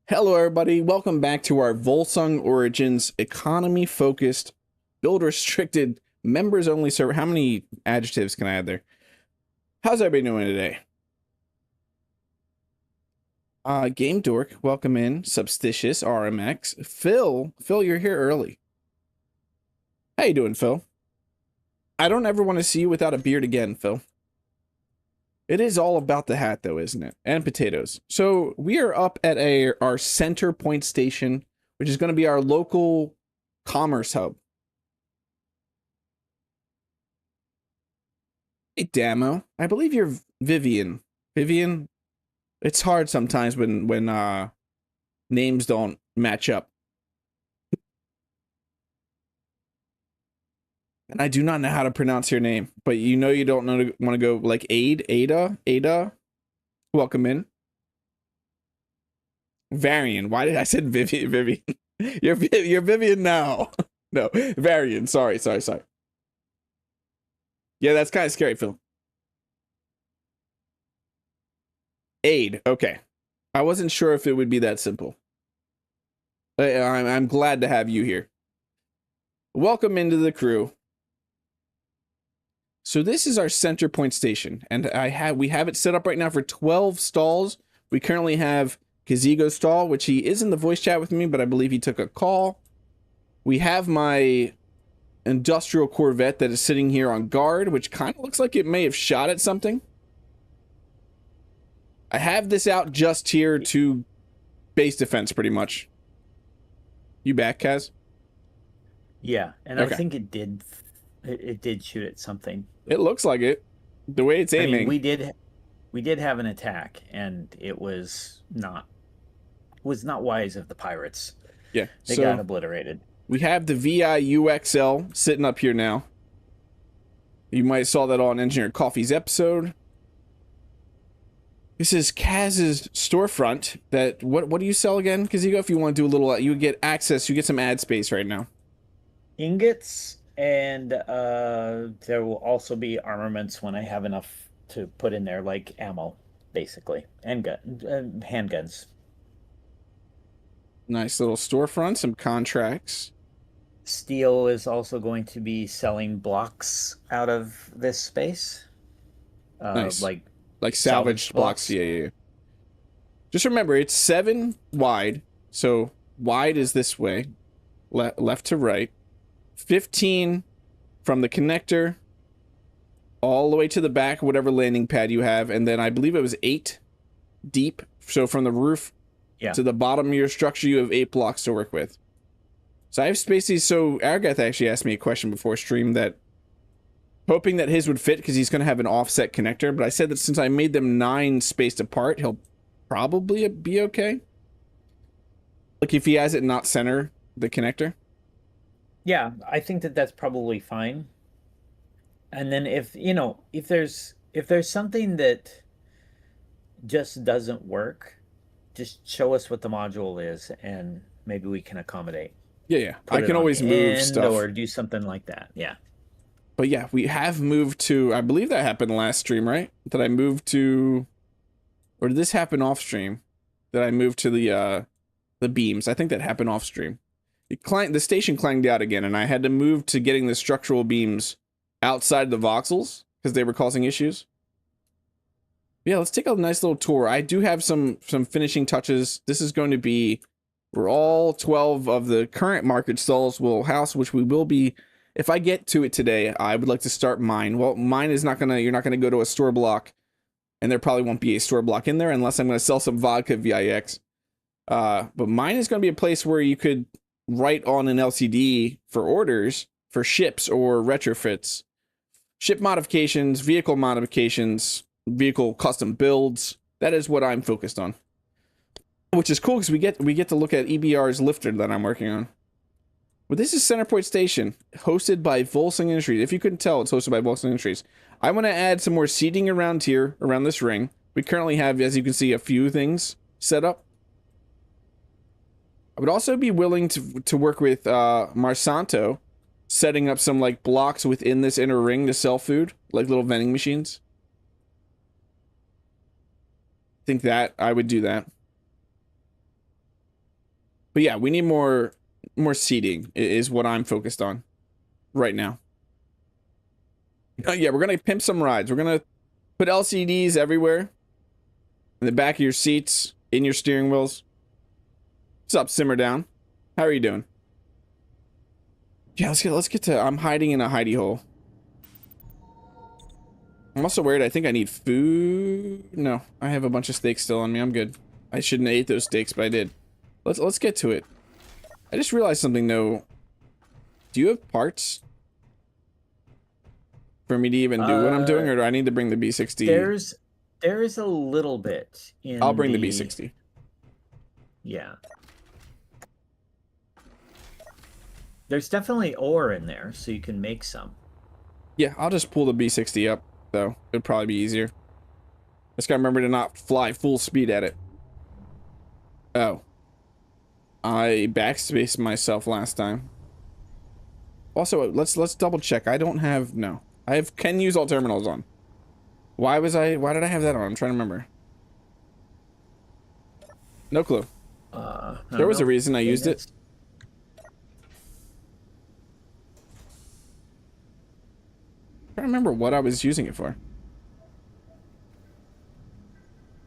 Hello, everybody. Welcome back to our Volsung Origins economy-focused, build-restricted, members-only server. How many adjectives can I add there? How's everybody doing today? Game Dork, welcome in. Substicious, RMX. Phil, you're here early. How you doing, Phil? I don't ever want to see you without a beard again, Phil. It is all about the hat, though, isn't it? And potatoes. So we are up at our Centerpoint Station, which is going to be our local commerce hub. Hey, Damo. I believe you're Vivian. Vivian? It's hard sometimes when names don't match up. And I do not know how to pronounce your name, but you know you don't want to go like Ada. Welcome in. Varian. Why did I said Vivian? Vivian. You're Vivian now. No, Varian. Sorry. Yeah, that's kind of scary, Phil. Aid. Okay. I wasn't sure if it would be that simple. I'm glad to have you here. Welcome into the crew. So this is our Centerpoint Station, and we have it set up right now for 12 stalls. We currently have Kazigo's stall, which he is in the voice chat with me, but I believe he took a call. We have my industrial Corvette that is sitting here on guard, which kind of looks like it may have shot at something. I have this out just here to base defense, pretty much. You back, Kaz? Yeah, and Okay. I think it did. It did shoot at something. It looks like it. The way it's aiming. I mean, we did have an attack, and it was not wise of the pirates. Yeah, They got obliterated. We have the VI-HXL sitting up here now. You might have saw that on Engineer Coffee's episode. This is Kaz's storefront. What do you sell again, Kazigo? If you want to do a little, you get access, you get some ad space right now. Ingots, and there will also be armaments when I have enough to put in there, like ammo, basically, and handguns. Nice little storefront, some contracts. Steel is also going to be selling blocks out of this space. Nice. Like salvaged blocks. Yeah. Just remember, it's 7 wide. So wide is this way, left to right. 15 from the connector all the way to the back, whatever landing pad you have, and then I believe it was 8 deep. So from the roof to the bottom of your structure, you have 8 blocks to work with. So I have spaces. So Aragath actually asked me a question before stream, that hoping that his would fit because he's going to have an offset connector, but I said that since I made them 9 spaced apart, he'll probably be okay. Like if he has it not center the connector. Yeah, I think that's probably fine. And then if there's something that just doesn't work, just show us what the module is and maybe we can accommodate. Yeah. I can always move stuff or do something like that. Yeah. But yeah, we have moved to, I believe that happened last stream, right? Did I move to, or did this happen off stream? Did I move to the beams? I think that happened off stream. The station clanged out again, and I had to move to getting the structural beams outside the voxels because they were causing issues. Yeah, let's take a nice little tour. I do have some finishing touches. This is going to be where all 12 of the current market stalls will house, which we will be. If I get to it today, I would like to start mine. Well, mine is not gonna. You're not gonna go to a store block, and there probably won't be a store block in there unless I'm gonna sell some vodka VIX. But mine is gonna be a place where you could write on an LCD for orders for ships or retrofits, ship modifications, vehicle custom builds. That is what I'm focused on, which is cool because we get to look at EBR's lifter that I'm working on. But this is Centerpoint Station, hosted by Volsung Industries. If you couldn't tell, it's hosted by Volsung Industries. I want to add some more seating around here, around this ring. We currently have, as you can see, a few things set up. I would also be willing to work with Marsanto, setting up some like blocks within this inner ring to sell food, like little vending machines. I think that I would do that. But yeah, we need more seating is what I'm focused on right now. Yeah, we're gonna pimp some rides. We're gonna put LCDs everywhere. In the back of your seats, in your steering wheels. What's up, Simmer Down? How are you doing? Yeah, let's get to I'm hiding in a hidey hole. I'm also worried. I think I need food. No, I have a bunch of steaks still on me. I'm good. I shouldn't have ate those steaks, but I did. Let's get to it. I just realized something though. Do you have parts for me to even do what I'm doing, or do I need to bring the B60? There is a little bit in I'll bring the B60. Yeah. There's definitely ore in there, so you can make some. Yeah, I'll just pull the B60 up, though. It'd probably be easier. Just gotta remember to not fly full speed at it. Oh. I backspaced myself last time. Also, let's double check. I don't have no. I can use all terminals on. Why did I have that on? I'm trying to remember. No clue. There was a reason I used it. I don't remember what I was using it for.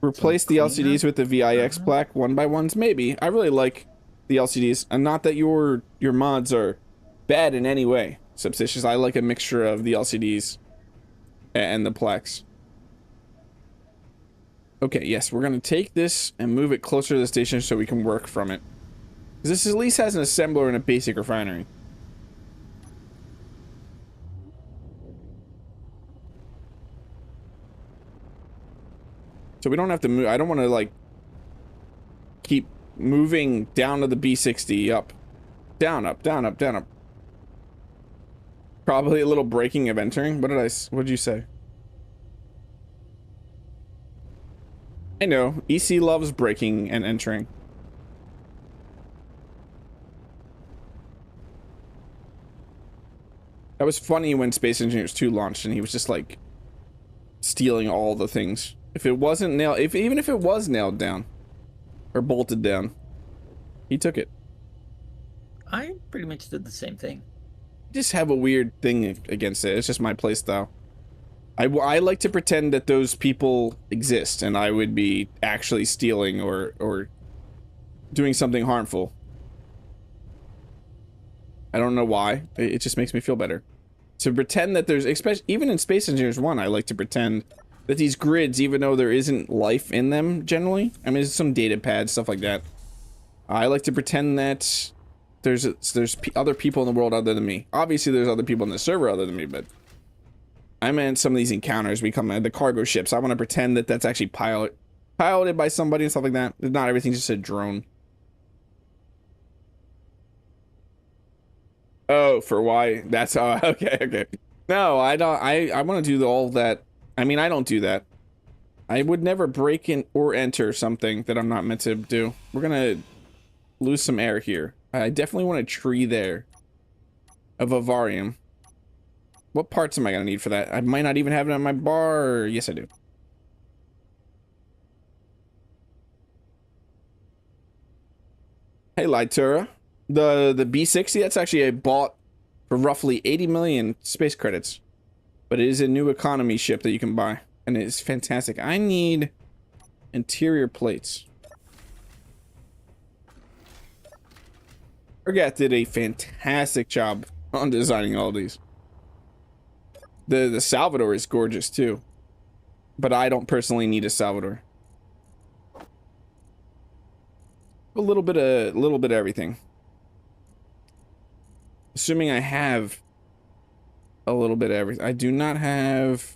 Replace the LCDs with the VIX black 1x1s? Maybe. I really like the LCDs. And not that your mods are bad in any way, Substicious. I like a mixture of the LCDs and the Plex. Okay, yes, we're going to take this and move it closer to the station so we can work from it. Because this at least has an assembler and a basic refinery. So we don't have to move. I don't want to, like, keep moving down to the B60, up. Down, up, down, up, down, up. Probably a little breaking of entering. What did you say? I know. EC loves breaking and entering. That was funny when Space Engineers 2 launched and he was just, like, stealing all the things. If it wasn't nailed, even if it was nailed down or bolted down, he took it. I pretty much did the same thing. I just have a weird thing against it. It's just my playstyle. I like to pretend that those people exist and I would be actually stealing or doing something harmful. I don't know why. It just makes me feel better. To pretend that there's, especially even in Space Engineers 1, I like to pretend that these grids, even though there isn't life in them generally, I mean, there's some data pads, stuff like that. I like to pretend that there's other people in the world other than me. Obviously, there's other people in the server other than me, but I meant some of these encounters become the cargo ships. I want to pretend that that's actually piloted by somebody and stuff like that. Not everything's just a drone. Oh, for why? That's okay. No, I don't. I want to do all that. I mean, I don't do that. I would never break in or enter something that I'm not meant to do. We're gonna lose some air here. I definitely want a tree there. A vivarium. What parts am I gonna need for that? I might not even have it on my bar. Yes, I do. Hey, Lytura. The B60, that's actually I bought for roughly 80 million space credits. But it is a new economy ship that you can buy. And it is fantastic. I need interior plates. Aragath did a fantastic job on designing all these. The Salvador is gorgeous too. But I don't personally need a Salvador. A little bit of everything. Assuming I have a little bit of everything. I do not have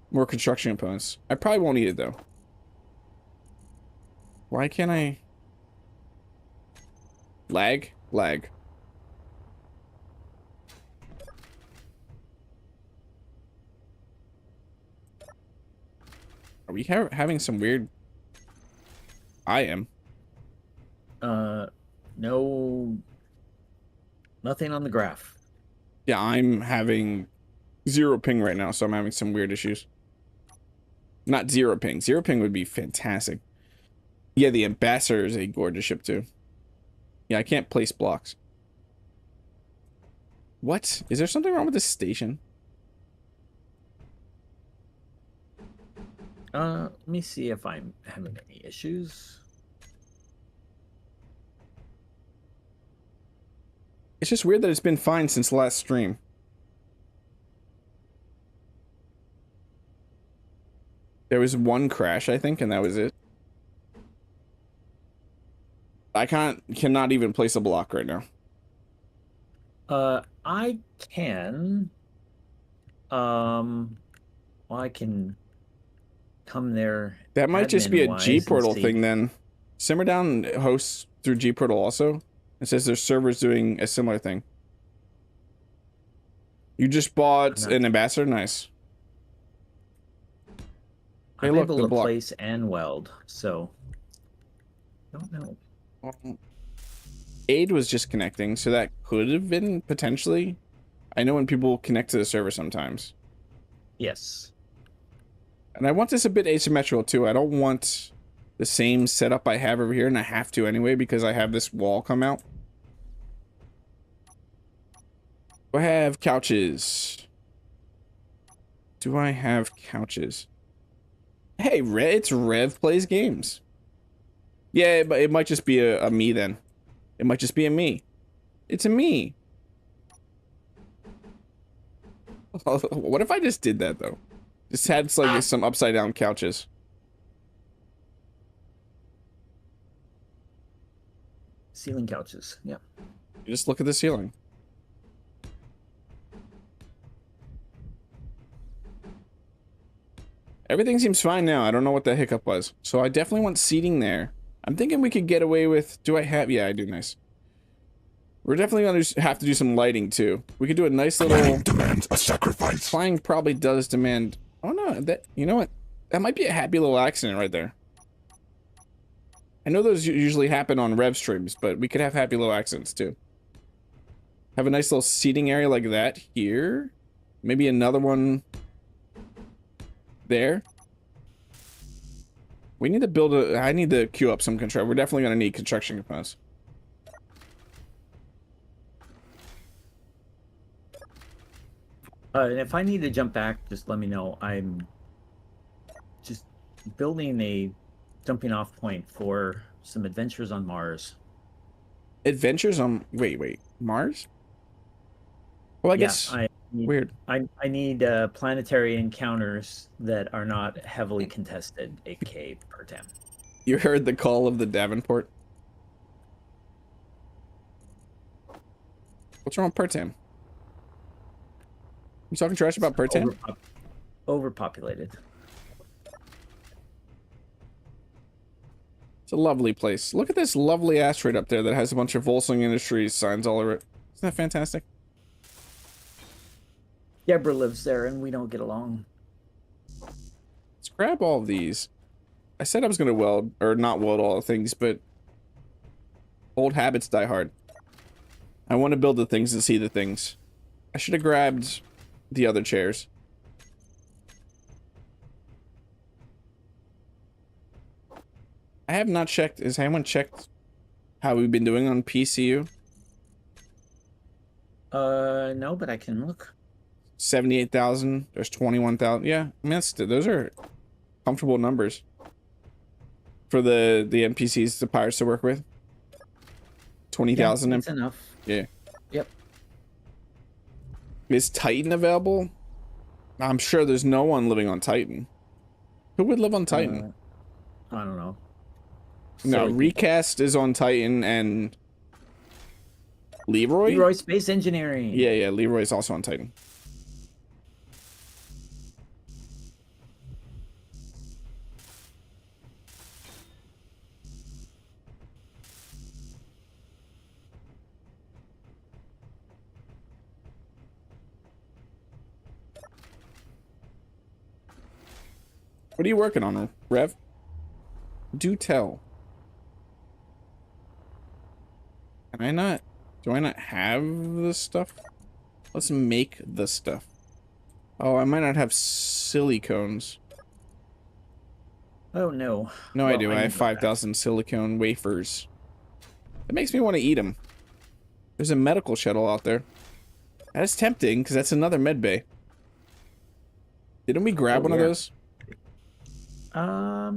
more construction components. I probably won't need it though. Why can't I? Lag? Lag. Are we having some weird... I am. No... Nothing on the graph. Yeah, I'm having 0 ping right now, so I'm having some weird issues. Not 0 ping. 0 ping would be fantastic. Yeah, the Ambassador is a gorgeous ship too. Yeah, I can't place blocks. What? Is there something wrong with this station? Let me see if I'm having any issues. It's just weird that it's been fine since last stream. There was one crash, I think, and that was it. I cannot even place a block right now. I can. Well, I can come there. That might just be a G portal see. thing then. Simmer Down hosts through G portal also. It says their server's doing a similar thing. You just bought an ambassador? Nice. Hey, I'm look, able to place and weld, so I don't know. Aid was just connecting, so that could have been potentially. I know when people connect to the server sometimes. Yes. And I want this a bit asymmetrical too. I don't want the same setup I have over here, and I have to anyway because I have this wall come out. Do I have couches? Do I have couches? Hey, it's Rev Plays Games. Yeah, but it might just be a me then. It might just be a me. It's a me. What if I just did that though? Just had like some upside down couches. Ceiling couches. Yeah. You just look at the ceiling. Everything seems fine now. I don't know what the hiccup was. So I definitely want seating there. I'm thinking we could get away with... Do I have... Yeah, I do. Nice. We're definitely going to have to do some lighting, too. We could do a nice little... Flying demands a sacrifice. Flying probably does demand... Oh, no. That... You know what? That might be a happy little accident right there. I know those usually happen on Rev streams, but we could have happy little accidents, too. Have a nice little seating area like that here. Maybe another one... there. We need to build a... I need to queue up some construction. We're definitely going to need construction components. And if I need to jump back, just let me know. I'm just building a jumping off point for some adventures on Mars. Adventures on... Wait. Mars? Well, I guess... Weird. I need planetary encounters that are not heavily contested, aka Pertam. You heard the call of the Davenport? What's wrong with Pertam? You talking trash about Pertam? Overpopulated. It's a lovely place. Look at this lovely asteroid up there that has a bunch of Volsung Industries signs all over it. Isn't that fantastic? Deborah lives there and we don't get along. Let's grab all of these. I said I was going to weld, or not weld all the things, but old habits die hard. I want to build the things and see the things. I should have grabbed the other chairs. I have not checked. Has anyone checked how we've been doing on PCU? No, but I can look. 78,000. There's 21,000. Yeah, I mean, those are comfortable numbers for the NPCs, the pirates to work with. 20,000. Yeah, that's enough. Yeah. Yep. Is Titan available? I'm sure there's no one living on Titan. Who would live on Titan? I don't know. No, Recast is on Titan, and Leroy? Leroy Space Engineering. Yeah, Leroy's also on Titan. What are you working on, Rev? Do tell. Can I not? Do I not have the stuff? Let's make the stuff. Oh, I might not have silicones. Oh, no. No, well, I do. I have 5,000 silicone wafers. It makes me want to eat them. There's a medical shuttle out there. That's tempting, because that's another med bay. Didn't we grab one of those?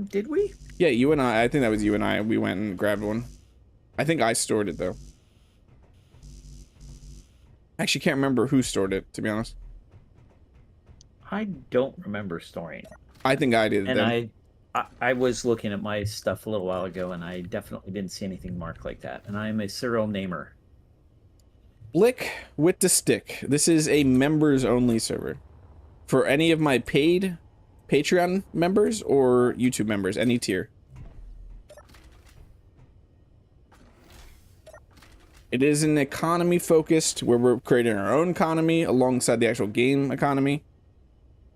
Did we? Yeah, you and I think that was you and I. We went and grabbed one. I think I stored it, though. I actually can't remember who stored it, to be honest. I don't remember storing. I think I did. And I was looking at my stuff a little while ago, and I definitely didn't see anything marked like that. And I am a serial namer. Flick with the stick. This is a members-only server. For any of my paid Patreon members or YouTube members, any tier. It is an economy focused, where we're creating our own economy alongside the actual game economy.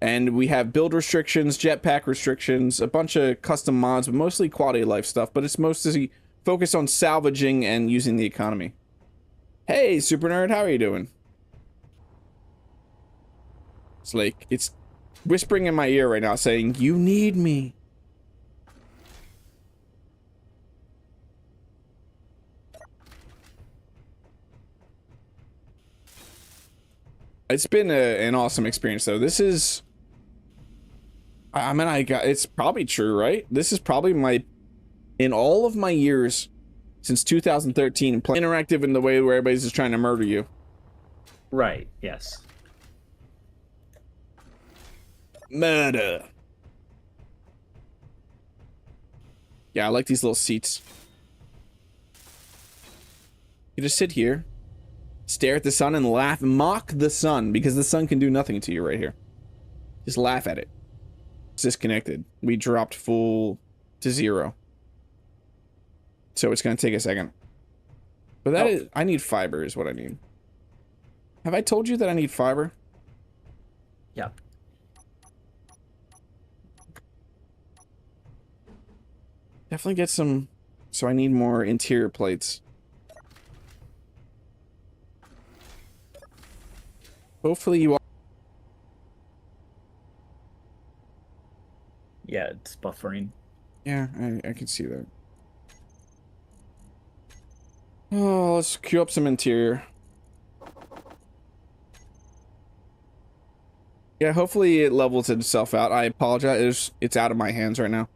And we have build restrictions, jetpack restrictions, a bunch of custom mods, but mostly quality of life stuff. But it's mostly focused on salvaging and using the economy. Hey, Super Nerd, how are you doing? It's like, it's whispering in my ear right now saying, you need me. It's been an awesome experience, though. This is... I mean, it's probably true, right? This is probably in all of my years since 2013, interactive in the way where everybody's just trying to murder you. Right, yes. Murder. Yeah, I like these little seats. You just sit here, stare at the sun, and laugh, mock the sun, because the sun can do nothing to you right here. Just laugh at it. It's disconnected. We dropped full to 0. So it's going to take a second. But that is... I need fiber is what I need. Have I told you that I need fiber? Yep. Definitely get some... So I need more interior plates. Hopefully you... Yeah, it's buffering. Yeah, I can see that. Oh, let's queue up some interior. Yeah, hopefully it levels itself out. I apologize. It's out of my hands right now.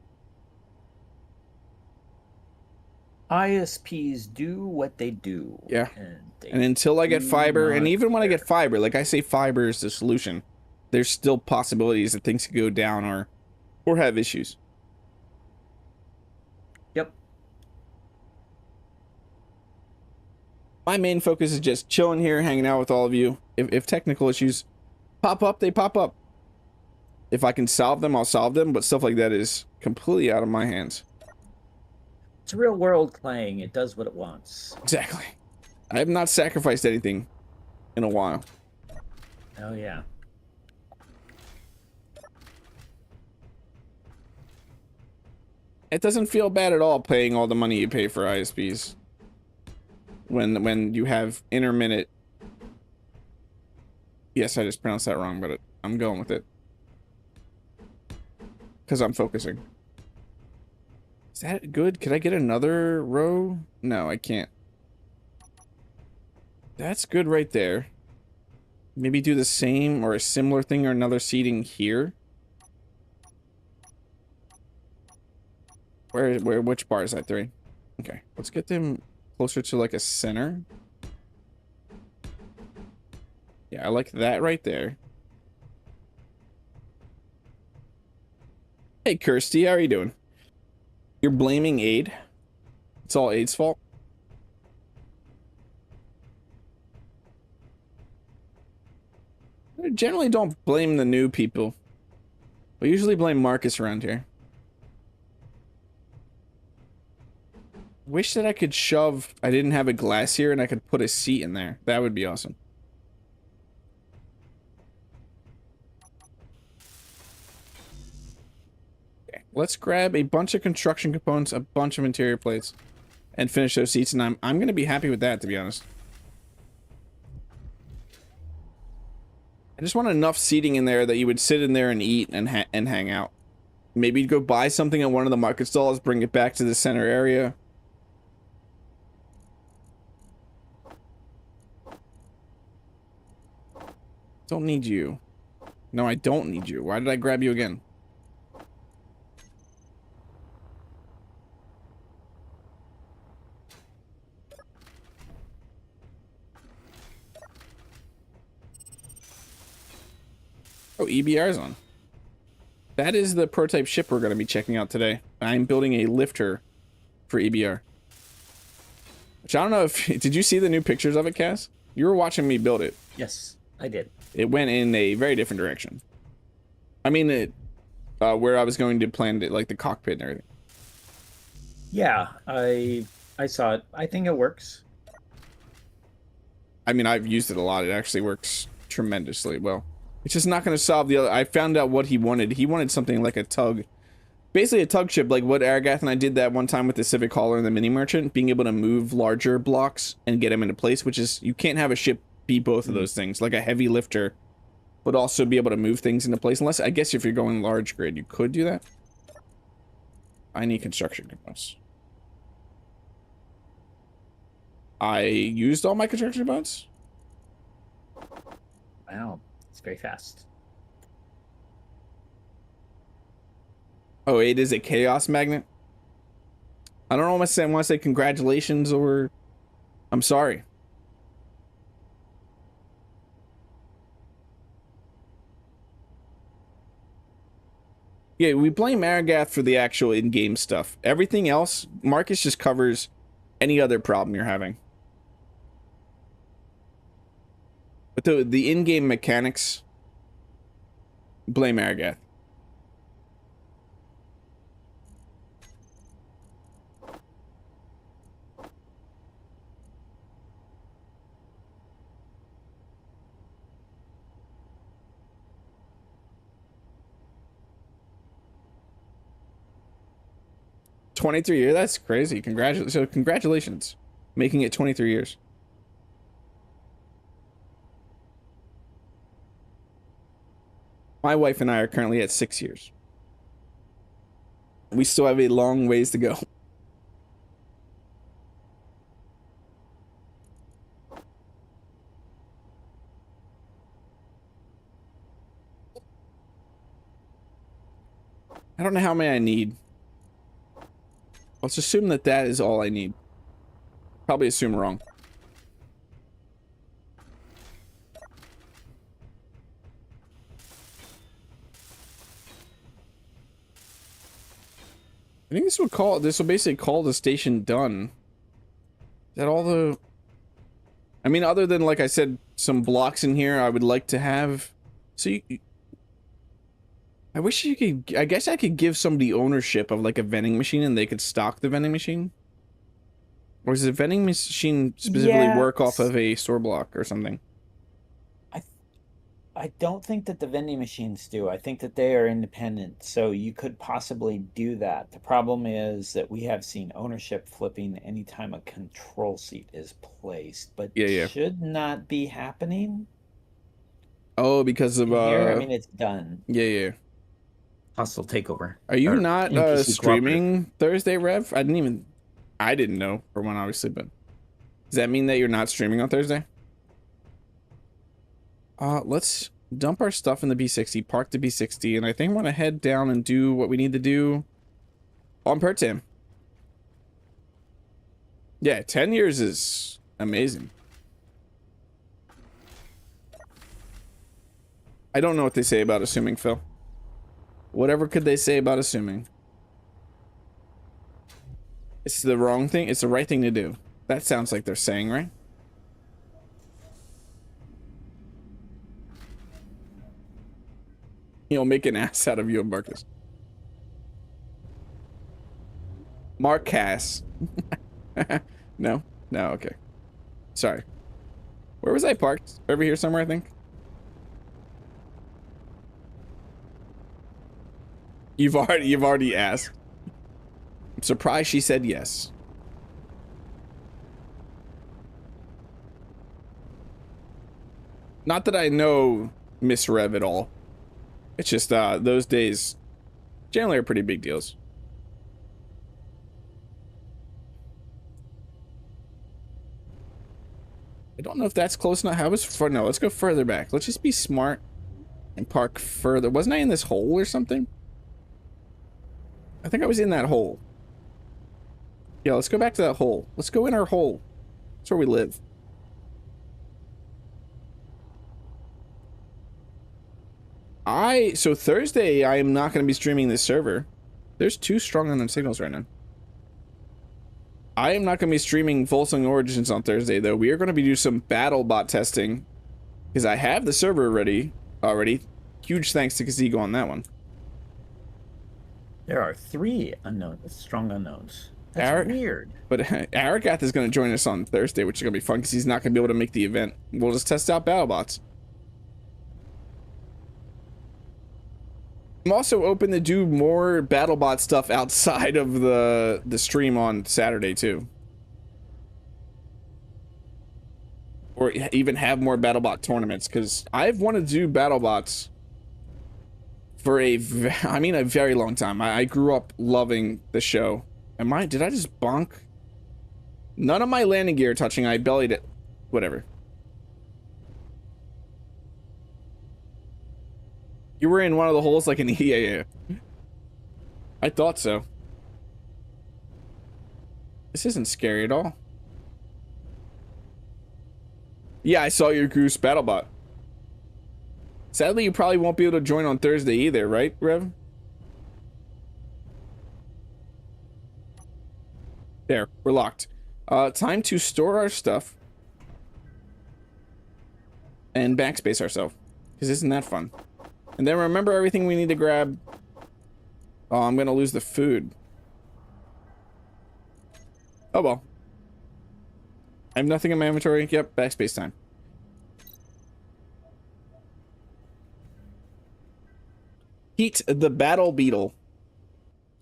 ISPs do what they do. Yeah. And until I get fiber, and even when I get fiber, like I say fiber is the solution, there's still possibilities that things could go down or have issues. Yep. My main focus is just chilling here, hanging out with all of you. If technical issues pop up, they pop up. If I can solve them, I'll solve them, but stuff like that is completely out of my hands. It's real world playing. It does what it wants. Exactly. I have not sacrificed anything in a while. Oh, yeah. It doesn't feel bad at all paying all the money you pay for ISPs. When you have intermittent... Yes, I just pronounced that wrong, but I'm going with it. Because I'm focusing. Is that good? Could I get another row? No, I can't. That's good right there. Maybe do the same or a similar thing or another seating here. Which bar is that? 3? Okay, let's get them closer to like a center. Yeah, I like that right there. Hey, Kirsty, how are you doing? You're blaming Aid? It's all Aid's fault? I generally don't blame the new people. We usually blame Marcus around here. Wish that I could shove... I didn't have a glass here and I could put a seat in there. That would be awesome. Okay, let's grab a bunch of construction components, a bunch of interior plates, and finish those seats, and I'm going to be happy with that, to be honest. I just want enough seating in there that you would sit in there and eat and hang out. Maybe go buy something at one of the market stalls, bring it back to the center area. Don't need you. No, I don't need you. Why did I grab you again? Oh, EBR's on. That is the prototype ship we're going to be checking out today. I'm building a lifter for EBR. Which I don't know if... Did you see the new pictures of it, Cass? You were watching me build it. Yes, I did. It went in a very different direction. I mean, where I was going to plan it, like the cockpit and everything. Yeah, I saw it. I think it works. I mean, I've used it a lot. It actually works tremendously well. It's just not going to solve the other... I found out what he wanted. He wanted something like a tug. Basically a tug ship, like what Aragath and I did that one time with the Civic Hauler and the Mini Merchant, being able to move larger blocks and get them into place, which is... You can't have a ship be both of those things. Like a heavy lifter, but also be able to move things into place. Unless, I guess if you're going large grid, you could do that. I need construction components. I used all my construction components? Wow, it's very fast. Oh, it is a chaos magnet? I don't know what I want to say congratulations or I'm sorry. Yeah, we blame Aragath for the actual in-game stuff. Everything else, Marcus just covers any other problem you're having. But the in-game mechanics, blame Aragath. $23 years? That's crazy. Congratulations. Making it 23 years. My wife and I are currently at 6 years. We still have a long ways to go. I don't know how many I need. Let's assume that that is all I need. Probably assume wrong. I think this will basically call the station done. Is that all the... I mean, other than, like I said, some blocks in here I would like to have. So I wish you could... I guess I could give somebody ownership of, like, a vending machine and they could stock the vending machine. Or does the vending machine specifically work off of a store block or something? I don't think that the vending machines do. I think that they are independent, so you could possibly do that. The problem is that we have seen ownership flipping anytime a control seat is placed, but should not be happening. Oh, because of here, I mean, it's done. Yeah. Hostile takeover. Are you not streaming Thursday, Rev? I didn't know for one, obviously, but does that mean that you're not streaming on Thursday? Let's dump our stuff in the B60, park the B60, and I think I want to head down and do what we need to do on Pertam. Yeah, 10 years is amazing. I don't know what they say about assuming, Phil. Whatever could they say about assuming? It's the wrong thing. It's the right thing to do. That sounds like they're saying, right? He'll make an ass out of you, Marcus. Marcus. No, okay. Sorry. Where was I parked? Over here somewhere, I think. You've already asked. I'm surprised she said yes. Not that I know Miss Rev at all. It's just those days generally are pretty big deals. I don't know if that's close enough. How was far? No, let's go further back. Let's just be smart and park further. Wasn't I in this hole or something? I think I was in that hole. Yeah, let's go back to that hole. Let's go in our hole. That's where we live. So Thursday, I am not going to be streaming this server. There's 2 strong unknown signals right now. I am not going to be streaming Volsung Origins on Thursday, though. We are going to be doing some battle bot testing because I have the server ready already. Huge thanks to Kazigo on that one. There are 3 strong unknowns. That's weird. But Aragath is going to join us on Thursday, which is going to be fun because he's not going to be able to make the event. We'll just test out battle bots. I'm also open to do more BattleBot stuff outside of the stream on Saturday too, or even have more BattleBot tournaments because I've wanted to do BattleBots for a very long time. I grew up loving the show. Did I just bonk? None of my landing gear touching. I bellied it. Whatever. You were in one of the holes like an yeah. I thought so. This isn't scary at all. Yeah, I saw your Goose BattleBot. Sadly, you probably won't be able to join on Thursday either, right, Rev? There, we're locked. Time to store our stuff. And backspace ourselves. Because isn't that fun? And then remember everything we need to grab. Oh, I'm gonna lose the food. Oh well. I have nothing in my inventory. Yep, backspace time. Heat the battle beetle.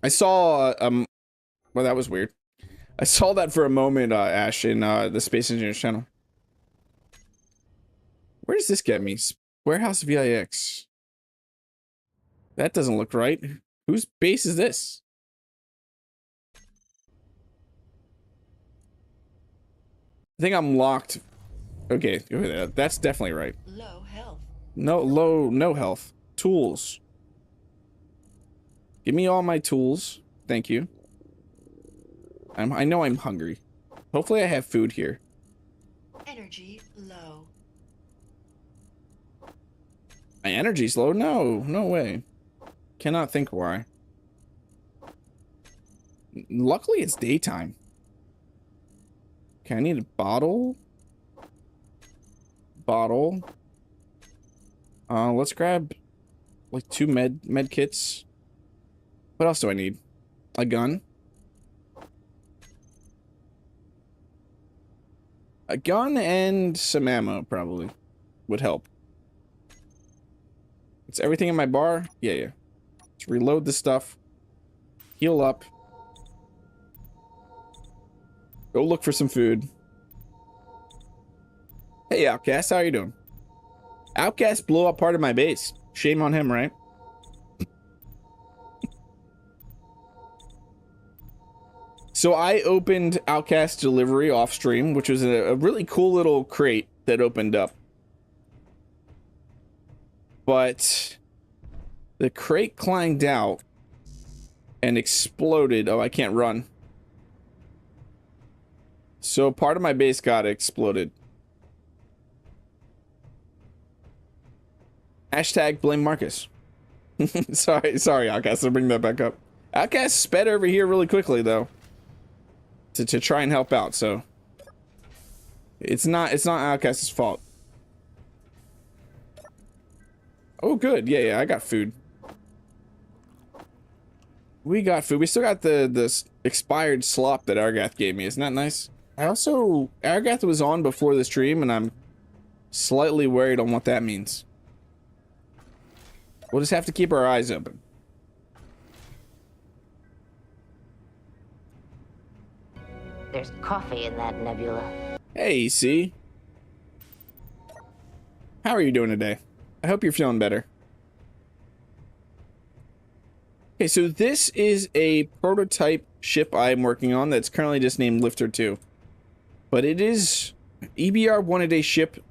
I saw well, that was weird. I saw that for a moment, Ash, in the Space Engineers channel. Where does this get me? Warehouse VIX. That doesn't look right. Whose base is this? I think I'm locked. Okay, that's definitely right. Low health. No health. Tools. Give me all my tools. Thank you. I know I'm hungry. Hopefully I have food here. Energy low. My energy's low? No way. Cannot think why. Luckily it's daytime. Okay, I need a bottle. Let's grab like 2 med kits. What else do I need? A gun. A gun and some ammo probably would help. It's everything in my bar? Yeah. Let's reload the stuff. Heal up. Go look for some food. Hey, Outcast, how are you doing? Outcast blew up part of my base. Shame on him, right? So I opened Outcast Delivery off stream, which was a really cool little crate that opened up. But the crate clanged out and exploded. Oh, I can't run. So part of my base got exploded. Hashtag blame Marcus. sorry, Outcast, I'll bring that back up. Outcast sped over here really quickly though. To try and help out, so it's not Outcast's fault. Oh good, yeah, I got food. We got food. We still got the expired slop that Aragath gave me. Isn't that nice? Aragath was on before the stream, and I'm slightly worried on what that means. We'll just have to keep our eyes open. There's coffee in that nebula. Hey, C. How are you doing today? I hope you're feeling better. Okay, so this is a prototype ship I'm working on that's currently just named Lifter 2. But it is EBR wanted a ship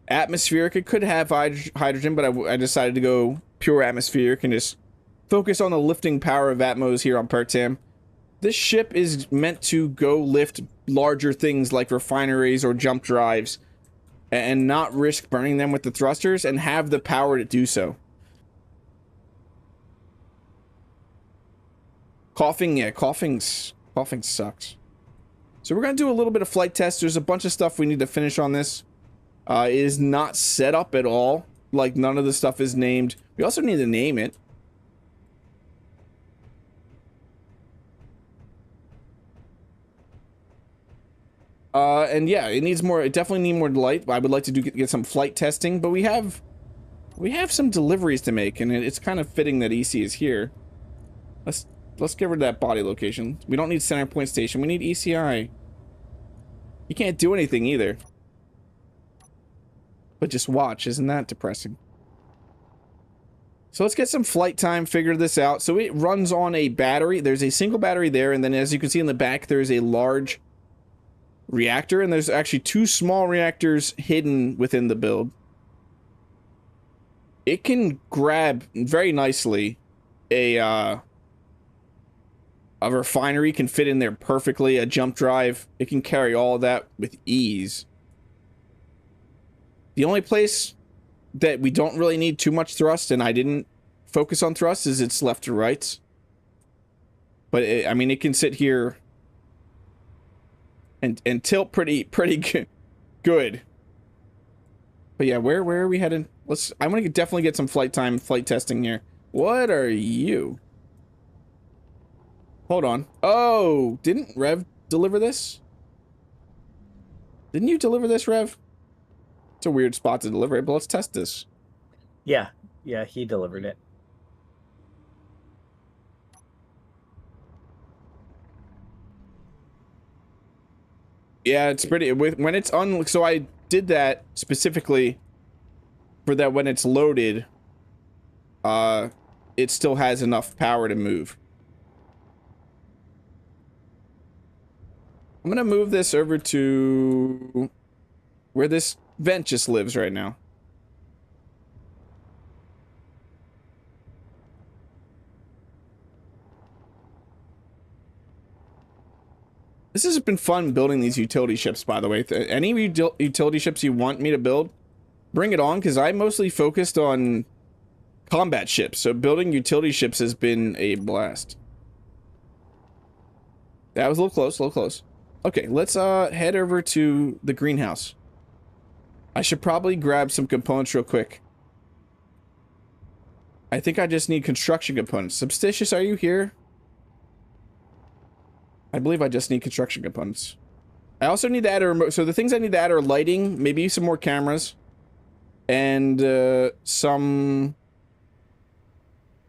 atmospheric. It could have hydrogen, but I decided to go pure atmospheric and just focus on the lifting power of Atmos here on Pertam. This ship is meant to go lift larger things like refineries or jump drives and not risk burning them with the thrusters and have the power to do so. Coughing, yeah, coughing sucks. So we're going to do a little bit of flight test. There's a bunch of stuff we need to finish on this. It is not set up at all. Like, none of the stuff is named. We also need to name it. And yeah, it needs more. It definitely needs more light. I would like to get some flight testing, but we have some deliveries to make, and it's kind of fitting that EC is here. Let's get rid of that body location. We don't need Centerpoint Station. We need ECI. You can't do anything either. But just watch. Isn't that depressing? So let's get some flight time, figure this out. So it runs on a battery. There's a single battery there, and then as you can see in the back, there's a large reactor, and there's actually 2 small reactors hidden within the build. It can grab very nicely a refinery, can fit in there perfectly, a jump drive. It can carry all of that with ease. The only place that we don't really need too much thrust, and I didn't focus on thrust, is its left to right. But I mean, it can sit here and tilt pretty good. But yeah, where are we headed? I want to definitely get some flight testing here. What are you? Hold on. Oh, didn't Rev deliver this? Didn't you deliver this, Rev? It's a weird spot to deliver it, but let's test this. Yeah, he delivered it. Yeah, it's pretty. When it's so I did that specifically for that when it's loaded, it still has enough power to move. I'm gonna move this over to where this vent just lives right now. This has been fun building these utility ships, by the way. Any utility ships you want me to build, bring it on, because I mostly focused on combat ships, so building utility ships has been a blast. That was a little close. Okay, let's head over to the greenhouse. I should probably grab some components real quick. I think I just need construction components. Substicious, are you here? I believe I just need construction components. I also need to add a remote. So the things I need to add are lighting, maybe some more cameras, and a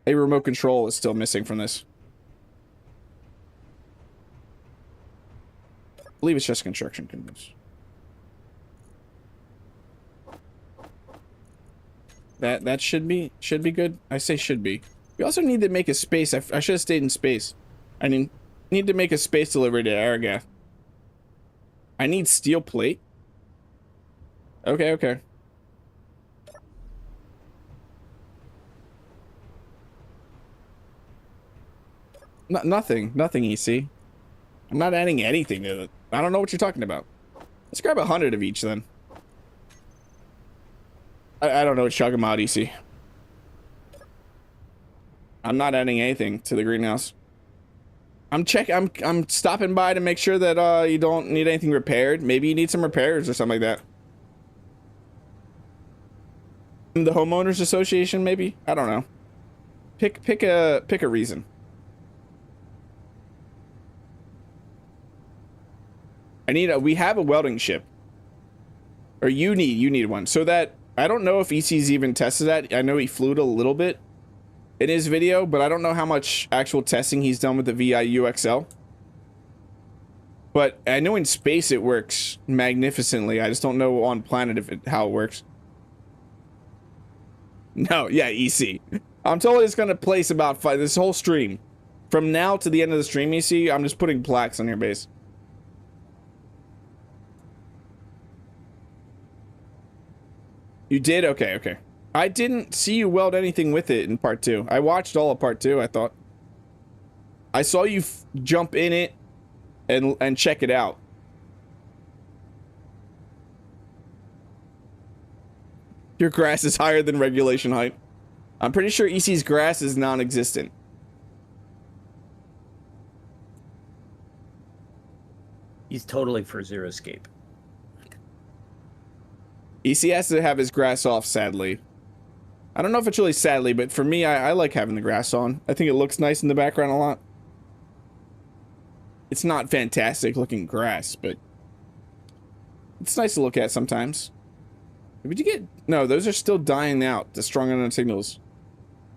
remote control is still missing from this. I believe it's just construction components. That should be good. I say should be. We also need to make a space. I should have stayed in space. I need to make a space delivery to Aragath. I need steel plate. Okay. Nothing, EC. I'm not adding anything to it. I don't know what you're talking about. Let's grab 100 of each then. I don't know what you're talking about, EC. I'm not adding anything to the greenhouse. I'm stopping by to make sure that you don't need anything repaired. Maybe you need some repairs or something like that. The homeowners association, maybe? I don't know. Pick a reason. We have a welding ship. Or you need one. So that I don't know if EC's even tested that. I know he flew it a little bit in his video, but I don't know how much actual testing he's done with the VI-UXL. But I know in space it works magnificently. I just don't know on planet how it works. No, yeah, EC. I'm totally just gonna place about this whole stream. From now to the end of the stream, EC, I'm just putting plaques on your base. You did? Okay, okay. I didn't see you weld anything with it in part 2. I watched all of part 2, I thought. I saw you jump in it and check it out. Your grass is higher than regulation height. I'm pretty sure EC's grass is non-existent. He's totally for zero escape. EC has to have his grass off, sadly. I don't know if it's really sadly, but for me, I like having the grass on. I think it looks nice in the background a lot. It's not fantastic looking grass, but it's nice to look at sometimes. Did you get... No, those are still dying out, the strong unknown signals.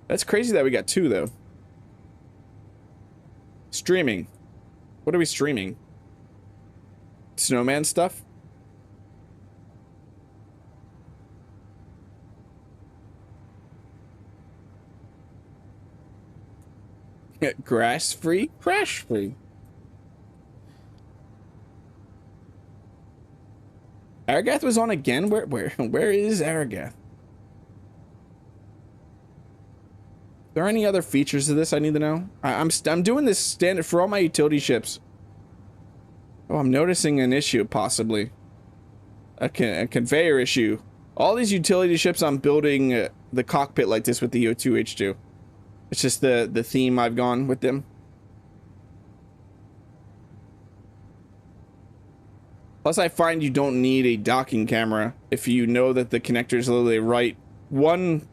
That's crazy that we got 2, though. Streaming. What are we streaming? Snowman stuff? Grass free? Crash free. Aragath was on again? Where is Aragath? Are there any other features of this I need to know? I'm doing this standard for all my utility ships. Oh, I'm noticing an issue, possibly. A conveyor issue. All these utility ships, I'm building the cockpit like this with the O2H2. It's just the theme I've gone with them. Plus, I find you don't need a docking camera if you know that the connector is literally right 1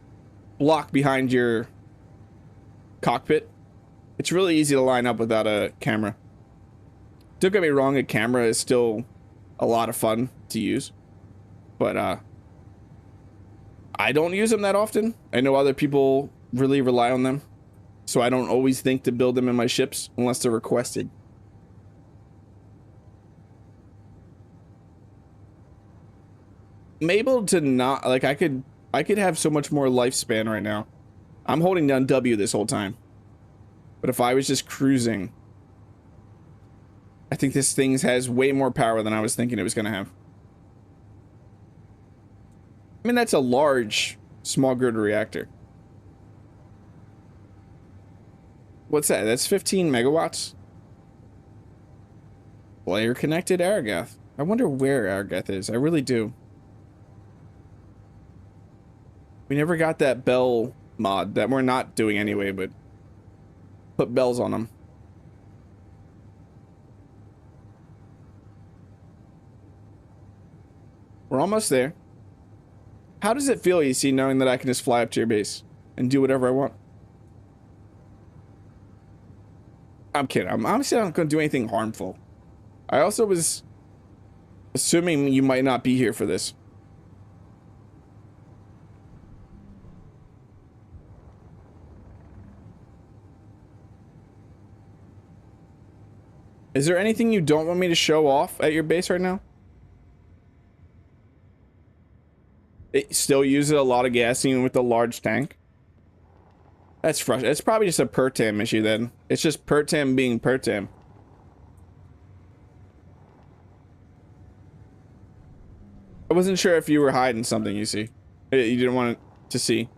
block behind your cockpit. It's really easy to line up without a camera. Don't get me wrong, a camera is still a lot of fun to use, but I don't use them that often. I know other people really rely on them, so I don't always think to build them in my ships unless they're requested. I'm able to not, like, I could have so much more lifespan right now. I'm holding down W this whole time, but if I was just cruising, I think this thing has way more power than I was thinking it was gonna have. I mean, that's a large small grid reactor. What's that? That's 15 megawatts. Player connected Aragath. I wonder where Aragath is. I really do. We never got that bell mod that we're not doing anyway, but put bells on them. We're almost there. How does it feel, EC, knowing that I can just fly up to your base and do whatever I want? I'm kidding. I'm honestly not going to do anything harmful. I also was assuming you might not be here for this. Is there anything you don't want me to show off at your base right now? It still uses a lot of gas even with the large tank. That's frustrating. It's probably just a Pertam issue then. It's just Pertam being Pertam. I wasn't sure if you were hiding something, you see. You didn't want it to see.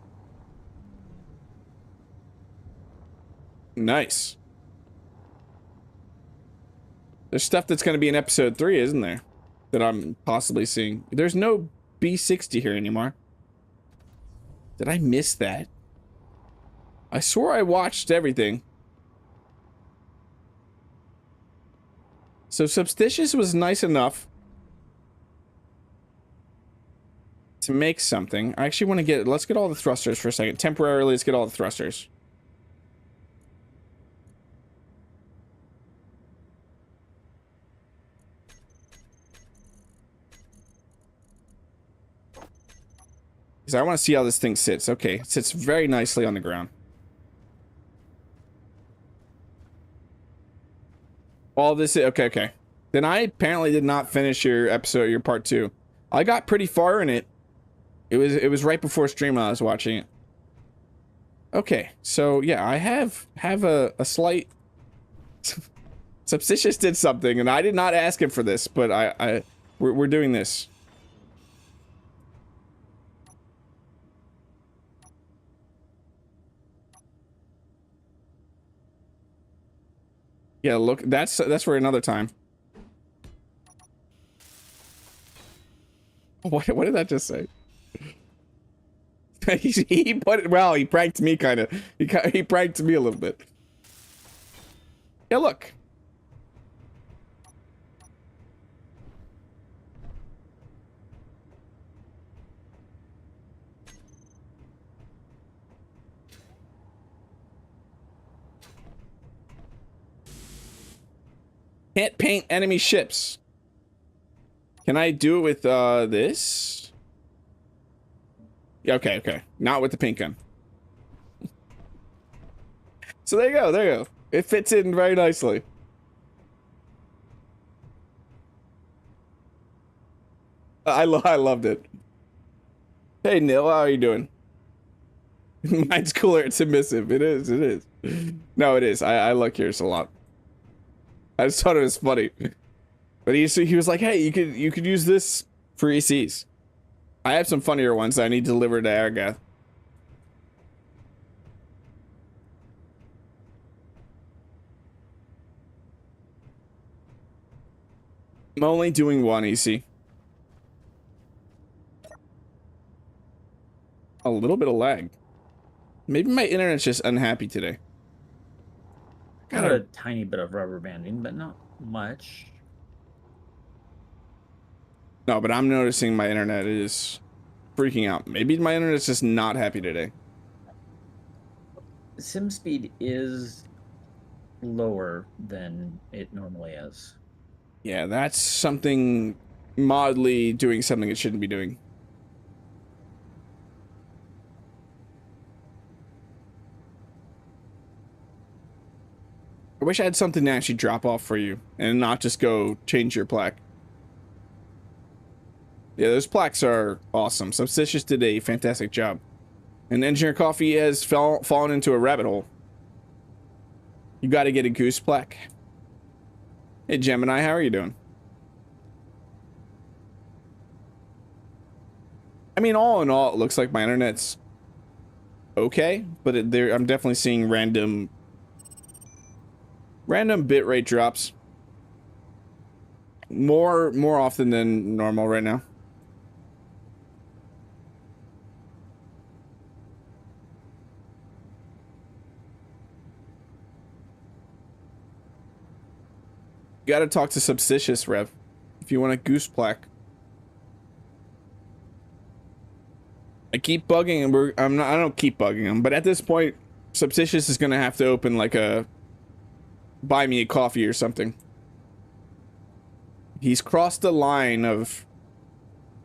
Nice. There's stuff that's going to be in episode 3, isn't there? That I'm possibly seeing. There's no B60 here anymore. Did I miss that? I swore I watched everything. So Substicious was nice enough to make something. I actually want to get... Let's get all the thrusters for a second. Temporarily, let's get all the thrusters. Because I want to see how this thing sits. Okay, it sits very nicely on the ground. All this... Okay. Then I apparently did not finish your part 2. I got pretty far in it. It was right before stream when I was watching it. Okay, so yeah, I have a slight... Substicious did something, and I did not ask him for this, but we're doing this. Yeah, look, that's for another time. What did that just say? he put it, well, he pranked me kind of. He pranked me a little bit. Yeah, look. Can't paint enemy ships. Can I do it with this? Yeah, okay. Not with the paint gun. So there you go. It fits in very nicely. I loved it. Hey, Neil, how are you doing? Mine's cooler. It's submissive. It is. No, it is. I like yours a lot. I just thought it was funny. But he was like, hey, you could use this for ECs. I have some funnier ones that I need delivered to Aragath. I'm only doing one EC. A little bit of lag. Maybe my internet's just unhappy today. Got a tiny bit of rubber banding, but not much. No, but I'm noticing my internet is freaking out. Maybe my internet's just not happy today. Sim speed is lower than it normally is. Yeah, that's something mildly doing something it shouldn't be doing. I wish I had something to actually drop off for you and not just go change your plaque. Yeah, those plaques are awesome. Substicious did a fantastic job. And Engineer Coffee has fallen into a rabbit hole. You got to get a goose plaque. Hey, Gemini, how are you doing? I mean, all in all, it looks like my internet's okay, but I'm definitely seeing random bitrate drops. More often than normal right now. You gotta talk to Substicious, Rev, if you want a goose plaque. I keep bugging him. I don't keep bugging him, but at this point, Substicious is gonna have to open like a buy me a coffee or something. He's crossed the line of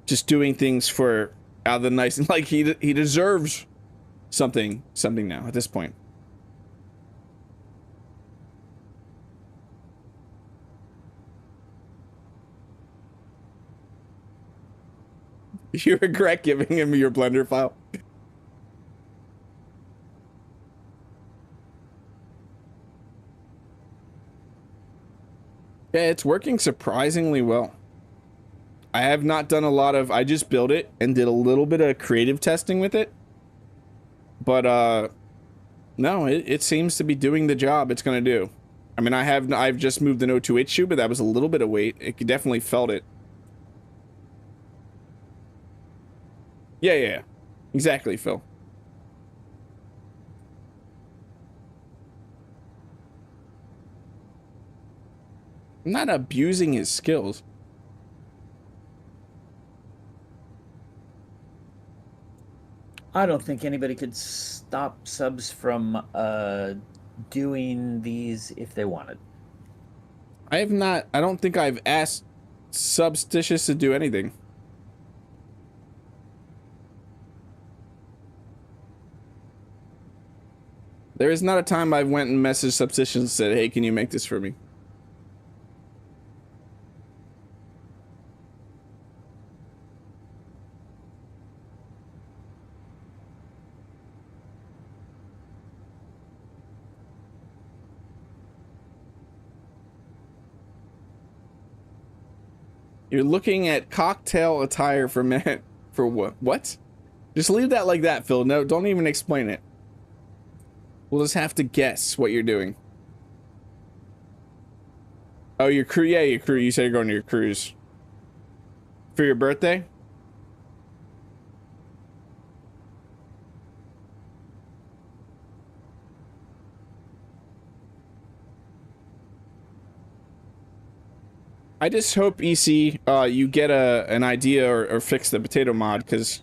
just doing things for out of the nice, like he deserves something now at this point. You regret giving him your Blender file? Yeah, it's working surprisingly well. I have not done a lot of, I just built it and did a little bit of creative testing with it. But, no, it seems to be doing the job it's going to do. I mean, I've just moved the Note 2H shoe, but that was a little bit of weight. It definitely felt it. Yeah. Exactly, Phil. I'm not abusing his skills. I don't think anybody could stop subs from doing these if they wanted. I don't think I've asked Substicious to do anything. There is not a time I've went and messaged Substicious and said, hey, can you make this for me? You're looking at cocktail attire for men. For what? What? Just leave that like that, Phil. No, don't even explain it. We'll just have to guess what you're doing. Oh, your crew. Yeah, your crew. You said you're going to your cruise for your birthday. I just hope EC, you get an idea or fix the potato mod, because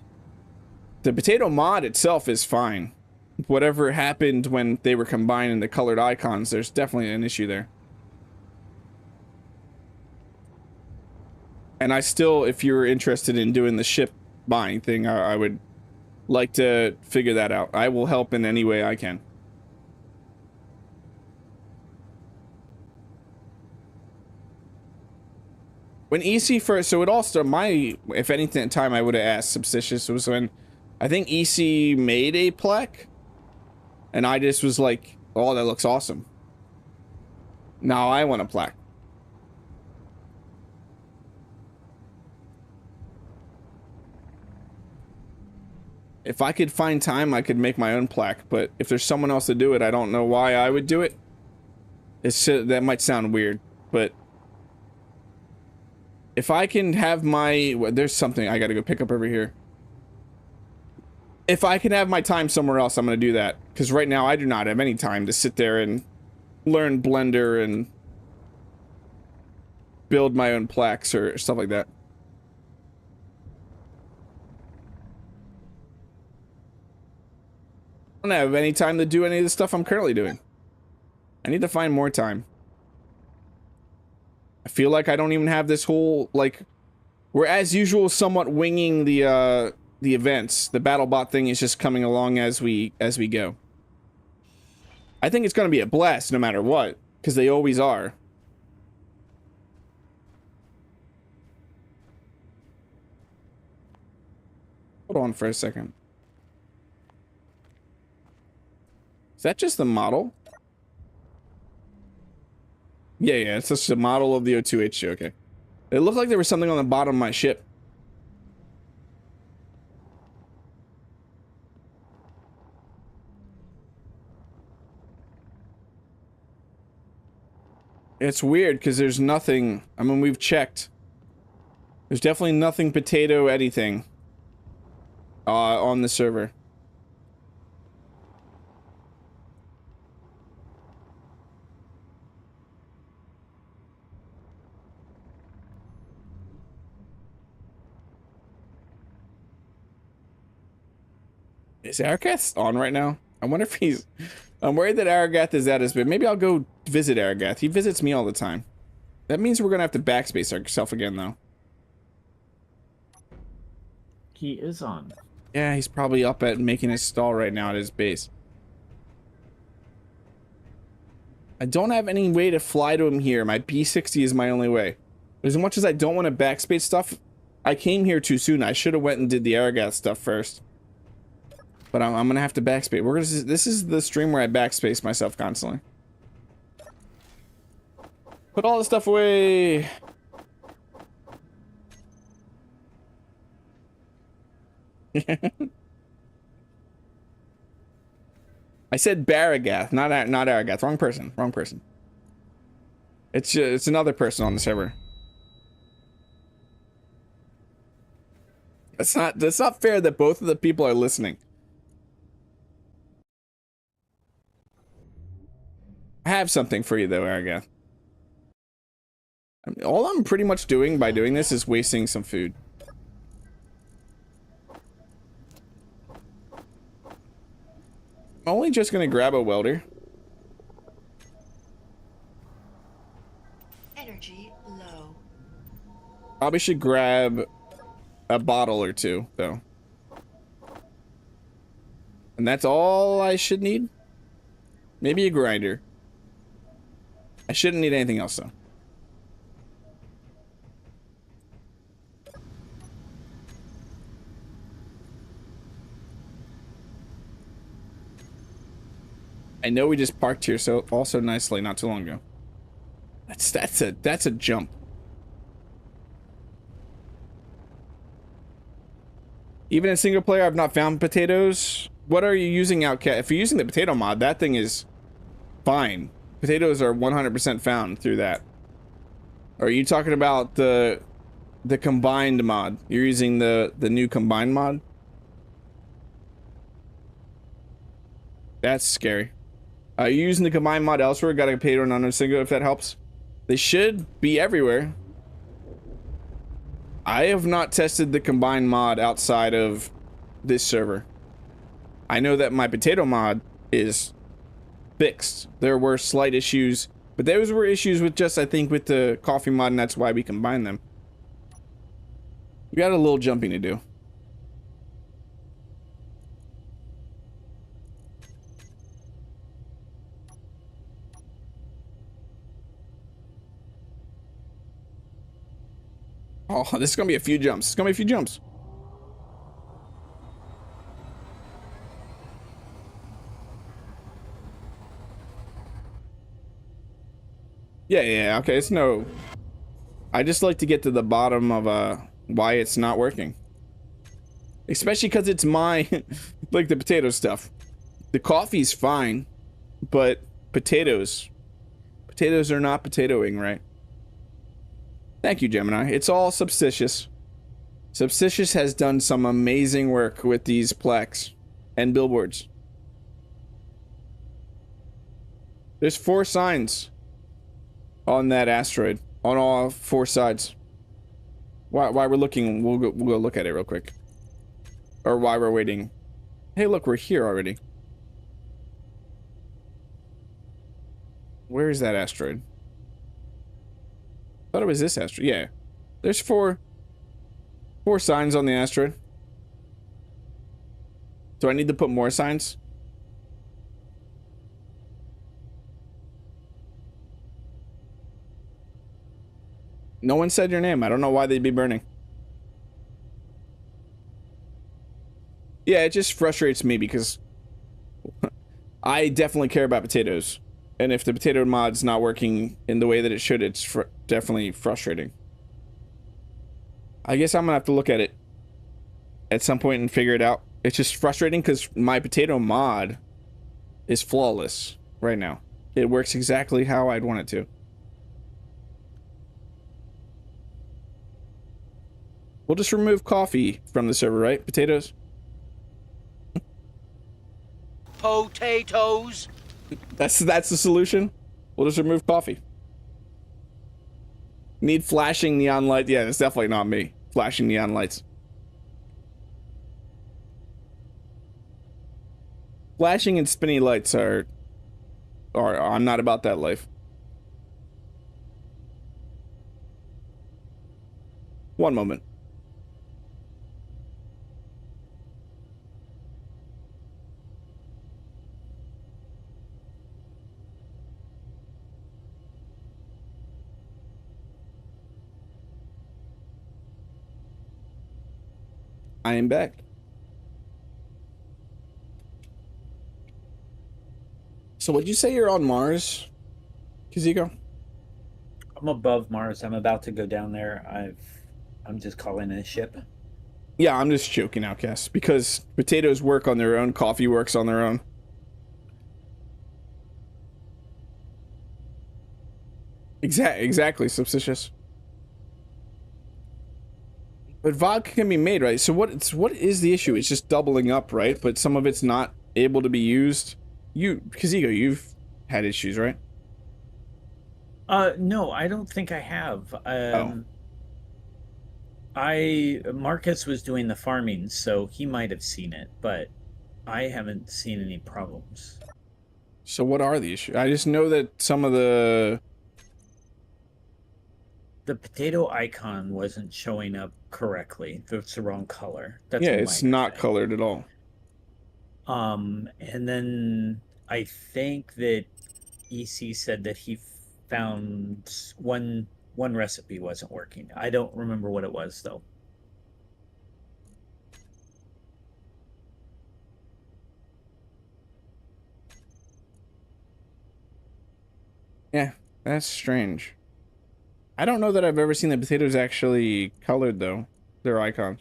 the potato mod itself is fine. Whatever happened when they were combining the colored icons, there's definitely an issue there. And I still, if you're interested in doing the ship buying thing, I would like to figure that out. I will help in any way I can. When EC first, so it all started, if anything, time I would have asked Substicious was when I think EC made a plaque, and I just was like, oh, that looks awesome. Now I want a plaque. If I could find time, I could make my own plaque, but if there's someone else to do it, I don't know why I would do it. That might sound weird, but if I can have my... There's something I gotta go pick up over here. If I can have my time somewhere else, I'm gonna do that. Because right now, I do not have any time to sit there and learn Blender and build my own plaques or stuff like that. I don't have any time to do any of the stuff I'm currently doing. I need to find more time. I feel like I don't even have this whole, like, we're as usual somewhat winging the events. The BattleBot thing is just coming along as we go. I think it's going to be a blast no matter what, because they always are. Hold on for a second. Is that just the model? Yeah, it's just a model of the O2H2, okay. It looked like there was something on the bottom of my ship. It's weird, because there's nothing, I mean, we've checked. There's definitely nothing potato anything on the server. Is Aragath on right now? I wonder if he's... I'm worried that Aragath is at his bit. Maybe I'll go visit Aragath. He visits me all the time. That means we're gonna have to backspace ourselves again, though. He is on. Yeah, he's probably up at making his stall right now at his base. I don't have any way to fly to him here. My B-60 is my only way. As much as I don't want to backspace stuff, I came here too soon. I should have went and did the Aragath stuff first. But I'm gonna have to backspace. This is the stream where I backspace myself constantly. Put all the stuff away. I said Baragath, not Aragath. Wrong person. Wrong person. It's another person on the server. That's not fair that both of the people are listening. I have something for you though, Aragath. All I'm pretty much doing by doing this is wasting some food. I'm only just gonna grab a welder. Energy low. Probably should grab a bottle or two, though. And that's all I should need? Maybe a grinder. I shouldn't need anything else, though. I know we just parked here so also nicely not too long ago. That's a jump. Even in single player, I've not found potatoes. What are you using, Outcat? If you're using the potato mod, that thing is fine. Potatoes are 100% found through that. Or are you talking about the combined mod? You're using the new combined mod? That's scary. You're using the combined mod elsewhere. Got a payload on a single if that helps. They should be everywhere. I have not tested the combined mod outside of this server. I know that my potato mod is fixed. There were slight issues, but those were issues with just, I think, with the coffee mod, and that's why we combined them. We got a little jumping to do. Oh, this is gonna be a few jumps. It's gonna be a few jumps. Yeah, okay, it's no... I just like to get to the bottom of, why it's not working. Especially because it's my... like, the potato stuff. The coffee's fine, but potatoes... Potatoes are not potatoing, right? Thank you, Gemini. It's all Substicious. Substicious has done some amazing work with these plaques and billboards. There's 4 signs on that asteroid, on all 4 sides. While we're looking, we'll go look at it real quick. Or while we're waiting. Hey, look, we're here already. Where is that asteroid? Thought it was this asteroid. Yeah, there's 4 signs on the asteroid. Do I need to put more signs? No one said your name. I don't know why they'd be burning. Yeah, it just frustrates me because I definitely care about potatoes. And if the potato mod's not working in the way that it should, it's definitely frustrating. I guess I'm gonna have to look at it at some point and figure it out. It's just frustrating because my potato mod is flawless right now. It works exactly how I'd want it to. We'll just remove coffee from the server, right? Potatoes? Potatoes. That's the solution. We'll just remove coffee. Need flashing neon light. Yeah, it's definitely not me. Flashing neon lights. Flashing and spinny lights are I'm not about that life. One moment. I am back. So would you say you're on Mars, Kiziko? I'm above Mars. I'm about to go down there. I'm just calling it a ship. Yeah, I'm just joking, Outcast, because potatoes work on their own, coffee works on their own. Exactly, Substicious. But vodka can be made, right? So what is the issue? It's just doubling up, right? But some of it's not able to be used. Kazego, you've had issues, right? No, I don't think I have. Oh. Marcus was doing the farming, so he might have seen it, but I haven't seen any problems. So what are the issues? I just know that some of the potato icon wasn't showing up correctly. That's the wrong color. That's yeah, it's not colored at all. And then I think that EC said that he found one recipe wasn't working. I don't remember what it was though. Yeah, that's strange. I don't know that I've ever seen the potatoes actually colored though. Their icons.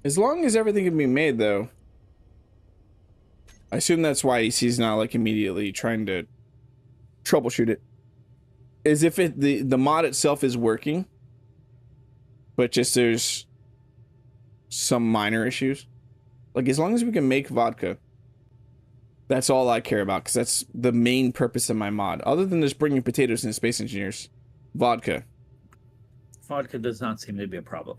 As long as everything can be made though. I assume that's why he's not like immediately trying to troubleshoot it. Is if the mod itself is working, but just there's some minor issues. Like, as long as we can make vodka, that's all I care about, because that's the main purpose of my mod. Other than just bringing potatoes into Space Engineers, vodka. Vodka does not seem to be a problem.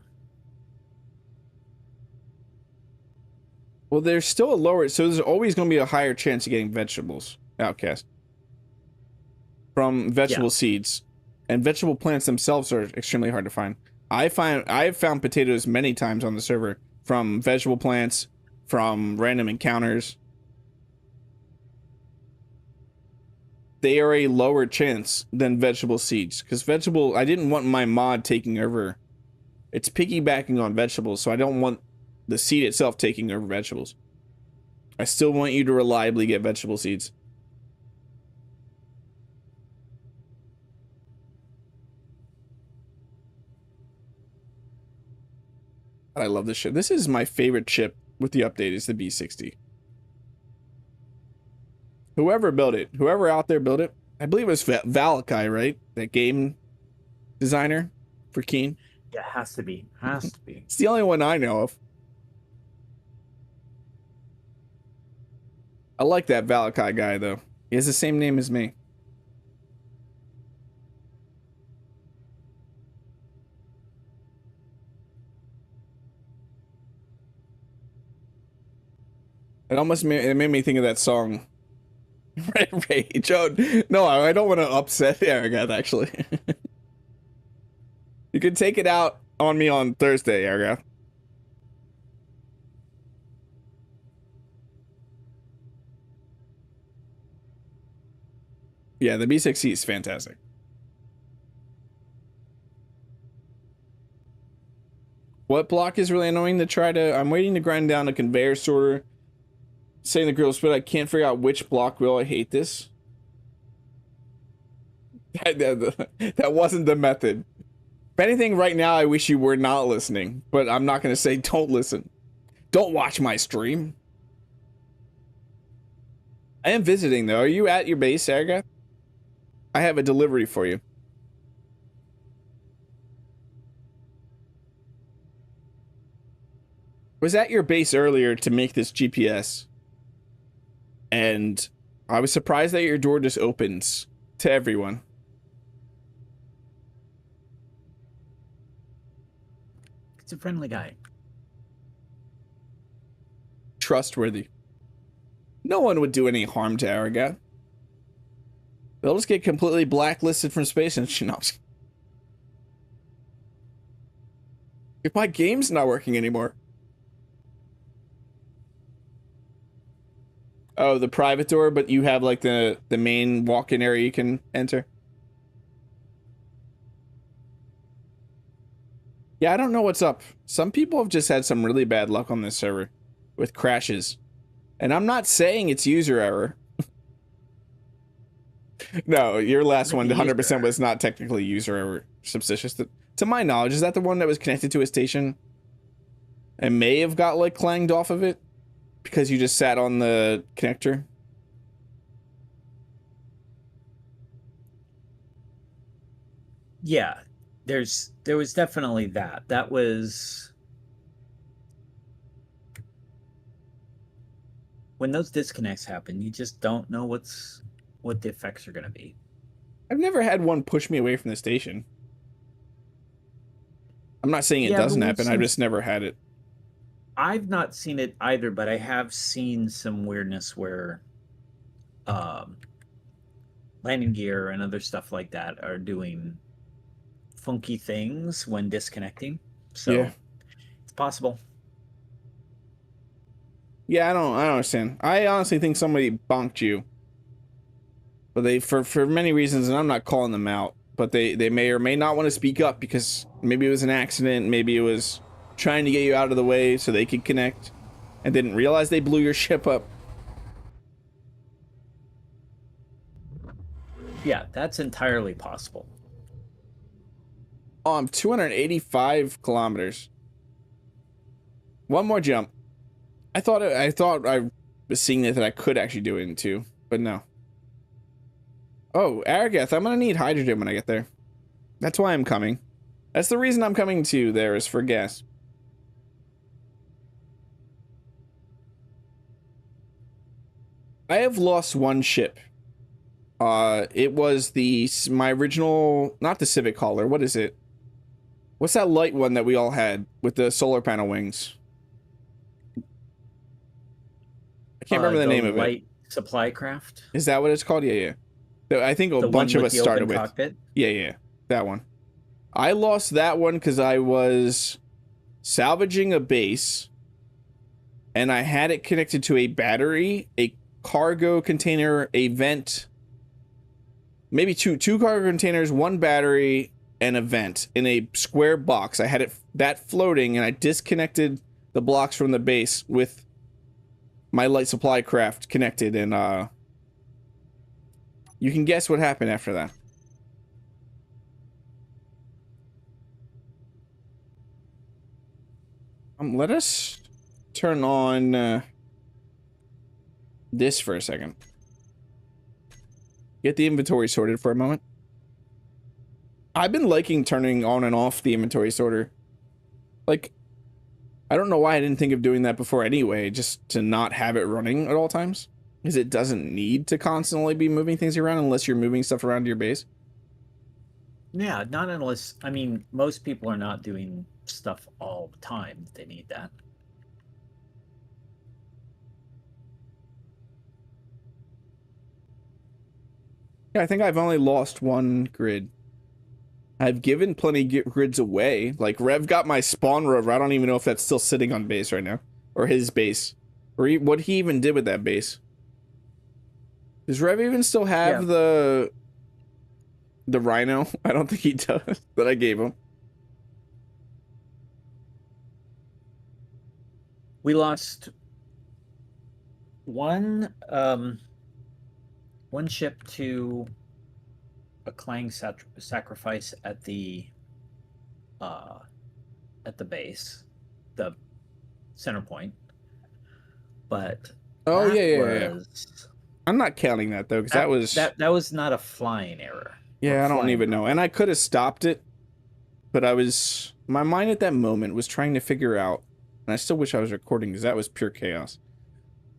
Well, there's still a lower, so there's always going to be a higher chance of getting vegetables, Outcast, from vegetable seeds, and vegetable plants themselves are extremely hard to find. I've found potatoes many times on the server from vegetable plants, from random encounters. They are a lower chance than vegetable seeds, because I didn't want my mod taking over. It's piggybacking on vegetables, so I don't want the seed itself taking over vegetables. I still want you to reliably get vegetable seeds. I love this ship. This is my favorite ship with the update, is the B60. Whoever built it, whoever out there built it, I believe it was Valakai, right? That game designer for Keen. Yeah, has to be. Has to be. It's the only one I know of. I like that Valakai guy, though. He has the same name as me. It made me think of that song. Rage. Oh, no, I don't want to upset Aragath, actually. You can take it out on me on Thursday, Aragath. Yeah, the B60 is fantastic. What block is really annoying to try to... I'm waiting to grind down a conveyor sorter. Saying the grill split, I can't figure out which block will. I hate this. That wasn't the method. If anything, right now, I wish you were not listening. But I'm not going to say don't listen. Don't watch my stream. I am visiting, though. Are you at your base, Aragath? I have a delivery for you. Was at your base earlier to make this GPS. And I was surprised that your door just opens to everyone. It's a friendly guy. Trustworthy. No one would do any harm to Aragath. They'll just get completely blacklisted from space and shinops. If my game's not working anymore. Oh, the private door, but you have like the main walk-in area you can enter. Yeah, I don't know what's up. Some people have just had some really bad luck on this server with crashes. And I'm not saying it's user error. No, your last one, 100% was not technically user error. Substicious. To my knowledge, is that the one that was connected to a station and may have got like clanged off of it? Because you just sat on the connector? Yeah, there was definitely that. That was when those disconnects happen, you just don't know what the effects are going to be. I've never had one push me away from the station. I'm not saying it doesn't happen, I've just never had it. I've not seen it either, but I have seen some weirdness where landing gear and other stuff like that are doing funky things when disconnecting. So yeah. It's possible. Yeah, I don't understand. I honestly think somebody bonked you. But they for many reasons, and I'm not calling them out, but they may or may not want to speak up because maybe it was an accident, maybe it was trying to get you out of the way so they could connect and didn't realize they blew your ship up. Yeah, that's entirely possible. Oh, I'm 285 kilometers. One more jump. I thought I seeing that I could actually do it in 2, but no. Oh, Aragath, I'm gonna need hydrogen when I get there. That's why I'm coming. That's the reason I'm coming to there, is for gas. I have lost one ship. It was my original, not the Civic Hauler. What is it? What's that light one that we all had with the solar panel wings? I can't remember the name of it. Light supply craft. Is that what it's called? Yeah. I think a bunch of us started with. Cockpit? Yeah, that one. I lost that one because I was salvaging a base, and I had it connected to a battery, a cargo container, a vent, maybe two cargo containers, one battery, and a vent in a square box. I had that floating, and I disconnected the blocks from the base with my light supply craft connected, and you can guess what happened after that. Let us turn on this for a second. Get the inventory sorted for a moment. I've been liking turning on and off the inventory sorter. Like, I don't know why I didn't think of doing that before anyway, just to not have it running at all times. Because it doesn't need to constantly be moving things around unless you're moving stuff around your base. Yeah, not unless, I mean, most people are not doing stuff all the time. They need that. Yeah, I think I've only lost one grid. I've given plenty grids away. Like, Rev got my spawn rover. I don't even know if that's still sitting on base right now. Or his base. Or what he even did with that base. Does Rev even still have the Rhino? I don't think he does. That I gave him. We lost one ship to a Clang sacrifice at the base, the Centerpoint. But yeah. I'm not counting that though, because that was not a flying error. Yeah, I don't even know. And I could have stopped it, but my mind at that moment was trying to figure out, and I still wish I was recording because that was pure chaos.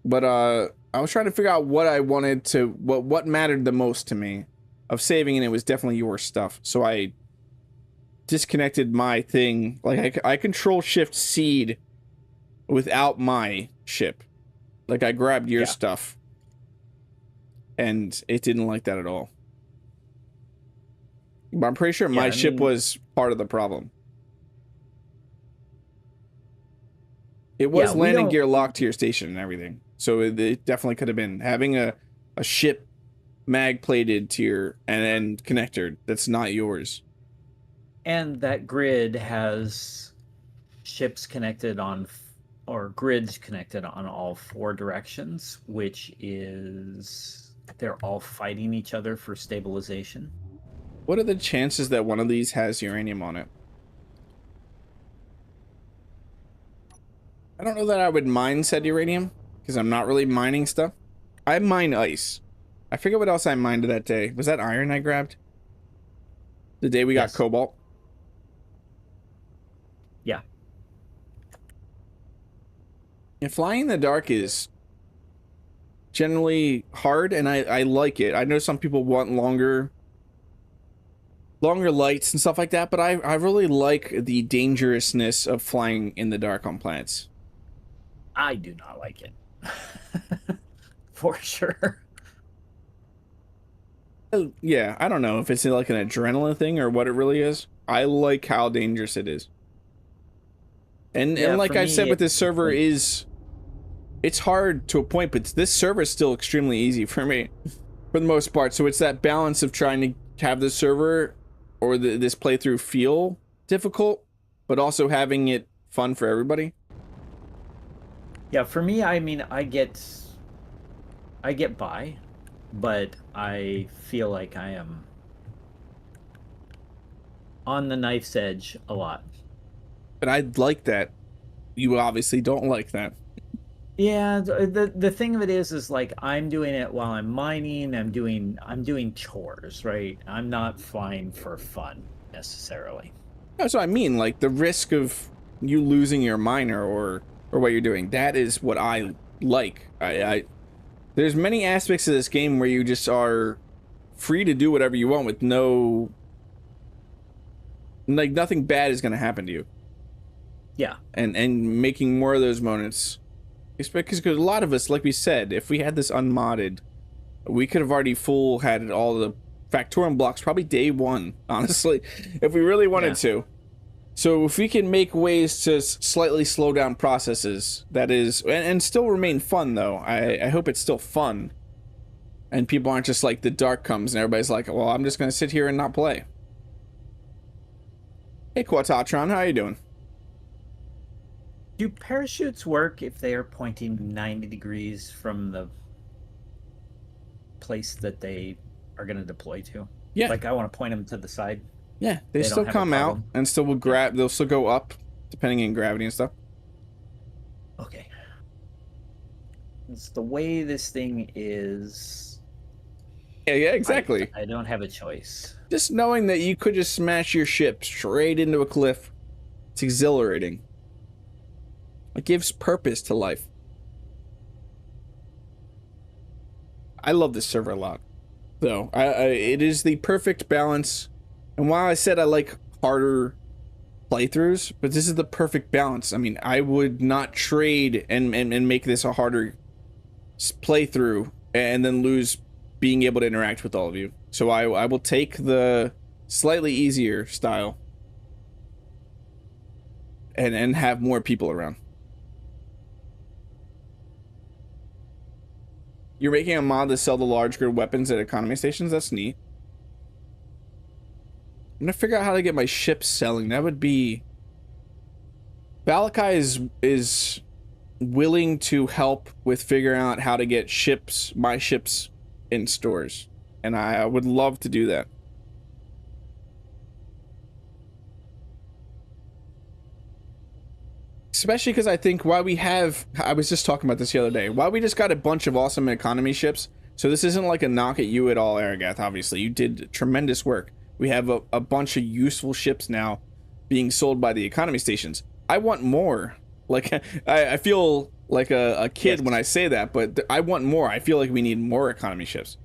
But I was trying to figure out what I wanted to, what mattered the most to me of saving, and it was definitely your stuff. So I disconnected my thing. Like, I control shift seed without my ship. Like, I grabbed your stuff, and it didn't like that at all. But I'm pretty sure my ship was part of the problem. It was landing gear locked to your station and everything. So it definitely could have been having a ship mag plated to your and connector that's not yours. And that grid has ships connected on, or grids connected on all 4 directions, which is they're all fighting each other for stabilization. What are the chances that one of these has uranium on it? I don't know that I would mine said uranium, because I'm not really mining stuff. I mine ice. I forget what else I mined that day. Was that iron I grabbed? The day we got cobalt? Yeah. And flying in the dark is generally hard, and I like it. I know some people want longer lights and stuff like that, but I really like the dangerousness of flying in the dark on planets. I do not like it. For sure. Yeah, I don't know if it's like an adrenaline thing or what it really is. I like how dangerous it is. And like I said with this server it's hard to a point, but this server is still extremely easy for me for the most part. So it's that balance of trying to have the server or this playthrough feel difficult, but also having it fun for everybody. Yeah, for me, I mean, I get by, but I feel like I am on the knife's edge a lot. But I like that. You obviously don't like that. Yeah, the thing of it is like I'm doing it while I'm mining. I'm doing chores, right? I'm not flying for fun necessarily. That's what I mean. Like the risk of you losing your miner or what you're doing. That is what I like. I there's many aspects of this game where you just are free to do whatever you want with no, like, nothing bad is going to happen to you. Yeah. And making more of those moments. Because a lot of us, like we said, if we had this unmodded, we could have already had all the Factorum blocks probably day one, honestly, if we really wanted to. So if we can make ways to slightly slow down processes, that is, and still remain fun, though. I hope it's still fun. And people aren't just like, the dark comes and everybody's like, well, I'm just going to sit here and not play. Hey, Quatatron, how you doing? Do parachutes work if they are pointing 90 degrees from the place that they are going to deploy to? Yeah. Like I want to point them to the side. Yeah, they still come out and still will grab. They'll still go up, depending on gravity and stuff. Okay. It's the way this thing is. Yeah, exactly. I don't have a choice. Just knowing that you could just smash your ship straight into a cliff, it's exhilarating. It gives purpose to life. I love this server a lot, though. It is the perfect balance. And while I said I like harder playthroughs, but this is the perfect balance. I mean, I would not trade and make this a harder playthrough and then lose being able to interact with all of you. So I will take the slightly easier style and have more people around. You're making a mod to sell the large grid weapons at economy stations? That's neat. I'm gonna figure out how to get my ships selling. That would be... Valakai is willing to help with figuring out how to get my ships in stores. And I would love to do that. Especially because I think I was just talking about this the other day, we just got a bunch of awesome economy ships. So this isn't like a knock at you at all, Aragath, obviously. You did tremendous work. We have a bunch of useful ships now being sold by the economy stations. I want more. Like, I feel like a kid when I say that, but I want more. I feel like we need more economy ships.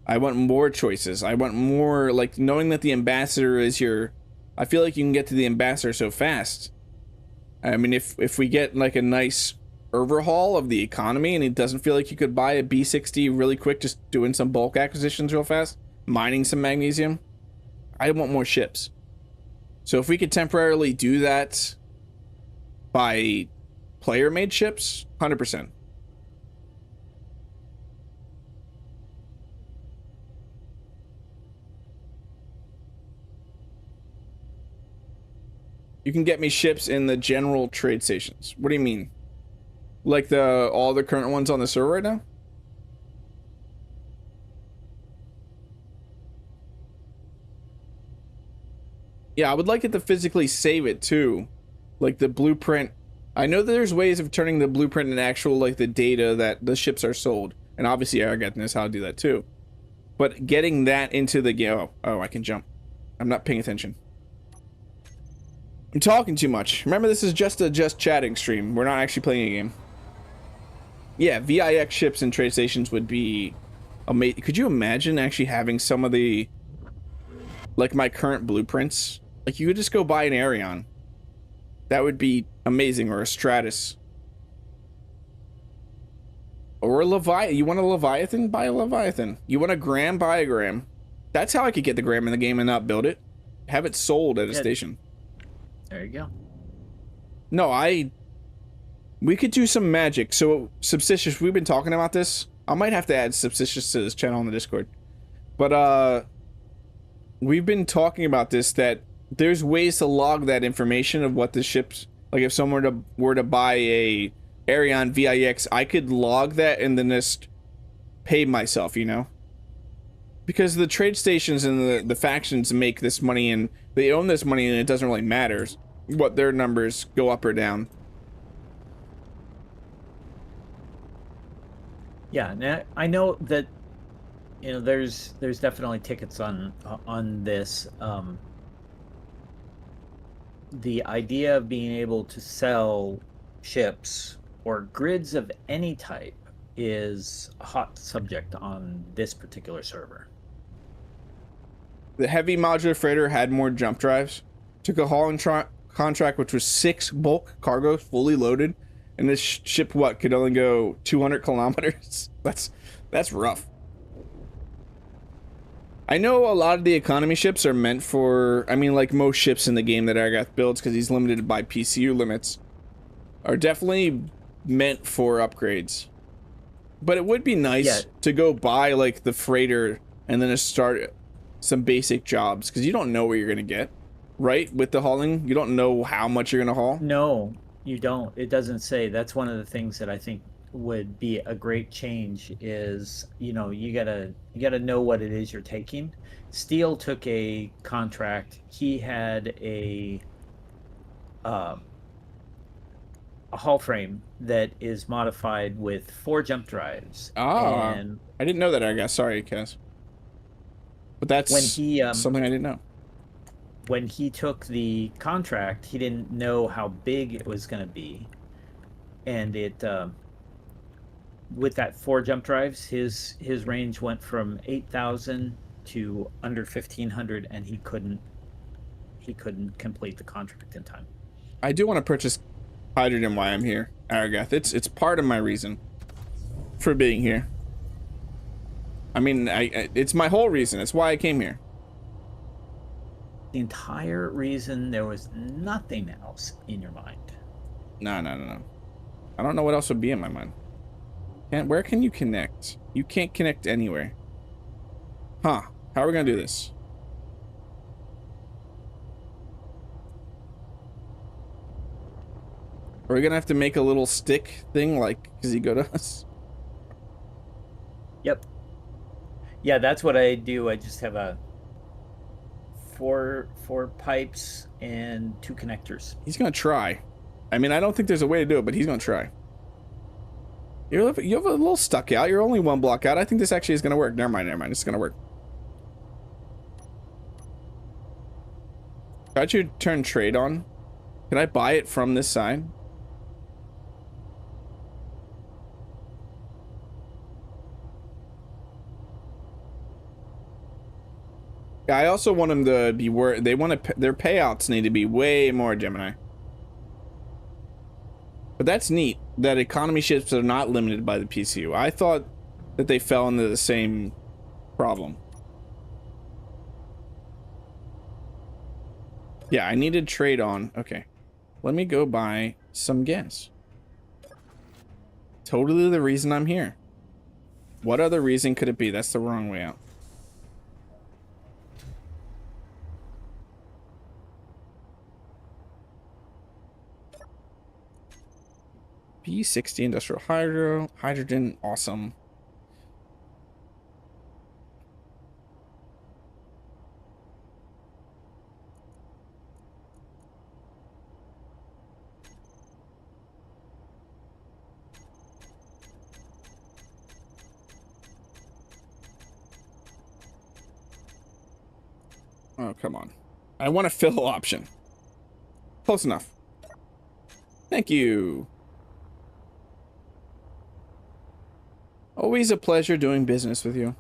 I want more choices. I want more, like, knowing that the ambassador is I feel like you can get to the ambassador so fast. I mean, if we get like a nice overhaul of the economy and it doesn't feel like you could buy a B60 really quick, just doing some bulk acquisitions real fast, mining some magnesium, I want more ships. So if we could temporarily do that by player-made ships, 100%. You can get me ships in the general trade stations. What do you mean? Like all the current ones on the server right now? Yeah, I would like it to physically save it too. Like the blueprint. I know that there's ways of turning the blueprint into actual, like, the data that the ships are sold. And obviously Aragath knows how to do that too. But getting that into the game. Oh, I can jump. I'm not paying attention. I'm talking too much. Remember, this is just a chatting stream. We're not actually playing a game. Yeah, VIX ships and trade stations would be amazing. Could you imagine actually having some of the, like, my current blueprints? Like, you could just go buy an Arion. That would be amazing. Or a Stratus. Or a Leviathan. You want a Leviathan? Buy a Leviathan. You want a Gram? Buy a Gram. That's how I could get the Gram in the game and not build it. Have it sold at a station. There you go. No, we could do some magic. So, Substicious, we've been talking about this. I might have to add Substicious to this channel on the Discord. But, we've been talking about this, that there's ways to log that information of what the ships... Like, if someone were to buy a Arion VIX, I could log that and then just pay myself, you know? Because the trade stations and the factions make this money, and they own this money, and it doesn't really matter what their numbers go up or down. Yeah, now I know that there's definitely tickets on this. The idea of being able to sell ships or grids of any type is a hot subject on this particular server. The heavy modular freighter had more jump drives. Took a hauling contract which was 6 bulk cargoes fully loaded, and this ship could only go 200 kilometers. That's rough. I know a lot of the economy ships are meant for, I mean, like most ships in the game that Aragath builds, because he's limited by PCU limits, are definitely meant for upgrades. But it would be nice to go buy like the freighter and then just start some basic jobs, because you don't know what you're gonna get, right? With the hauling, you don't know how much you're gonna haul. No, you don't. It doesn't say. That's one of the things that I think would be a great change is, you gotta know what it is you're taking. Steele took a contract. He had a hull frame that is modified with 4 jump drives. And I didn't know that, I guess. Sorry, Kaz. But that's when he something I didn't know. When he took the contract, he didn't know how big it was going to be, and it with that 4 jump drives, his range went from 8,000 to under 1,500, and he couldn't complete the contract in time. I do want to purchase hydrogen while I'm here, Aragath. It's part of my reason for being here. I mean, it's my whole reason. It's why I came here. The entire reason. There was nothing else in your mind. No. I don't know what else would be in my mind. Where can you connect? You can't connect anywhere. Huh. How are we gonna do this? Are we gonna have to make a little stick thing like Ego does? Yep. Yeah, that's what I do. I just have a four pipes and 2 connectors. He's gonna try. I mean, I don't think there's a way to do it, but he's gonna try. You have a little stuck out. You're only 1 block out. I think this actually is gonna work. Never mind. It's gonna work. Got you turn trade on. Can I buy it from this side? Yeah, I also want them to be they want to, their payouts need to be way more, Gemini. But that's neat that economy ships are not limited by the PCU. I thought that they fell into the same problem. Yeah, I needed trade on. Okay. Let me go buy some gas. Totally the reason I'm here. What other reason could it be? That's the wrong way out. B60 industrial hydrogen, awesome. Oh, come on. I want a fill option. Close enough. Thank you. Always a pleasure doing business with you.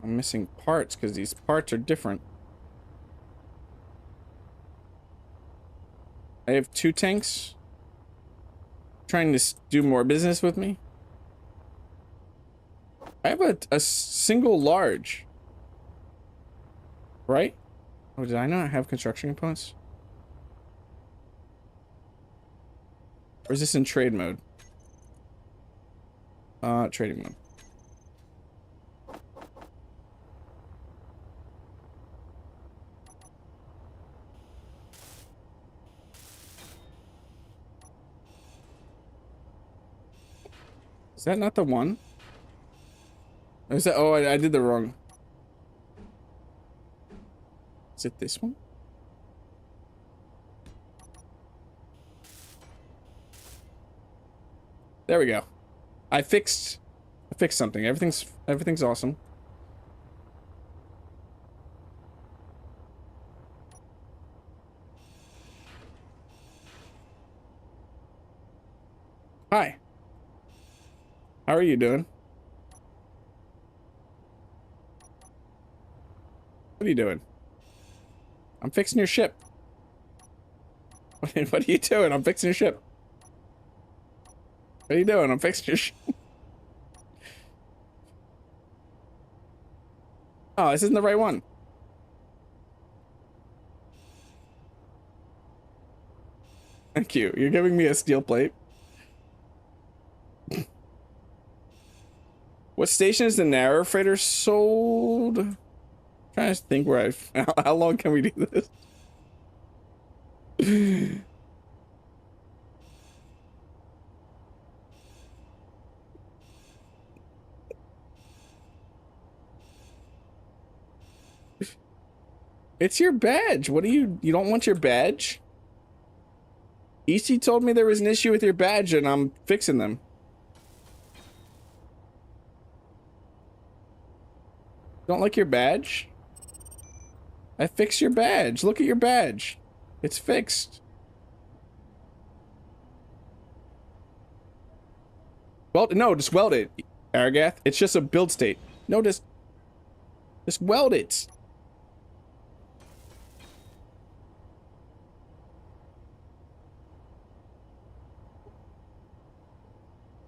I'm missing parts because these parts are different. I have 2 tanks trying to do more business with me. I have a single large, right? Oh, did I not have construction components? Or is this in trade mode? Trading mode. that not the one? Or is that? Oh, I did the wrong. Is it this one? There we go. I fixed something. Everything's awesome. Hi. How are you doing? What are you doing? I'm fixing your ship. What are you doing? I'm fixing your ship. What are you doing? I'm fixing your ship. Oh, this isn't the right one. Thank you. You're giving me a steel plate. What station is the narrow freighter sold? I'm trying to think where how long can we do this? It's your badge. What do you don't want your badge? EC told me there was an issue with your badge and I'm fixing them. Don't like your badge? I fixed your badge. Look at your badge. It's fixed. Well, no, just weld it, Aragath. It's just a build state. No, just weld it.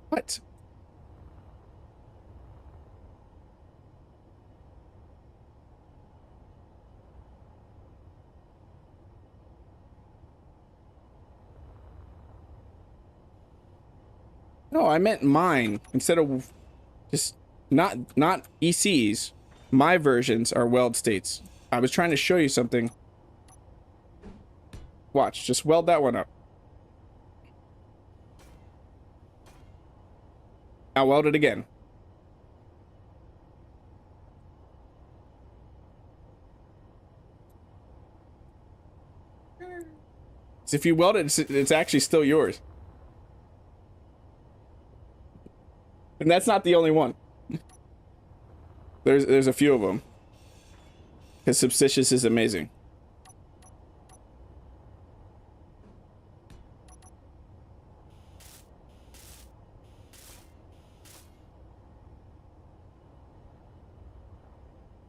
What? No, I meant mine. Instead of just not ECs. My versions are weld states. I was trying to show you something. Watch, just weld that one up. Now weld it again. So if you weld it, it's actually still yours. And that's not the only one. There's a few of them. Because Substicious is amazing.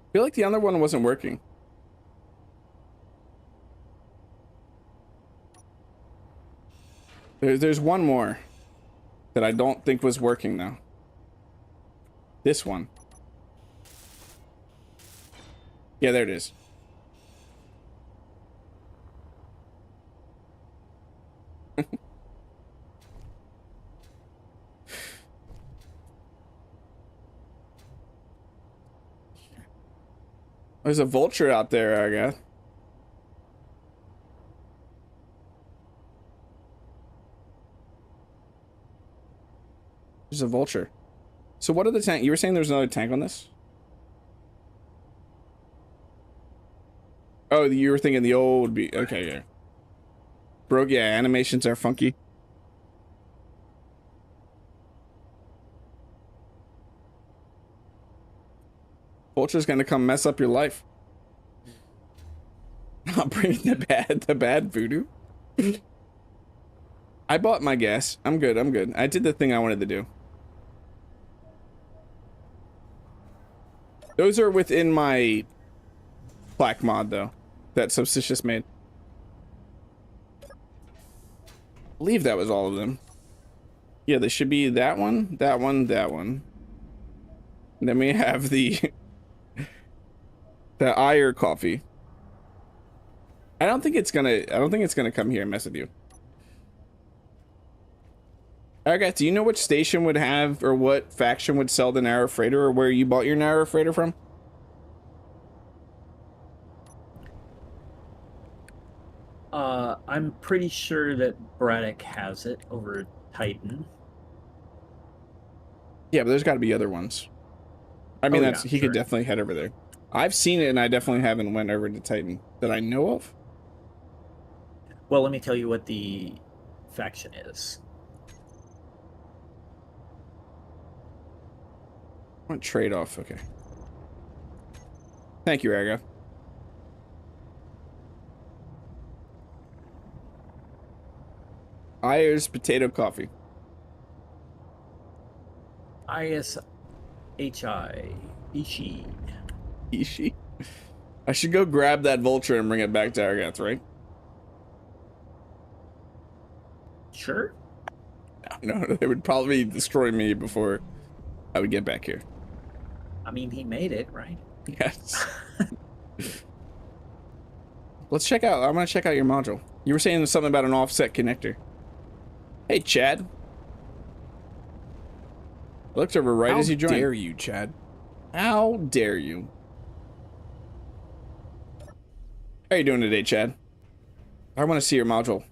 I feel like the other one wasn't working. There's one more that I don't think was working though. This one. Yeah, there it is. There's a vulture out there, I guess. There's a vulture. So what are the tank? You were saying there's another tank on this? Oh, you were thinking the old okay, yeah. Broke, yeah, animations are funky. Vulture's gonna come mess up your life. Not bringing the bad voodoo. I bought my gas. I'm good, I'm good. I did the thing I wanted to do. Those are within my plaque mod, though, that Substicious made. I believe that was all of them. Yeah, they should be that one, that one, that one. And then we have the ÆGIR coffee. I don't think it's gonna come here and mess with you. Aragath, do you know which station would have, or what faction would sell the narrow freighter, or where you bought your narrow freighter from? I'm pretty sure that Braddock has it over Titan. Yeah, but there's got to be other ones. I mean, Oh, that's yeah, he sure. could definitely head over there. I've seen it, and I definitely haven't went over to Titan that I know of. Well, let me tell you what the faction is. What trade-off? Okay. Thank you, Aragath. ഐGIR's potato coffee. ISHI. Ishi. Ishi. I should go grab that vulture and bring it back to Aragath, right? Sure. No, they would probably destroy me before I would get back here. I mean, he made it, right? Yes. Let's check out. I'm gonna check out your module. You were saying something about an offset connector. Hey, Chad. I looked over right as you joined. How dare you, Chad? How dare you? How are you doing today, Chad? I want to see your module.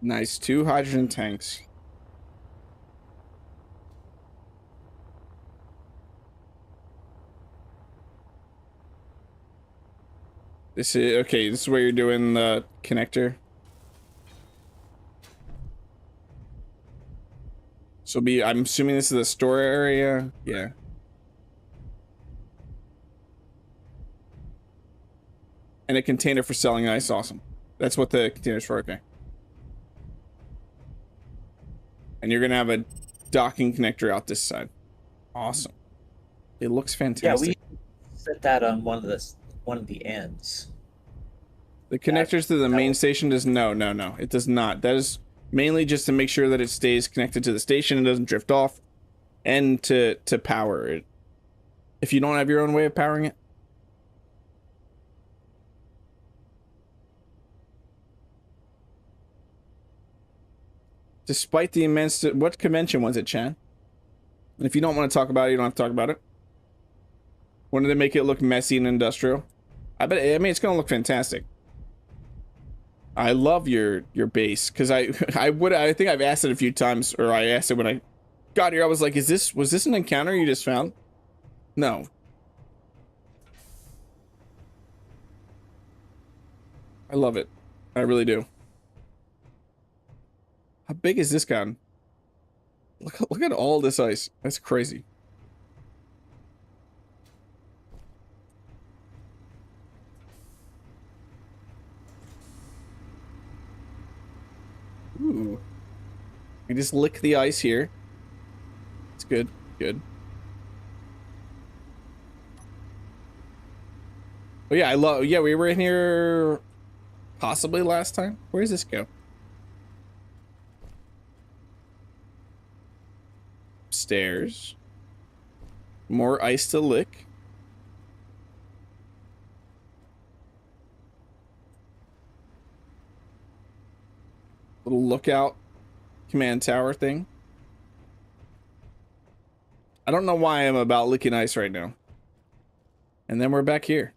Nice, 2 hydrogen tanks. This is okay. This is where you're doing the connector. So I'm assuming this is the store area. Yeah. And a container for selling ice. Awesome. That's what the container's for. Okay. And you're gonna have a docking connector out this side. Awesome. It looks fantastic. Yeah, we set that on one of the ends. The connectors to the main station does no. It does not. That is mainly just to make sure that it stays connected to the station and doesn't drift off, and to power it. If you don't have your own way of powering it. Despite the immense... What convention was it, Chan? And if you don't want to talk about it, you don't have to talk about it. Wanted to make it look messy and industrial. I mean, it's going to look fantastic. I love your base, because I think I've asked it a few times, or I asked it when I got here. I was like, was this an encounter you just found? No. I love it. I really do. How big is this gun? Look at all this ice. That's crazy. Ooh. You just lick the ice here. It's good. Good. Oh yeah, yeah, we were in here possibly last time. Where does this go? Stairs. More ice to lick. Little lookout command tower thing. I don't know why I'm about licking ice right now. And then we're back here.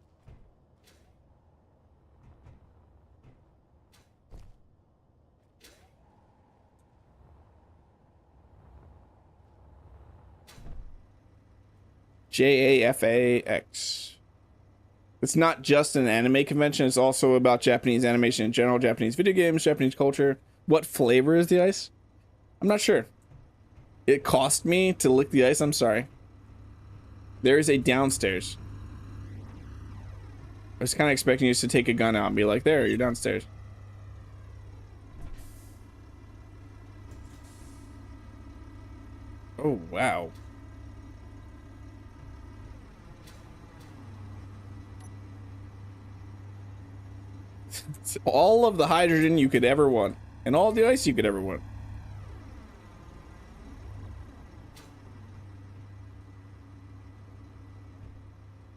JAFAX. It's not just an anime convention, it's also about Japanese animation in general, Japanese video games, Japanese culture. What flavor is the ice? I'm not sure. It cost me to lick the ice, I'm sorry. There is a downstairs. I was kind of expecting you to take a gun out and be like, there, you're downstairs. Oh, wow. It's all of the hydrogen you could ever want, and all the ice you could ever want.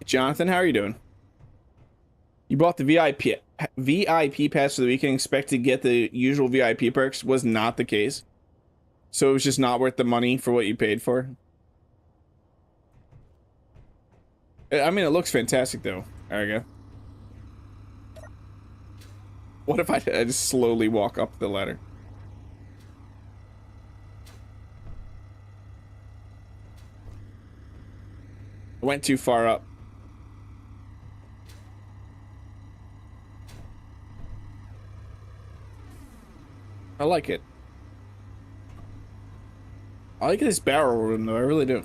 Jonathan, how are you doing? You bought the VIP pass for the weekend, expect to get the usual VIP perks. Was not the case. So it was just not worth the money for what you paid for. I mean, it looks fantastic though. There we go. What if I just slowly walk up the ladder? I went too far up. I like it. I like this barrel room though, I really do.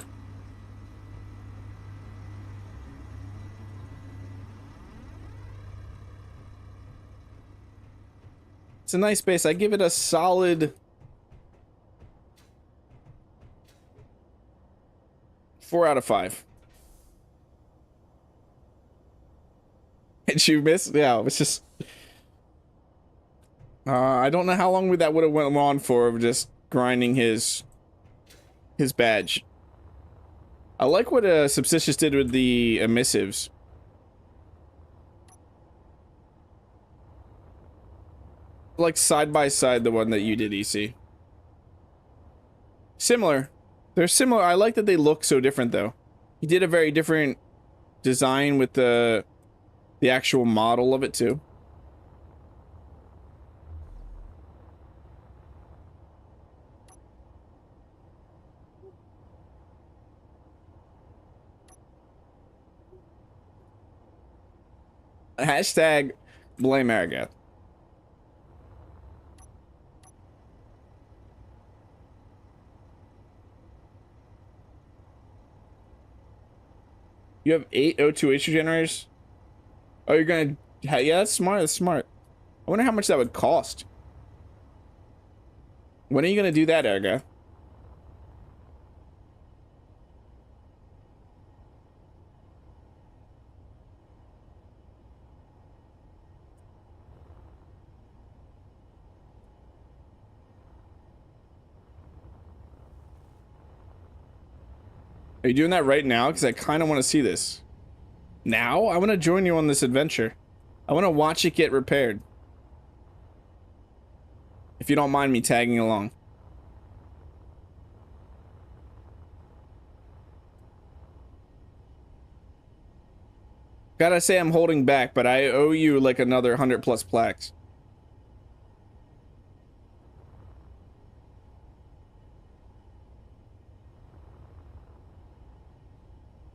It's a nice base. I give it a solid 4 out of 5. And you missed? Yeah, it was just... I don't know how long that would have went on for of just grinding his badge. I like what Substicious did with the emissives. Like side by side the one that you did, EC. Similar. They're similar. I like that they look so different though. He did a very different design with the actual model of it too. Hashtag blame Aragath. You have 8 O2H generators? Oh, you're gonna... Yeah, that's smart. That's smart. I wonder how much that would cost. When are you gonna do that, Aragath? Are you doing that right now? Because I kind of want to see this. Now? I want to join you on this adventure. I want to watch it get repaired. If you don't mind me tagging along. Gotta say I'm holding back, but I owe you like another 100+ plaques.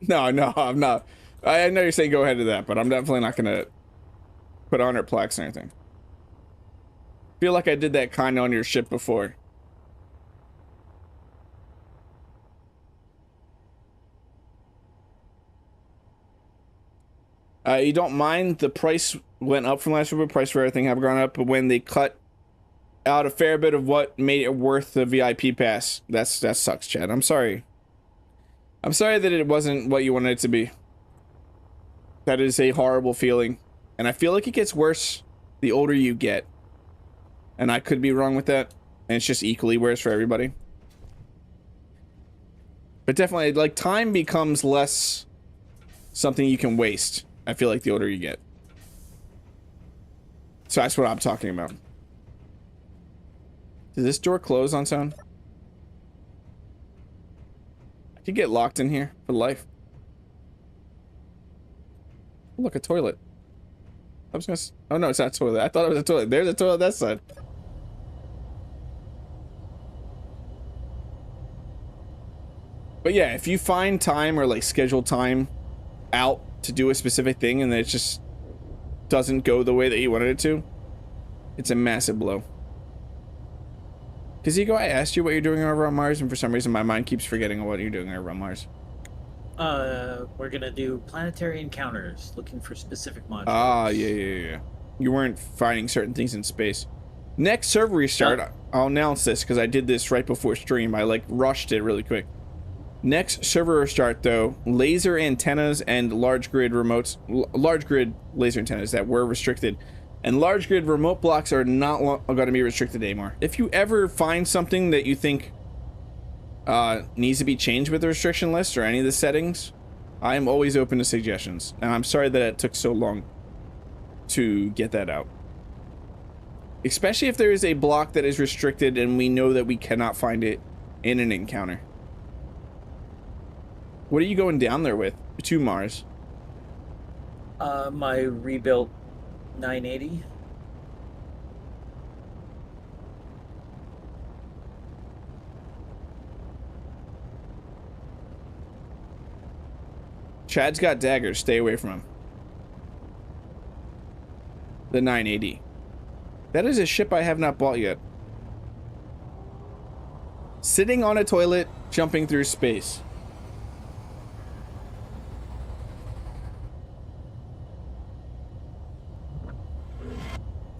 No, I'm not. I know you're saying go ahead to that, but I'm definitely not gonna put 100 plaques or anything. Feel like I did that kind of on your ship before. You don't mind the price went up from last year, but price for everything have gone up, but when they cut out a fair bit of what made it worth the VIP pass, that sucks, Chad. I'm sorry. I'm sorry that it wasn't what you wanted it to be. That is a horrible feeling. And I feel like it gets worse the older you get. And I could be wrong with that. And it's just equally worse for everybody. But definitely, like, time becomes less something you can waste. I feel like the older you get. So that's what I'm talking about. Does this door close on sound? You get locked in here for life. Look, a toilet. I was gonna... Oh no, it's not a toilet. I thought it was a toilet. There's a toilet that side. But yeah, if you find time or like schedule time out to do a specific thing and then it just doesn't go the way that you wanted it to, it's a massive blow. Because Ego, I asked you what you're doing over on Mars, and for some reason my mind keeps forgetting what you're doing over on Mars. We're gonna do planetary encounters, looking for specific modules. Ah, yeah. You weren't finding certain things in space. Next server restart, I'll announce this because I did this right before stream. I like rushed it really quick. Next server restart though, laser antennas and large grid remotes, large grid laser antennas that were restricted. And large grid remote blocks are not going to be restricted anymore. If you ever find something that you think needs to be changed with the restriction list or any of the settings, I am always open to suggestions. And I'm sorry that it took so long to get that out. Especially if there is a block that is restricted and we know that we cannot find it in an encounter. What are you going down there with? To Mars? My rebuilt 980. Chad's got daggers. Stay away from him. The 980. That is a ship I have not bought yet. Sitting on a toilet, jumping through space.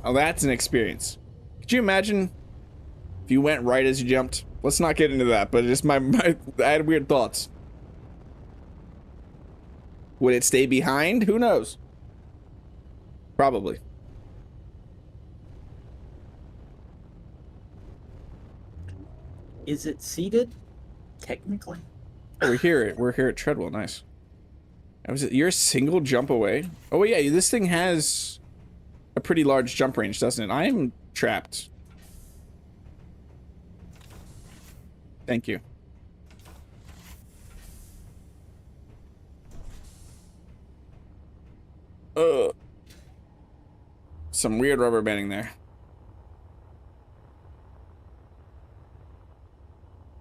Oh, that's an experience. Could you imagine if you went right as you jumped? Let's not get into that, but just I had weird thoughts. Would it stay behind? Who knows? Probably. Is it seated? Technically. Oh, we're here at Treadwell. Nice. You're a single jump away. Oh yeah, this thing has a pretty large jump range, doesn't it? I am trapped. Thank you. Some weird rubber banding there.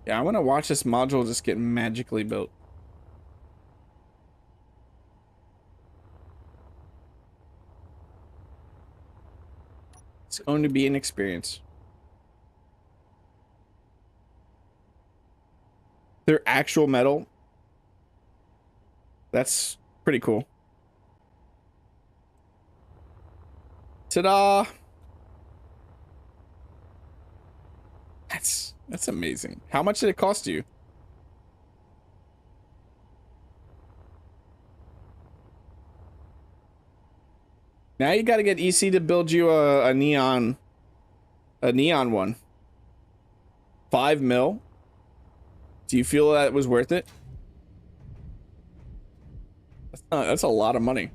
Yeah, I want to watch this module just get magically built. It's going to be an experience. They're actual metal. That's pretty cool. Ta-da! That's amazing. How much did it cost you? Now you got to get EC to build you a neon one. 5 mil. Do you feel that was worth it? That's a lot of money.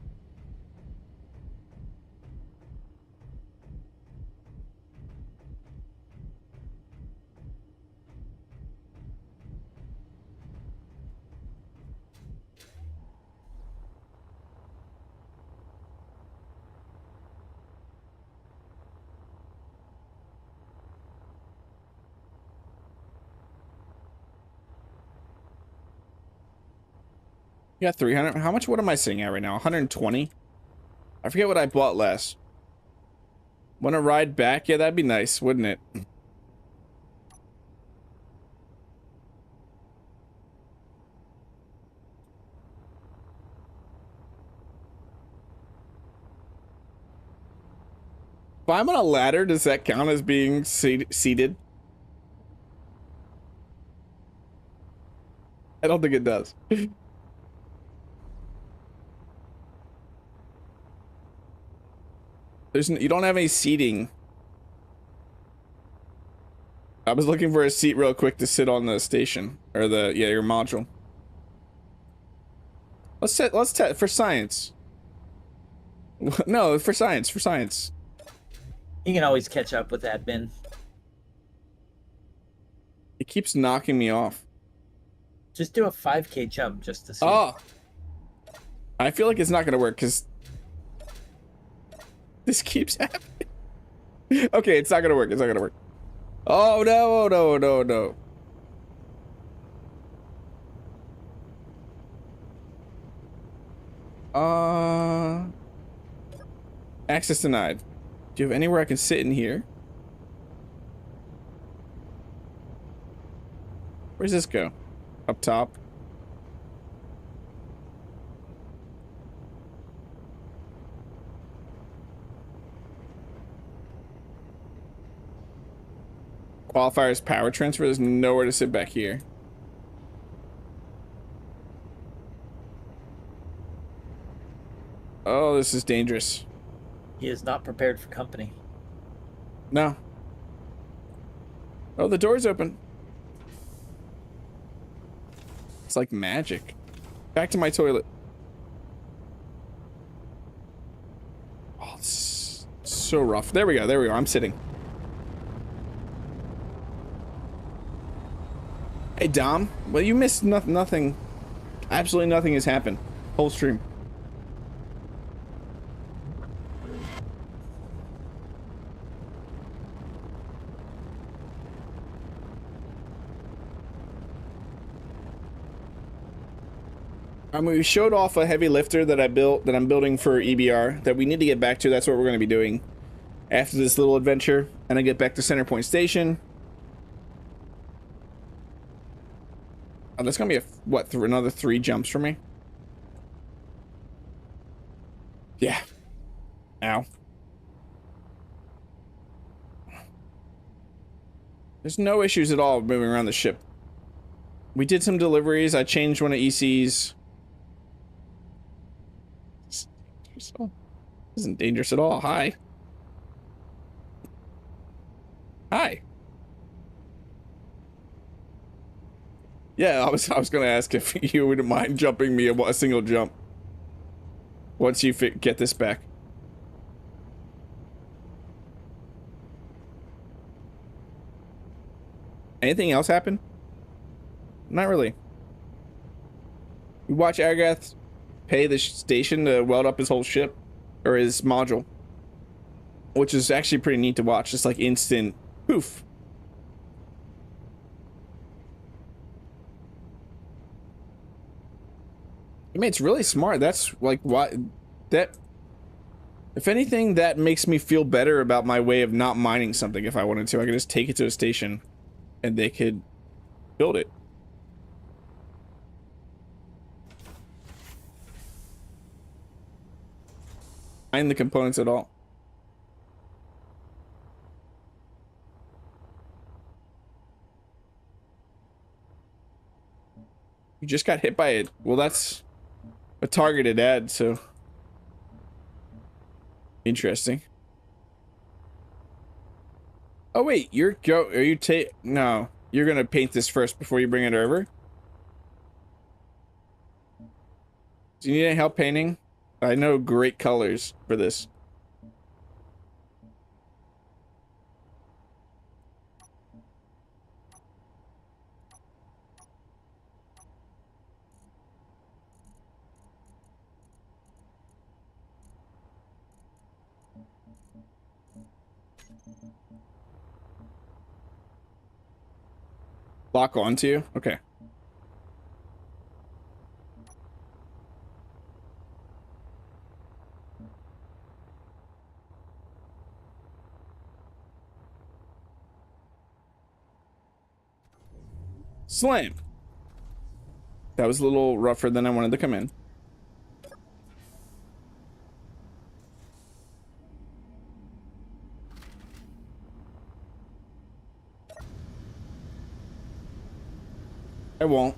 Yeah, 300. How much? What am I sitting at right now? 120? I forget what I bought last. Want to ride back? Yeah, that'd be nice, wouldn't it? If I'm on a ladder, does that count as being seated? I don't think it does. You don't have any seating. I was looking for a seat real quick to sit on the station or your module. Let's test for science. No, for science. You can always catch up with admin. It keeps knocking me off. Just do a 5K jump just to see. Oh, I feel like it's not gonna work because this keeps happening. Okay, it's not gonna work. It's not gonna work. Oh no! Oh no! No! No! Access denied. Do you have anywhere I can sit in here? Where's this go? Up top. Qualifiers power transfer. There's nowhere to sit back here. Oh, this is dangerous. He is not prepared for company. No. Oh, the door's open. It's like magic. Back to my toilet. Oh, it's so rough. There we go. There we go. I'm sitting. Hey, Dom. Well, you missed nothing. Absolutely nothing has happened. Whole stream. I mean, we showed off a heavy lifter that I built, that I'm building for EBR, that we need to get back to. That's what we're going to be doing after this little adventure. And I get back to Centerpoint Station. Oh, that's going to be what, another 3 jumps for me? Yeah. Ow. There's no issues at all moving around the ship. We did some deliveries. I changed one of EC's. This isn't dangerous at all. Hi. Hi. Yeah, I was gonna ask if you wouldn't mind jumping me a single jump once you get this back. Anything else happen? Not really. We watch Aragath pay the station to weld up his whole ship, or his module, which is actually pretty neat to watch. Just like instant poof. I mean, it's really smart. That's like what that. If anything, that makes me feel better about my way of not mining something. If I wanted to, I could just take it to a station, and they could build it. Mine the components at all. You just got hit by it. Well, that's a targeted ad, so interesting. Oh wait, no, you're gonna paint this first before you bring it over? Do you need any help painting? I know great colors for this. Lock onto you? Okay. Slam. That was a little rougher than I wanted to come in. I won't.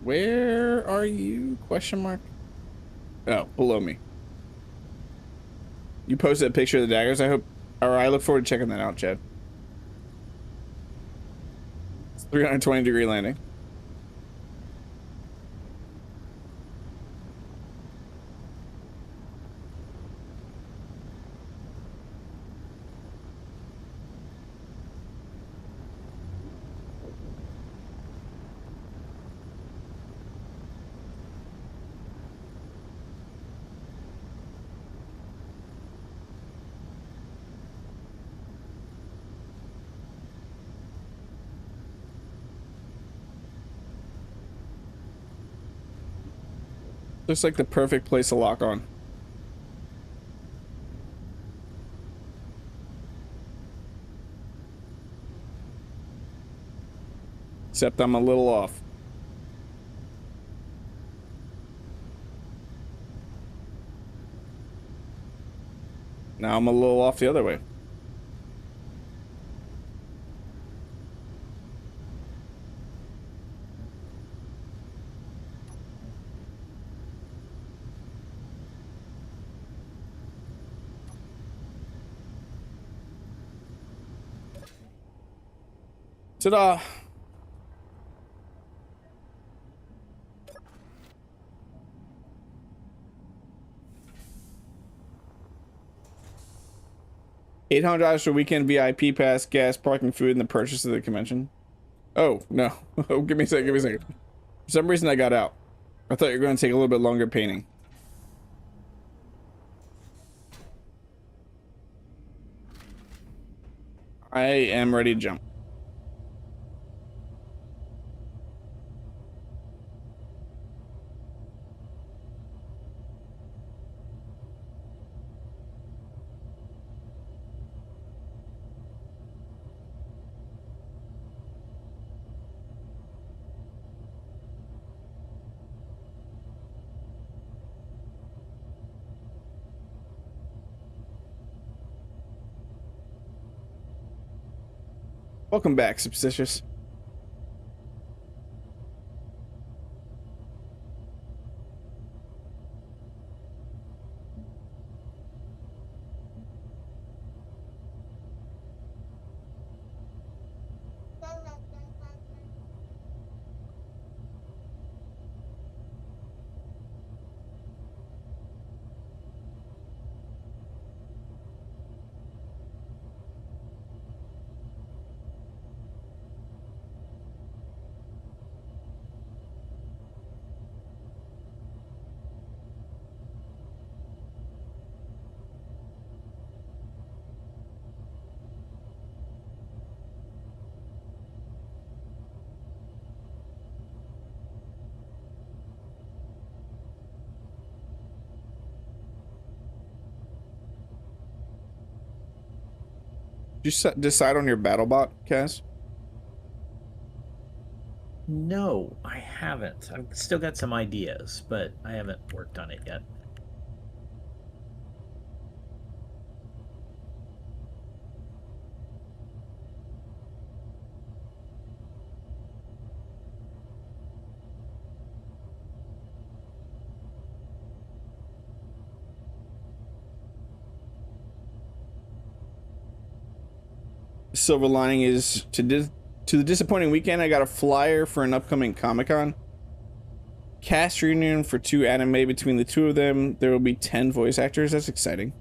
Where are you? Question mark. Oh, below me. You posted a picture of the daggers. I look forward to checking that out, Chad. It's 320-degree landing. Looks like the perfect place to lock on. Except I'm a little off. Now I'm a little off the other way. Ta-da! $800 for weekend VIP pass, gas, parking, food, and the purchase of the convention. Oh, no. Oh, give me a second, give me a second. For some reason I got out. I thought you were going to take a little bit longer painting. I am ready to jump. Welcome back, Substicious. Did you decide on your battle bot, Cass? No, I haven't. I've still got some ideas, but I haven't worked on it yet. Silver lining is to the disappointing weekend. I got a flyer for an upcoming Comic-Con. Cast reunion for 2 anime. Between the 2 of them, there will be 10 voice actors. That's exciting.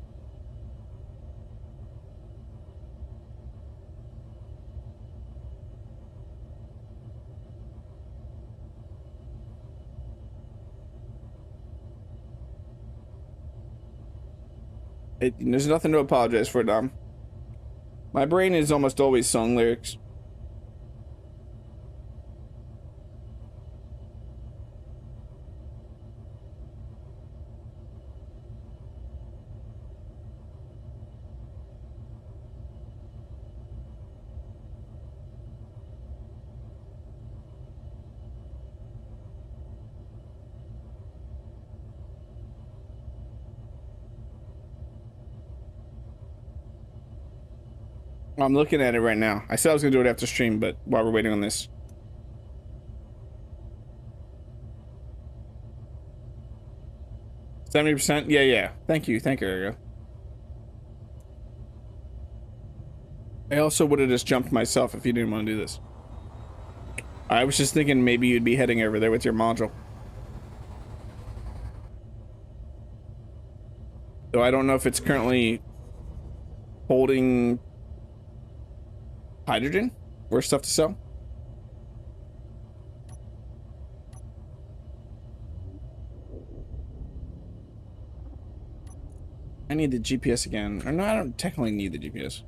There's nothing to apologize for, Dom. My brain is almost always song lyrics. I'm looking at it right now. I said I was gonna do it after stream, but while we're waiting on this. %? Yeah. Thank you, Arago. I also would have just jumped myself if you didn't want to do this. I was just thinking maybe you'd be heading over there with your module. Though I don't know if it's currently holding hydrogen or stuff to sell. I need the GPS again. Or no, I don't technically need the GPS.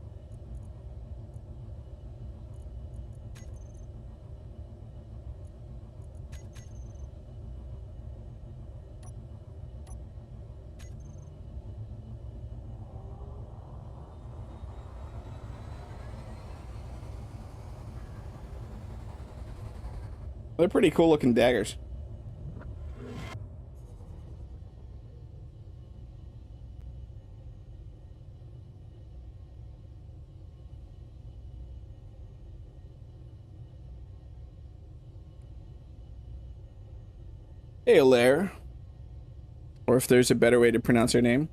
They're pretty cool looking daggers. Hey, Alaire. Or if there's a better way to pronounce her name.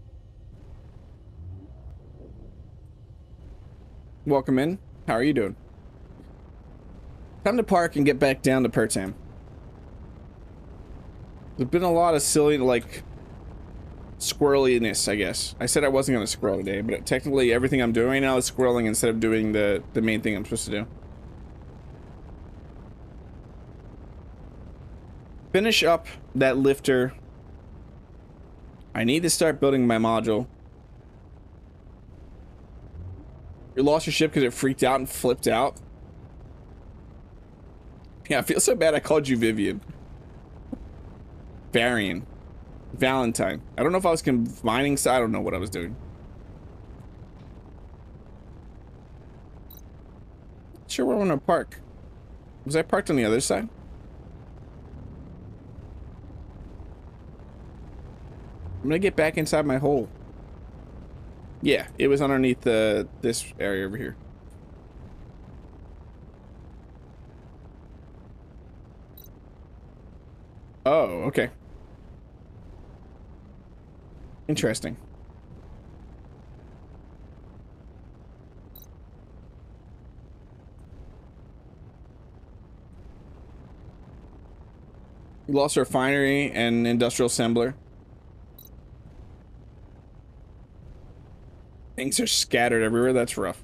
Welcome in. How are you doing? Time to park and get back down to Pertam. There's been a lot of silly, like, squirreliness, I guess. I said I wasn't going to squirrel today, but technically everything I'm doing right now is squirreling instead of doing the main thing I'm supposed to do. Finish up that lifter. I need to start building my module. You lost your ship because it freaked out and flipped out. Yeah, I feel so bad I called you Vivian. Varian. Valentine. I don't know if I was combining, so I don't know what I was doing. Not sure where I want to park. Was I parked on the other side? I'm gonna get back inside my hole. Yeah, it was underneath this area over here. Oh, okay. Interesting. We lost our refinery and industrial assembler. Things are scattered everywhere. That's rough.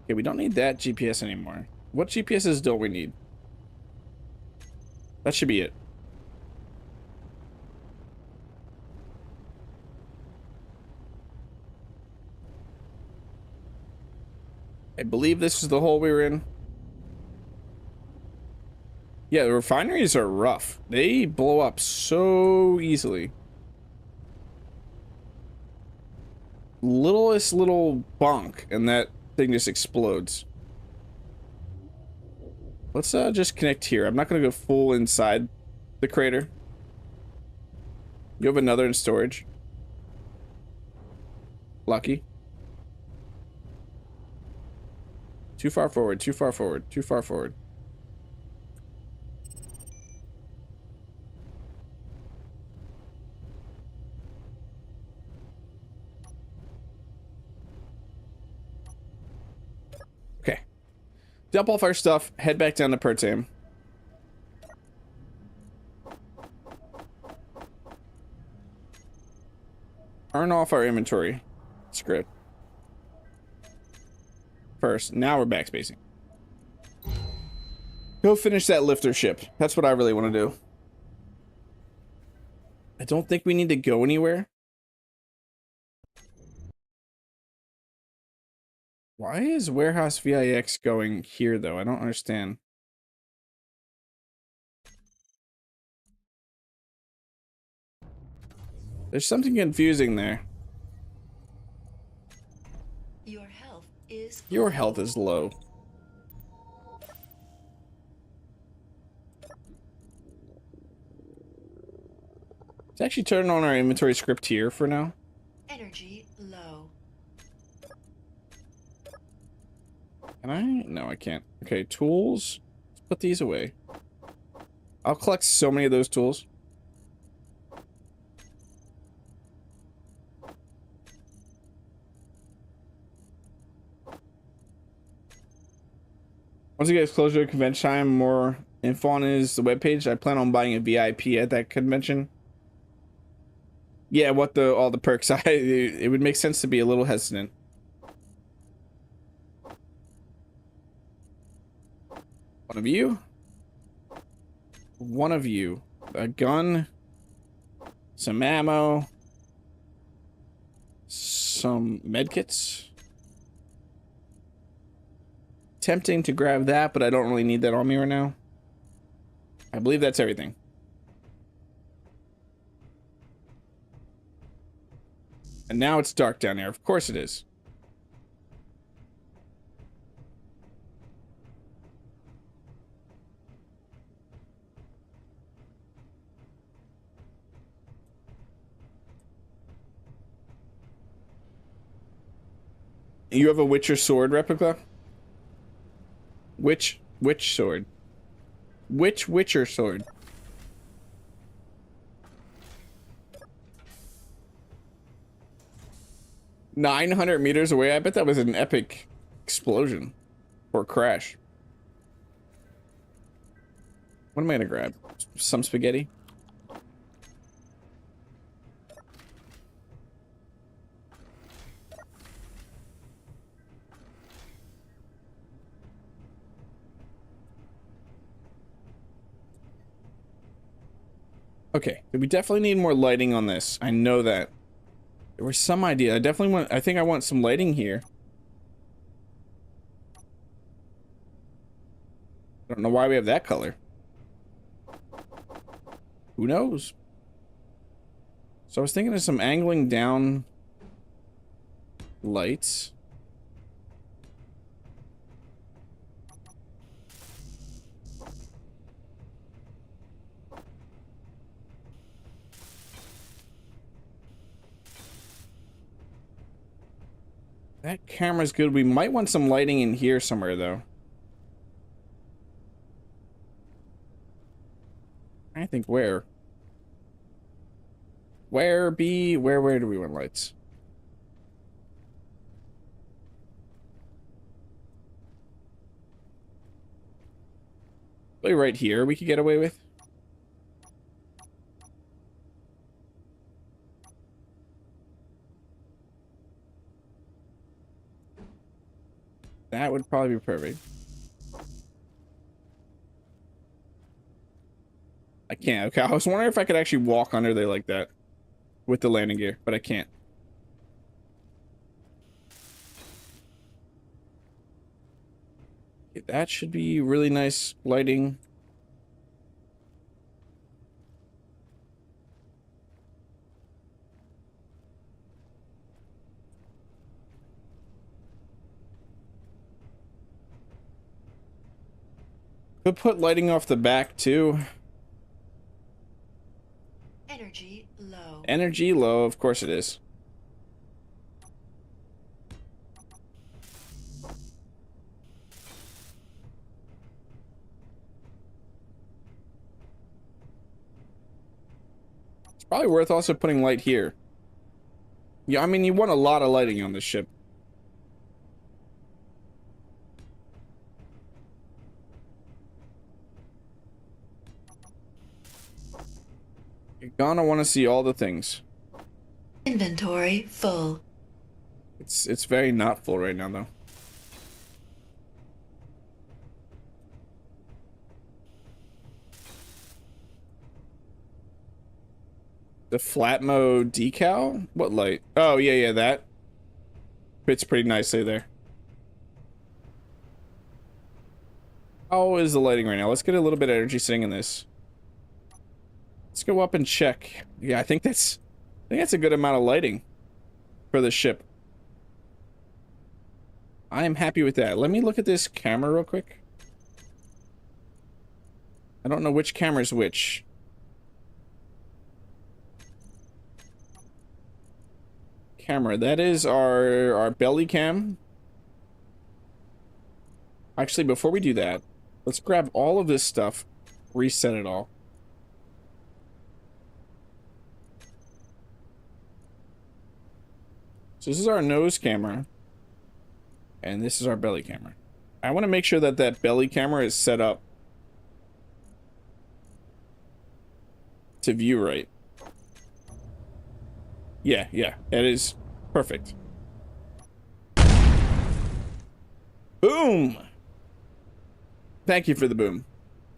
Okay, we don't need that GPS anymore. What GPSs don't we need? That should be it. I believe this is the hole we were in. Yeah, the refineries are rough. They blow up so easily. Littlest little bonk, and that thing just explodes. Let's just connect here. I'm not gonna go full inside the crater. You have another in storage. Lucky. Too far forward, too far forward, too far forward. Okay. Dump off our stuff, head back down to Pertam. Turn off our inventory script. First, now we're backspacing. Go finish that lifter ship. That's what I really want to do. I don't think we need to go anywhere. Why is Warehouse VIX going here, though? I don't understand. There's something confusing there. Your health is low. Let's actually turn on our inventory script here for now. Energy low. Can I? No, I can't. Okay, tools. Let's put these away. I'll collect so many of those tools. Once it gets closer to convention time, more info on is the webpage. I plan on buying a VIP at that convention. Yeah, what all the perks. It would make sense to be a little hesitant. One of you. One of you. A gun. Some ammo. Some medkits. Tempting to grab that, but I don't really need that on me right now. I believe that's everything. And now it's dark down there. Of course it is. You have a Witcher sword replica? Which sword? Which Witcher sword? $900 meters away. I bet that was an epic explosion or crash. What am I gonna grab? Some spaghetti? Okay, we definitely need more lighting on this. I know that. There was some idea. I think I want some lighting here. I don't know why we have that color. Who knows? So I was thinking of some angling down lights. That camera's good. We might want some lighting in here somewhere, though. I think where? Where do we want lights? Probably right here we could get away with. That would probably be perfect. I can't. Okay, I was wondering if I could actually walk under there like that with the landing gear, but I can't. Okay, that should be really nice lighting. Could put lighting off the back too. Energy low. Energy low, of course it is. It's probably worth also putting light here. Yeah, I mean, you want a lot of lighting on this ship. You're gonna want to see all the things. Inventory full. It's very not full right now, though. The flat mode decal? What light? Oh, yeah, that fits pretty nicely there. How is the lighting right now? Let's get a little bit of energy sitting in this. Let's go up and check. Yeah, I think that's a good amount of lighting for the ship. I am happy with that. Let me look at this camera real quick. I don't know which camera is which. Camera, that is our belly cam. Actually, before we do that, let's grab all of this stuff, reset it all. So this is our nose camera, and this is our belly camera. I want to make sure that that belly camera is set up to view right. Yeah, it is perfect. Boom! Thank you for the boom.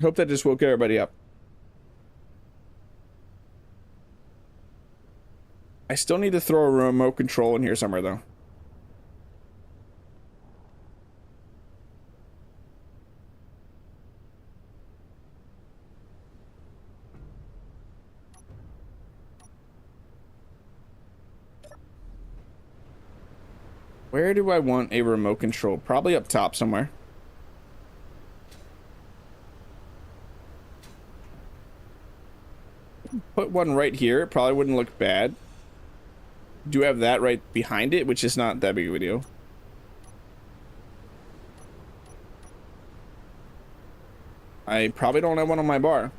Hope that just woke everybody up. I still need to throw a remote control in here somewhere, though. Where do I want a remote control? Probably up top somewhere. Put one right here. It probably wouldn't look bad. Do have that right behind it, which is not that big of a deal. I probably don't have one on my bar.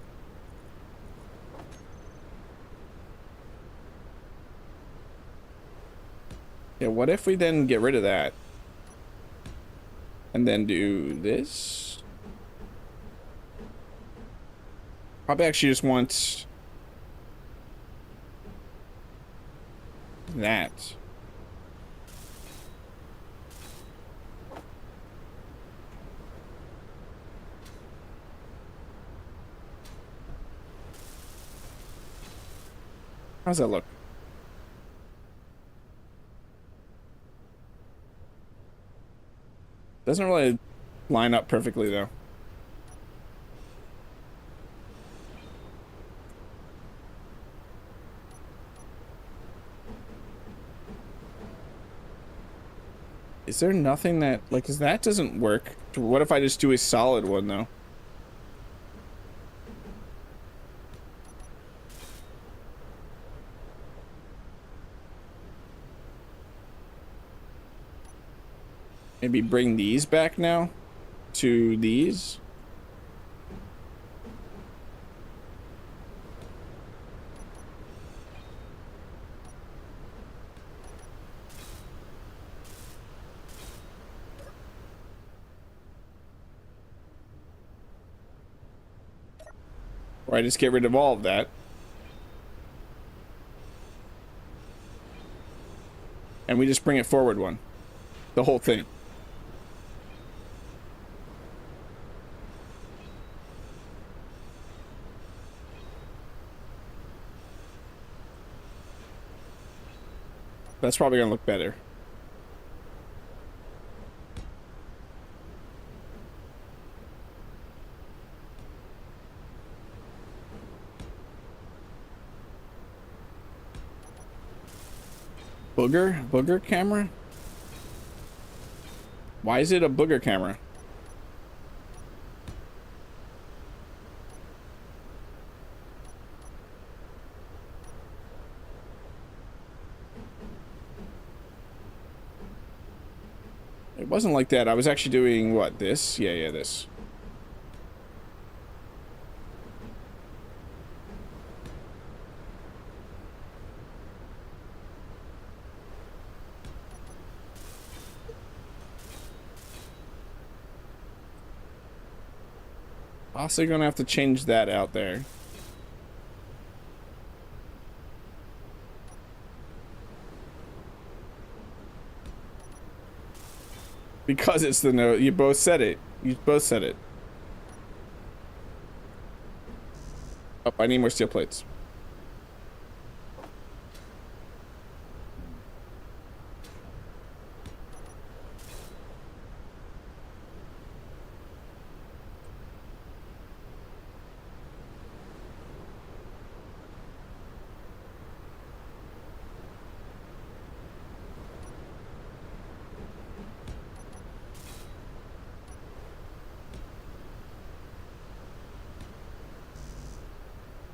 Yeah, what if we then get rid of that? And then do this? Probably actually just want that. How's that look? Doesn't really line up perfectly though. Is there nothing that, like, cause that doesn't work. What if I just do a solid one though? Maybe bring these back now to these. Or I just get rid of all of that. And we just bring it forward one. The whole thing. That's probably gonna look better. Booger camera? Why is it a booger camera? It wasn't like that. I was actually doing what? This? Yeah, this. Also gonna have to change that out there. Because it's the note. You both said it. You both said it. Oh, I need more steel plates.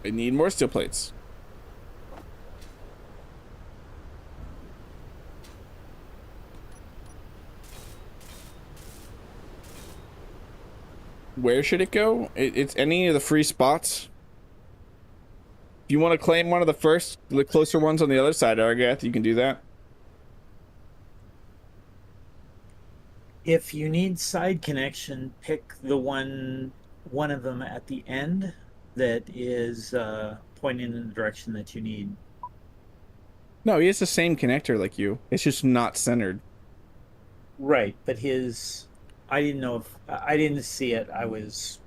I need more steel plates. Where should it go? It's any of the free spots. If you want to claim one of the closer ones on the other side, Aragath, you can do that. If you need side connection, pick the one of them at the end that is pointing in the direction that you need. No, he has the same connector like you. It's just not centered. Right, but his... I didn't know if... I didn't see it. I was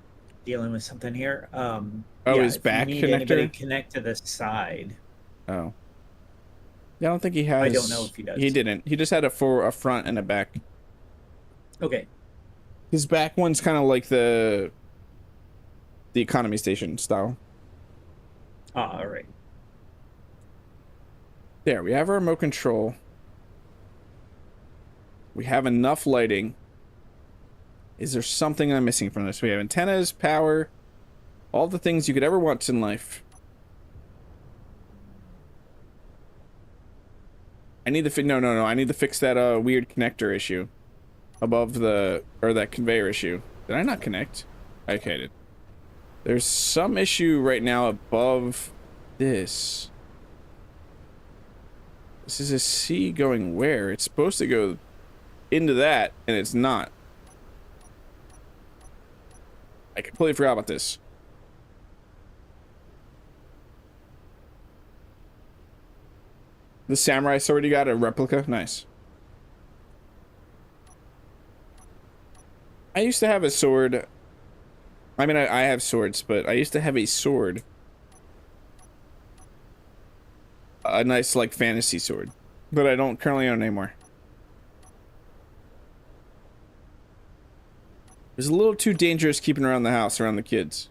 dealing with something here. Oh, yeah, his back if you need connector? anybody connect to the side. Oh. Yeah, I don't think he has... I don't know if he does. He didn't. He just had a front and a back. Okay. His back one's kind of like the economy station style. All right. There, we have our remote control. We have enough lighting. Is there something I'm missing from this? We have antennas, power, all the things you could ever want in life. I need to no. I need to fix that weird connector issue above that conveyor issue. Did I not connect? Okay, I did. There's some issue right now above this. This is a C going where? It's supposed to go into that, and it's not. I completely forgot about this. The samurai sword you got, a replica? Nice. I used to have a sword. I mean, I have swords, but I used to have a sword. A nice, like, fantasy sword. But I don't currently own anymore. It was a little too dangerous keeping around the house, around the kids.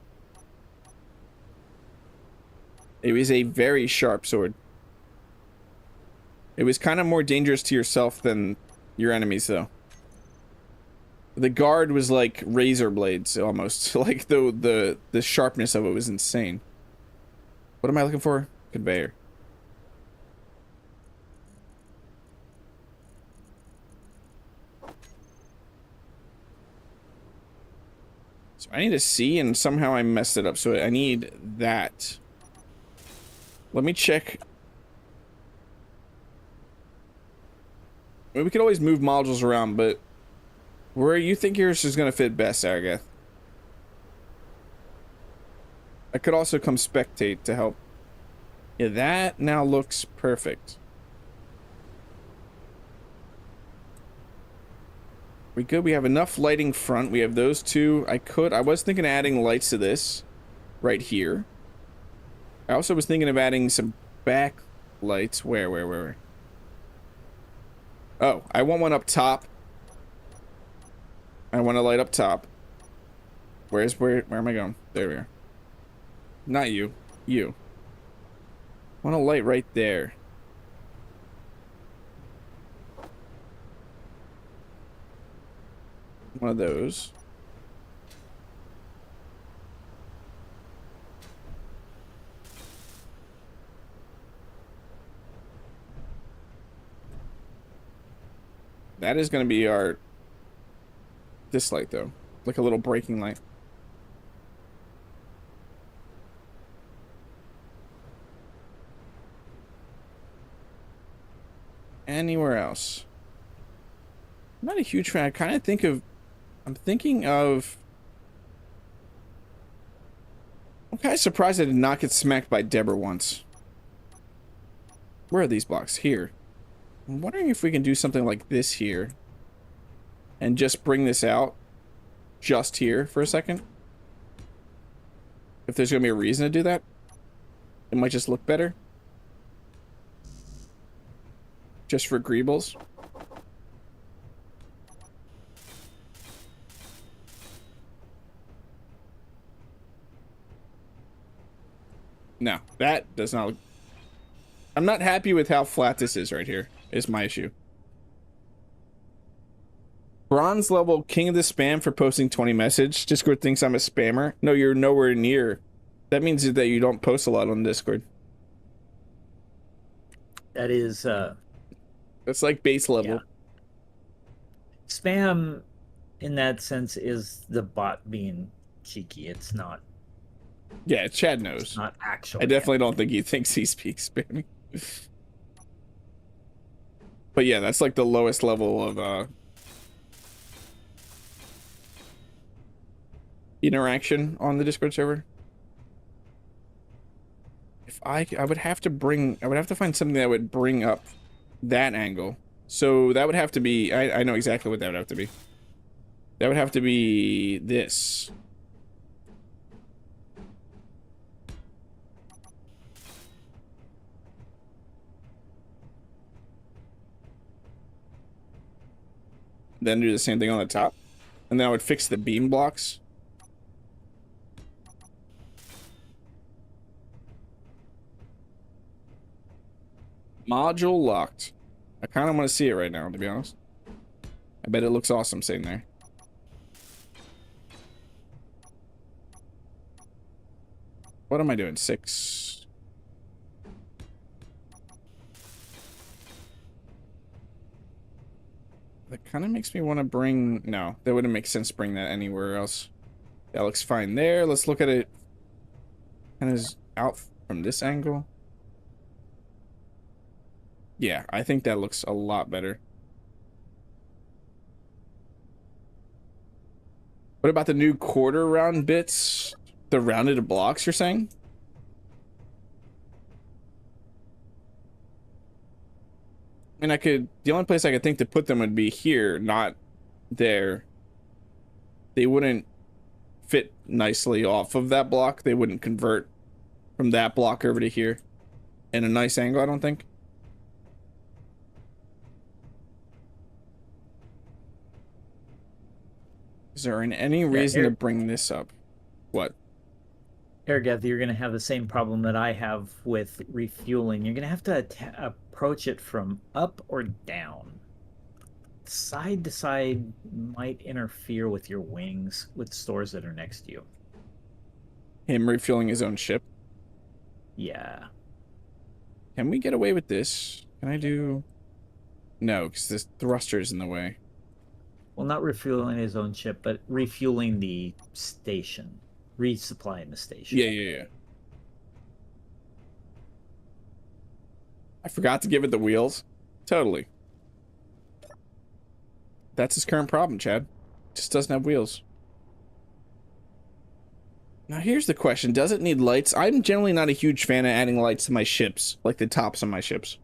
It was a very sharp sword. It was kind of more dangerous to yourself than your enemies, though. The guard was like razor blades, almost. Like, the sharpness of it was insane. What am I looking for? Conveyor. So I need a C, and somehow I messed it up. So I need that. Let me check. I mean, we could always move modules around, but where you think yours is going to fit best, Aragath? I could also come spectate to help. Yeah, that now looks perfect. We good? We have enough lighting front. We have those two. I was thinking of adding lights to this right here. I also was thinking of adding some back lights. Where? Oh, I want one up top. I want a light up top. Where am I going? There we are. Not you. You. I want a light right there. One of those. That is going to be our... This light, though. Like a little braking light. Anywhere else? I'm not a huge fan. I kind of think of... I'm thinking of... I'm kind of surprised I did not get smacked by Deborah once. Where are these blocks? Here. I'm wondering if we can do something like this here. And just bring this out. Just here for a second. If there's going to be a reason to do that. It might just look better. Just for greebles. No, that does not look... I'm not happy with how flat this is right here, is my issue. Bronze level king of the spam for posting 20 message. Discord thinks I'm a spammer. No, you're nowhere near. That means that you don't post a lot on Discord. That is... That's like base level. Yeah. Spam, in that sense, is the bot being cheeky. It's not... Yeah, Chad knows. It's not actual. I definitely don't think he thinks he speaks spammy. But yeah, that's like the lowest level of interaction on the Discord server. If I would have to find something that would bring up that angle. So that would have to be, I know exactly what that would have to be. That would have to be this. Then do the same thing on the top. And then I would fix the beam blocks. Module locked. I kind of want to see it right now, to be honest. I bet it looks awesome sitting there. What am I doing? 6. That kind of makes me want to bring... No, that wouldn't make sense to bring that anywhere else. That looks fine there. Let's look at it kind of out from this angle. Yeah, I think that looks a lot better. What about the new quarter round bits? The rounded blocks, you're saying? mean, I could, the only place I could think to put them would be here, not there. They wouldn't fit nicely off of that block. They wouldn't convert from that block over to here in a nice angle, I don't think. Is there any reason to bring this up? What? AraGAS, you're going to have the same problem that I have with refueling. You're going to have to approach it from up or down. Side to side might interfere with your wings with stores that are next to you. Him refueling his own ship? Yeah. Can we get away with this? Can I do... No, because this thruster is in the way. Well, not refueling his own ship, but refueling the station. Resupplying the station. Yeah. I forgot to give it the wheels. Totally. That's his current problem, Chad. Just doesn't have wheels. Now here's the question. Does it need lights? I'm generally not a huge fan of adding lights to my ships, like the tops of my ships.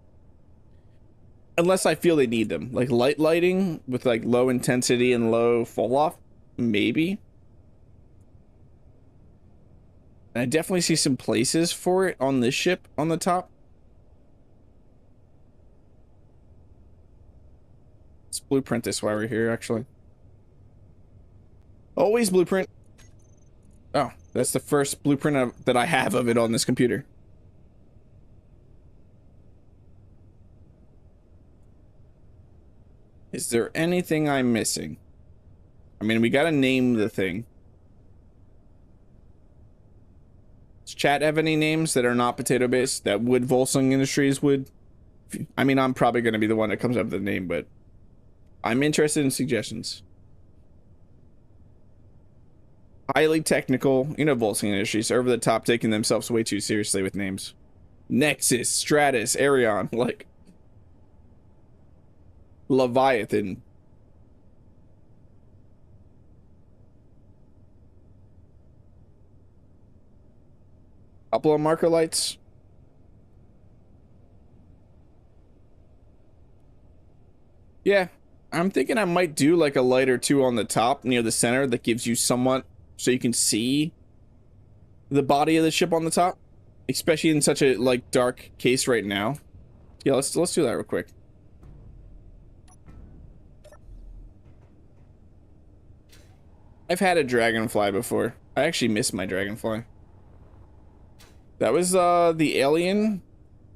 Unless I feel they need them. Like lighting with like low intensity and low fall off, maybe. And I definitely see some places for it on this ship on the top. Let's blueprint this while we're here, actually. Always blueprint. Oh, that's the first blueprint that I have of it on this computer. Is there anything I'm missing? I mean, we gotta name the thing. Does chat have any names that are not potato based that would Volsung Industries would? I mean, I'm probably gonna be the one that comes up with the name, but I'm interested in suggestions. Highly technical, you know, Volsung Industries, over the top, taking themselves way too seriously with names. Nexus, Stratus, Arion, like Leviathan. Couple of marker lights. Yeah, I'm thinking I might do like a light or two on the top near the center that gives you somewhat so you can see the body of the ship on the top, especially in such a like dark case right now. Yeah, let's do that real quick. I've had a dragonfly before. I actually miss my dragonfly. That was the Alien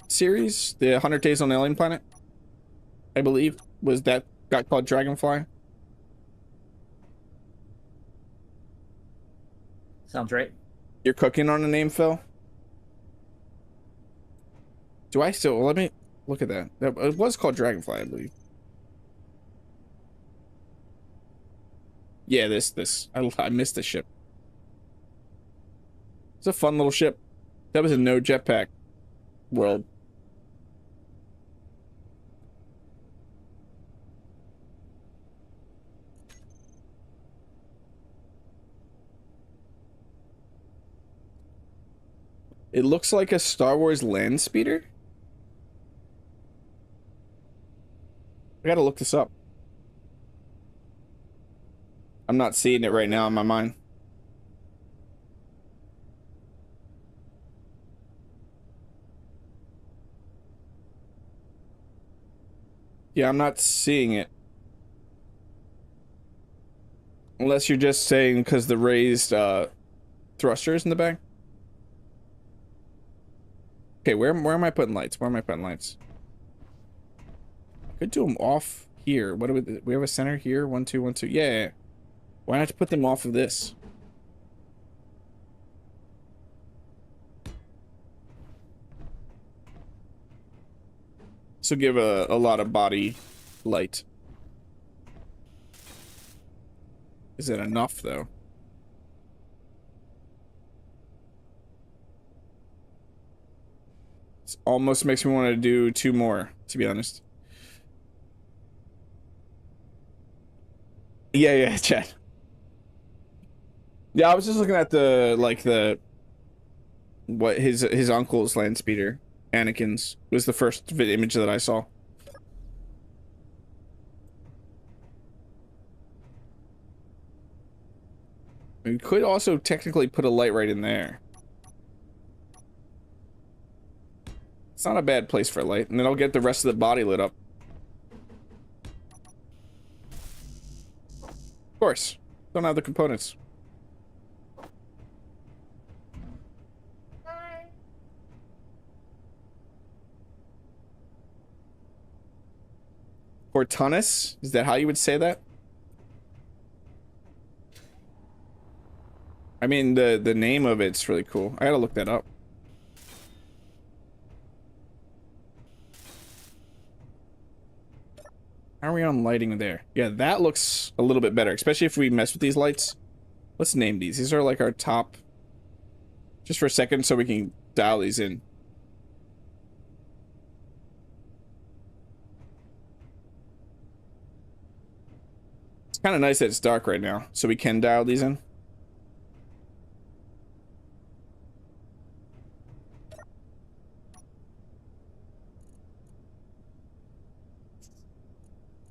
series, the 100 Days on Alien Planet, I believe, was that got called Dragonfly. Sounds right. You're cooking on a name, Phil? Do I still... Let me look at that. It was called Dragonfly, I believe. Yeah, this. I missed this ship. It's a fun little ship. That was a no jetpack world. It looks like a Star Wars land speeder. I gotta look this up. I'm not seeing it right now in my mind. Yeah, I'm not seeing it. Unless you're just saying because the raised thrusters in the back. Okay, where am I putting lights? Where am I putting lights? I could do them off here. What do we have a center here? 1, 2, 1, 2. Yeah. Why not put them off of this? So give a lot of body light. Is it enough though? It almost makes me want to do 2 more, to be honest. Yeah, chat. Yeah, I was just looking at his uncle's land speeder, Anakin's, was the first image that I saw. We could also technically put a light right in there. It's not a bad place for a light, and then I'll get the rest of the body lit up. Of course. Don't have the components. Cortunus? Is that how you would say that? I mean, the name of it's really cool. I gotta look that up. How are we on lighting there? Yeah, that looks a little bit better, especially if we mess with these lights. Let's name these. These are like our top. Just for a second so we can dial these in. It's kind of nice that it's dark right now, so we can dial these in.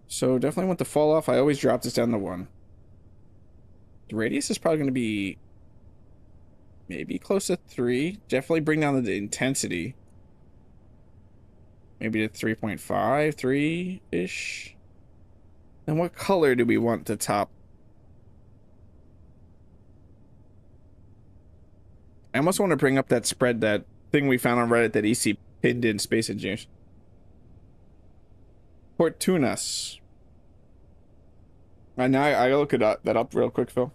So definitely want the fall off. I always drop this down to 1. The radius is probably going to be maybe close to 3. Definitely bring down the intensity. Maybe to 3.5, 3-ish. And what color do we want the top? I almost want to bring up that spread, that thing we found on Reddit that EC pinned in Space Engineers. Fortunas. Now I look that up real quick, Phil.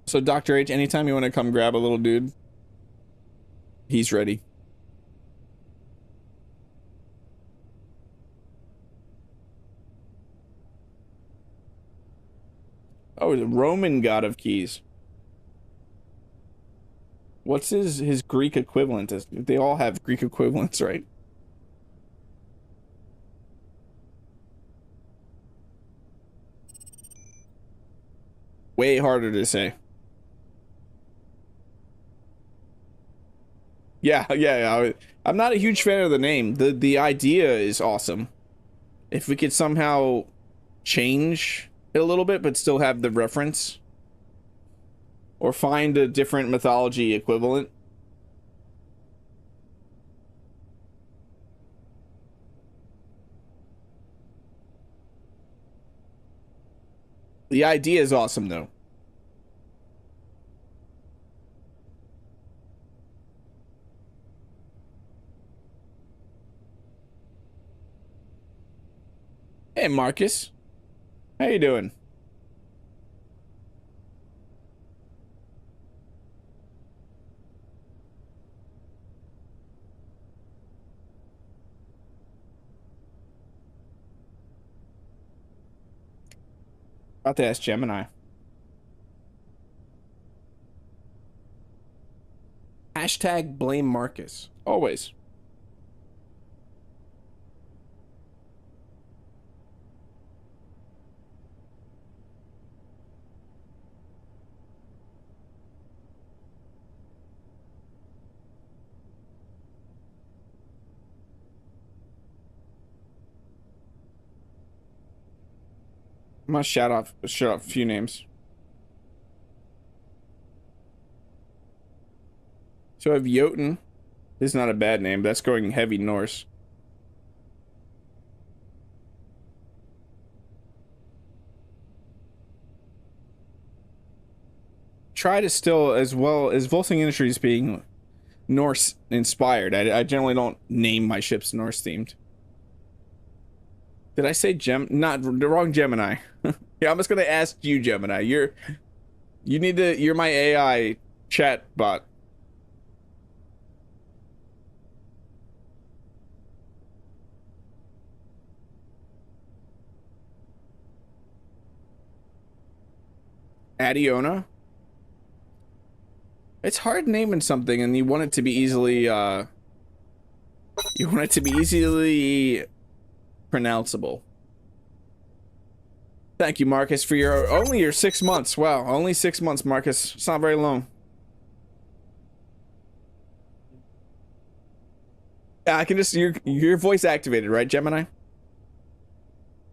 So Dr. H, anytime you want to come grab a little dude, he's ready. Oh, the Roman god of keys. What's his Greek equivalent? They all have Greek equivalents, right? Way harder to say. Yeah. I'm not a huge fan of the name. The idea is awesome. If we could somehow change it a little bit, but still have the reference, or find a different mythology equivalent. The idea is awesome, though. Hey, Marcus. How you doing? About to ask Gemini. Hashtag blame Marcus. Always. I'm gonna shout out a few names. So I have Jotun. This is not a bad name, but that's going heavy Norse. Try to still, as well as Volsung Industries being Norse inspired. I generally don't name my ships Norse themed. Did I say not the wrong Gemini? Yeah, I'm just gonna ask you, Gemini. You're my AI chat bot. Adiona? It's hard naming something and you want it to be easily pronounceable. Thank you, Marcus, for only your 6 months. Wow, only 6 months, Marcus. It's not very long. Yeah, I can just your voice activated, right, Gemini?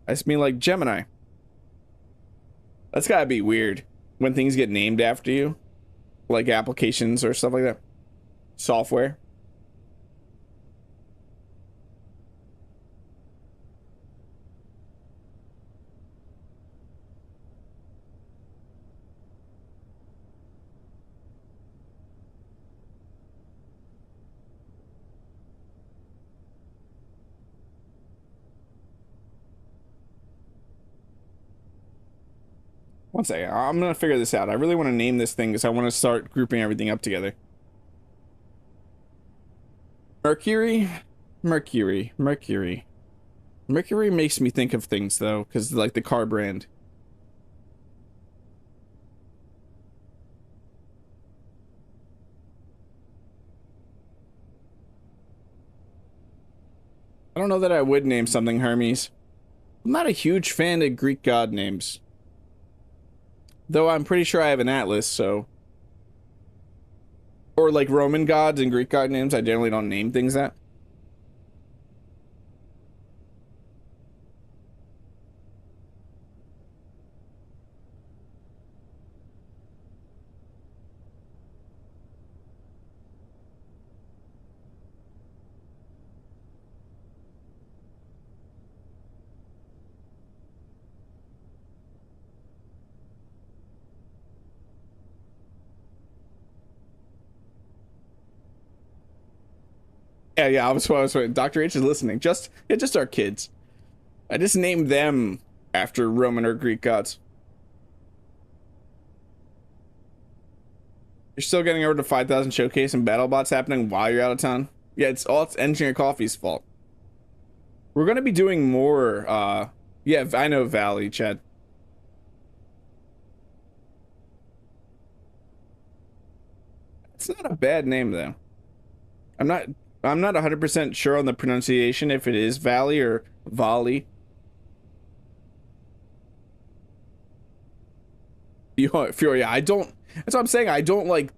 I just mean like Gemini. That's gotta be weird when things get named after you, like applications or stuff like that. Software. One second, I'm gonna figure this out. I really want to name this thing because I want to start grouping everything up together. Mercury, Mercury, Mercury. Mercury makes me think of things though, because like the car brand. I don't know that I would name something Hermes. I'm not a huge fan of Greek god names. Though I'm pretty sure I have an atlas, so... Or like Roman gods and Greek god names, I generally don't name things that. Yeah, I was waiting. Dr. H is listening. Just our kids. I just named them after Roman or Greek gods. You're still getting over to 5,000 showcase and BattleBots happening while you're out of town? Yeah, it's Engineer Coffee's fault. We're gonna be doing more, yeah, I know Valley, Chad. It's not a bad name, though. I'm not 100% sure on the pronunciation if it is Valley or Volley. Fury, I don't... That's what I'm saying. I don't, like,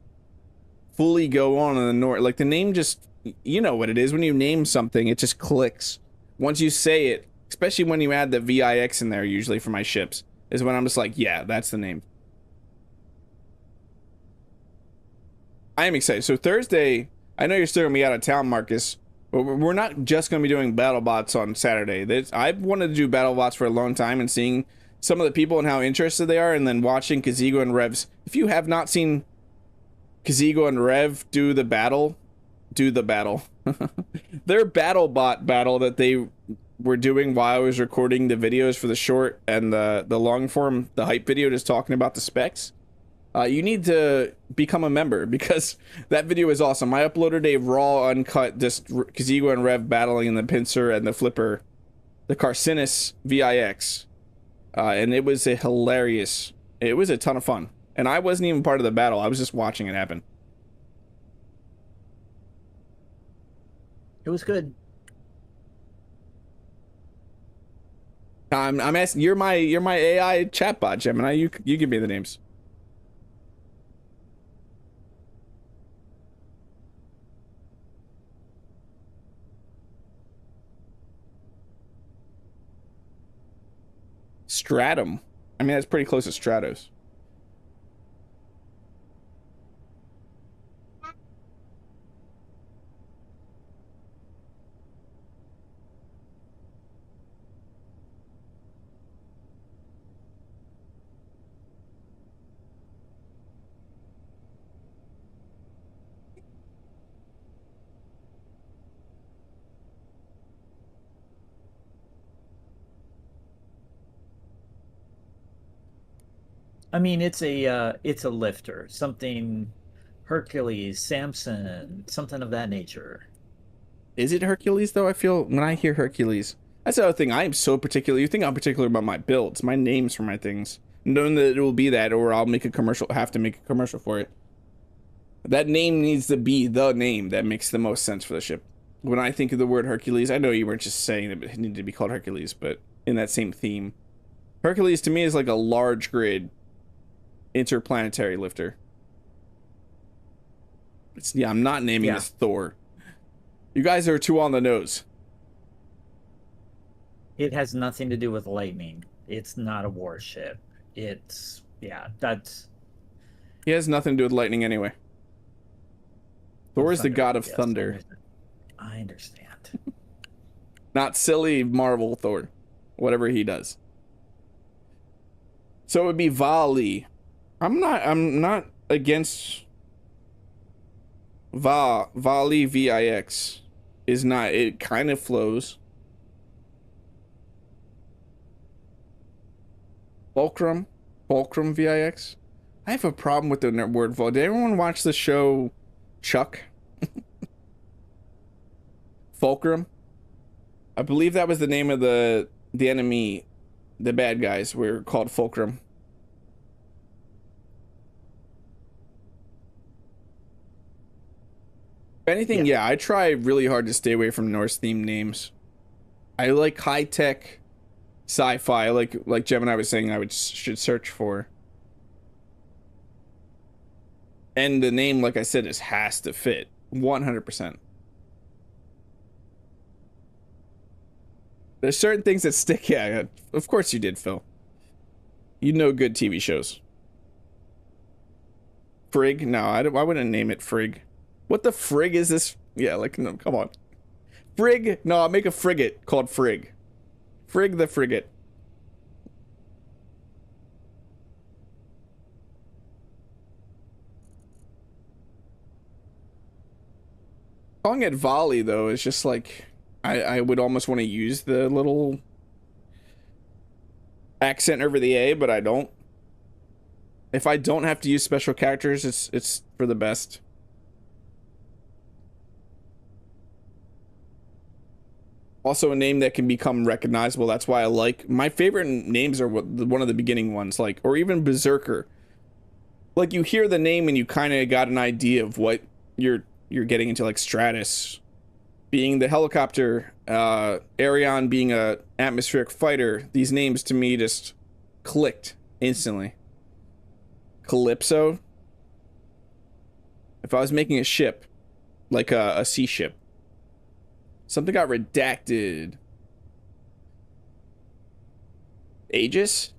fully go on in the north. Like, the name just... You know what it is. When you name something, it just clicks. Once you say it, especially when you add the VIX in there, usually for my ships, is when I'm just like, yeah, that's the name. I am excited. So Thursday... I know you're still going to be out of town, Marcus, but we're not just going to be doing BattleBots on Saturday. I've wanted to do BattleBots for a long time, and seeing some of the people and how interested they are, and then watching Kazigo and Rev's. If you have not seen Kazigo and Rev do the battle. Their BattleBot battle that they were doing while I was recording the videos for the short and the long form, the hype video just talking about the specs. You need to become a member because that video is awesome. I uploaded a raw, uncut, just Kazigo and Rev battling in the pincer and the flipper, the Carcinus VIX. And it was a hilarious, it was a ton of fun. And I wasn't even part of the battle. I was just watching it happen. It was good. I'm asking, you're my AI chatbot, Gemini. You give me the names. Stratum. I mean, that's pretty close to Stratos. I mean, it's a lifter, something Hercules, Samson, something of that nature. Is it Hercules though? I feel when I hear Hercules, that's the other thing. I am so particular. You think I'm particular about my builds, my names for my things, knowing that it will be that, or I'll make a commercial. Have to make a commercial for it. That name needs to be the name that makes the most sense for the ship. When I think of the word Hercules, I know you weren't just saying that it needed to be called Hercules, but in that same theme, Hercules to me is like a large grid interplanetary lifter. Yeah, I'm not naming this Thor. You guys are too on the nose. It has nothing to do with lightning. It's not a warship. it's yeah, that's He has nothing to do with lightning anyway. Thor is the god of yes, thunder, I understand. not silly Marvel Thor, whatever he does. So it would be Vali. I'm not against Vali VIX is not, it kind of flows. Fulcrum VIX. I have a problem with the word Vol. Did everyone watch the show Chuck? Fulcrum? I believe that was the name of the enemy. The bad guys were called Fulcrum. If anything, yeah, I try really hard to stay away from Norse themed names. I like high tech sci-fi, like Gemini was saying I should search for. And the name, like I said, has to fit 100%. There's certain things that stick. Yeah, of course you did, Phil. You know good TV shows. Frig? No, I wouldn't name it Frig. What the frig is this? Yeah, like, no, come on. Frig? No, I'll make a frigate called Frig. Frig the frigate. Calling it volley, though, is just like... I would almost want to use the little accent over the A, but I don't. If I don't have to use special characters, it's for the best. Also a name that can become recognizable. That's why I like... My favorite names are one of the beginning ones, like, or even Berserker. Like, you hear the name and you kind of got an idea of what you're getting into, like Stratus being the helicopter, Arion being a atmospheric fighter. These names to me just clicked instantly. Calypso. If I was making a ship, like a sea ship. Something got redacted. Aegis?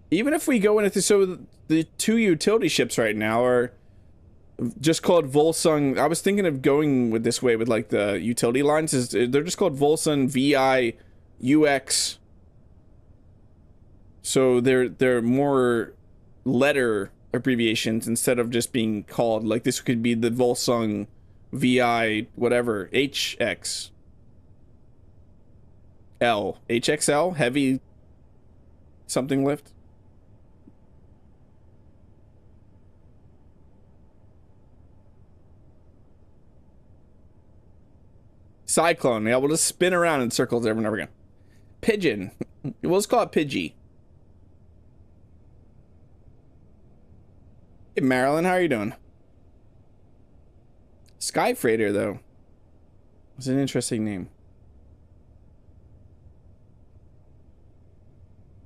Even if we go into... So the two utility ships right now are just called Volsung. I was thinking of going with this way with like the utility lines. They're just called Volsung VI-HXL. So they're more letter abbreviations instead of just being called, like, this could be the Volsung VI whatever HXL. HXL, heavy something lift. Cyclone. Yeah, we'll just spin around in circles over and over again. Pigeon. We'll just call it Pidgey. Hey, Marilyn, how are you doing? Sky Freighter, though. It's an interesting name.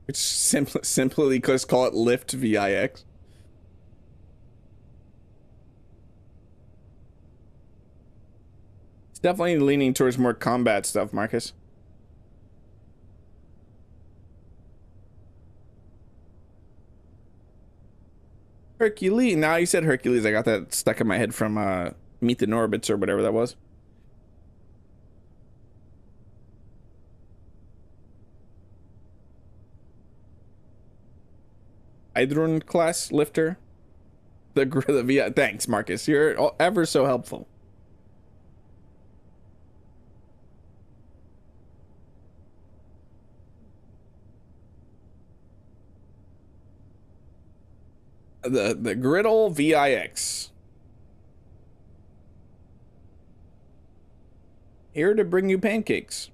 It's simply just call it Lift VIX. It's definitely leaning towards more combat stuff, Marcus. Hercules. Now you said Hercules. I got that stuck in my head from Meet the Norbits or whatever that was. Idrun class lifter. The VI. Thanks, Marcus. You're ever so helpful. The Griddle VIX. Here to bring you pancakes.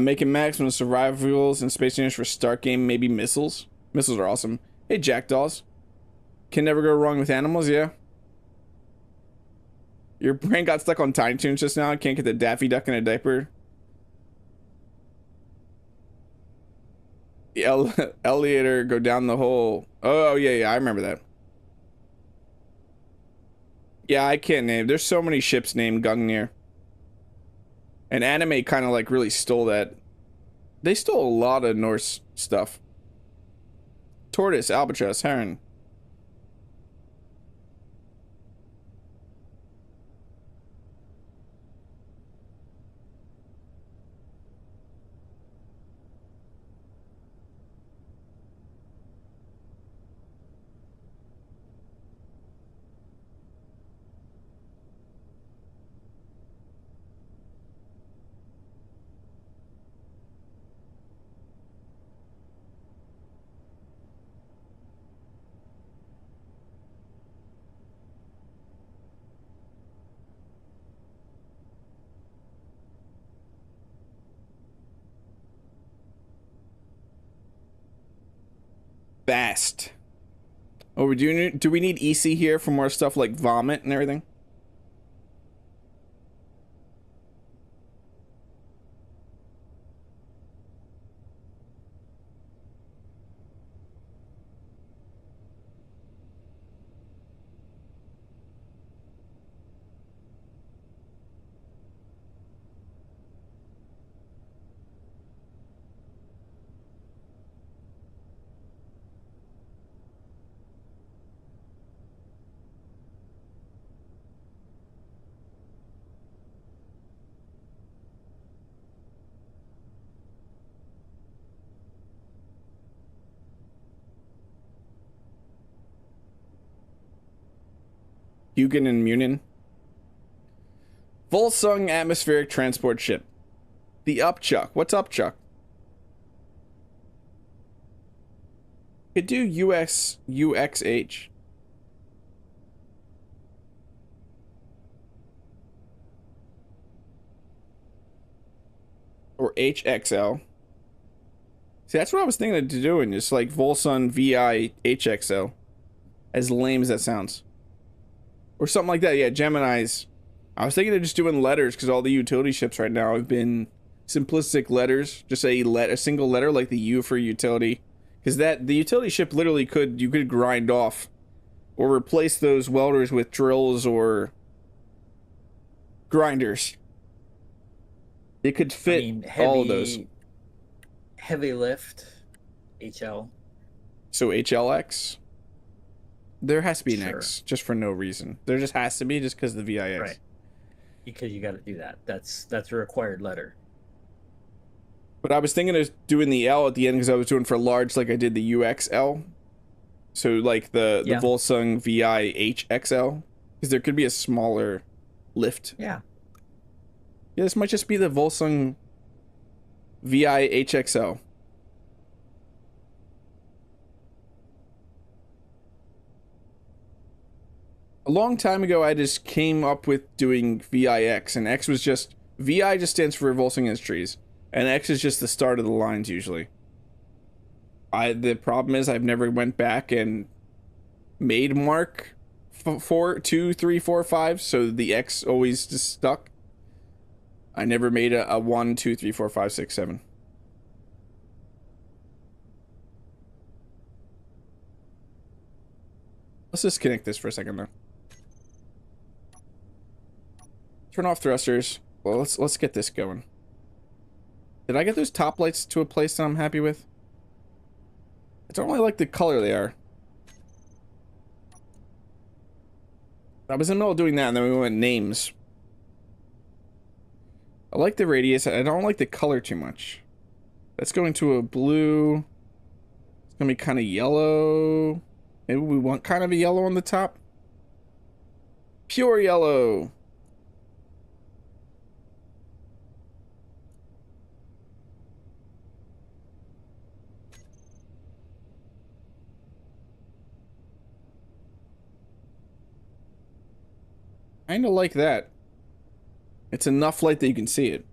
I'm making maximum survivals and space units for start game, maybe missiles. Missiles are awesome. Hey, jackdaws. Can never go wrong with animals, yeah. Your brain got stuck on Tiny Toons just now. I can't get the Daffy Duck in a diaper. The elevator go down the hole. Oh, yeah, I remember that. Yeah, I can't name. There's so many ships named Gungnir. And anime kind of like really stole that. They stole a lot of Norse stuff. Tortoise, albatross, heron. Fast. Oh, do we need EC here for more stuff like vomit and everything? Hugin and Munin. Volsung atmospheric transport ship. The Upchuck. What's Upchuck? Could do UXH. Or HXL. See, that's what I was thinking of doing. Just like Volsung VI-HXL. As lame as that sounds. Or something like that. Yeah, Gemini's. I was thinking of just doing letters because all the utility ships right now have been simplistic letters. Just a single letter like the U for utility. Because the utility ship literally you could grind off or replace those welders with drills or grinders. It could fit all of those. Heavy lift, HL. So HLX? There has to be an Sure. X, just for no reason. There just has to be, just because of the VIX. Right. Because you got to do that. That's a required letter. But I was thinking of doing the L at the end because I was doing for large, like I did the UXL. So like the Volsung VI-HXL, because there could be a smaller lift. Yeah. Yeah, this might just be the Volsung VI-HXL. A long time ago, I just came up with doing VIX, and X was just... VI just stands for Volsung Industries, and X is just the start of the lines, usually. The problem is, I've never went back and made mark 2, 3, 4, 5, so the X always just stuck. I never made a 1, 2, 3, 4, 5, 6, 7. Let's disconnect this for a second, though. Turn off thrusters. Well, let's get this going. Did I get those top lights to a place that I'm happy with? I don't really like the color they are. I was in the middle of doing that, and then we went names. I like the radius. I don't like the color too much. That's going to a blue. It's gonna be kind of yellow. Maybe we want kind of a yellow on the top. Pure yellow. Kind of like that. It's enough light that you can see it.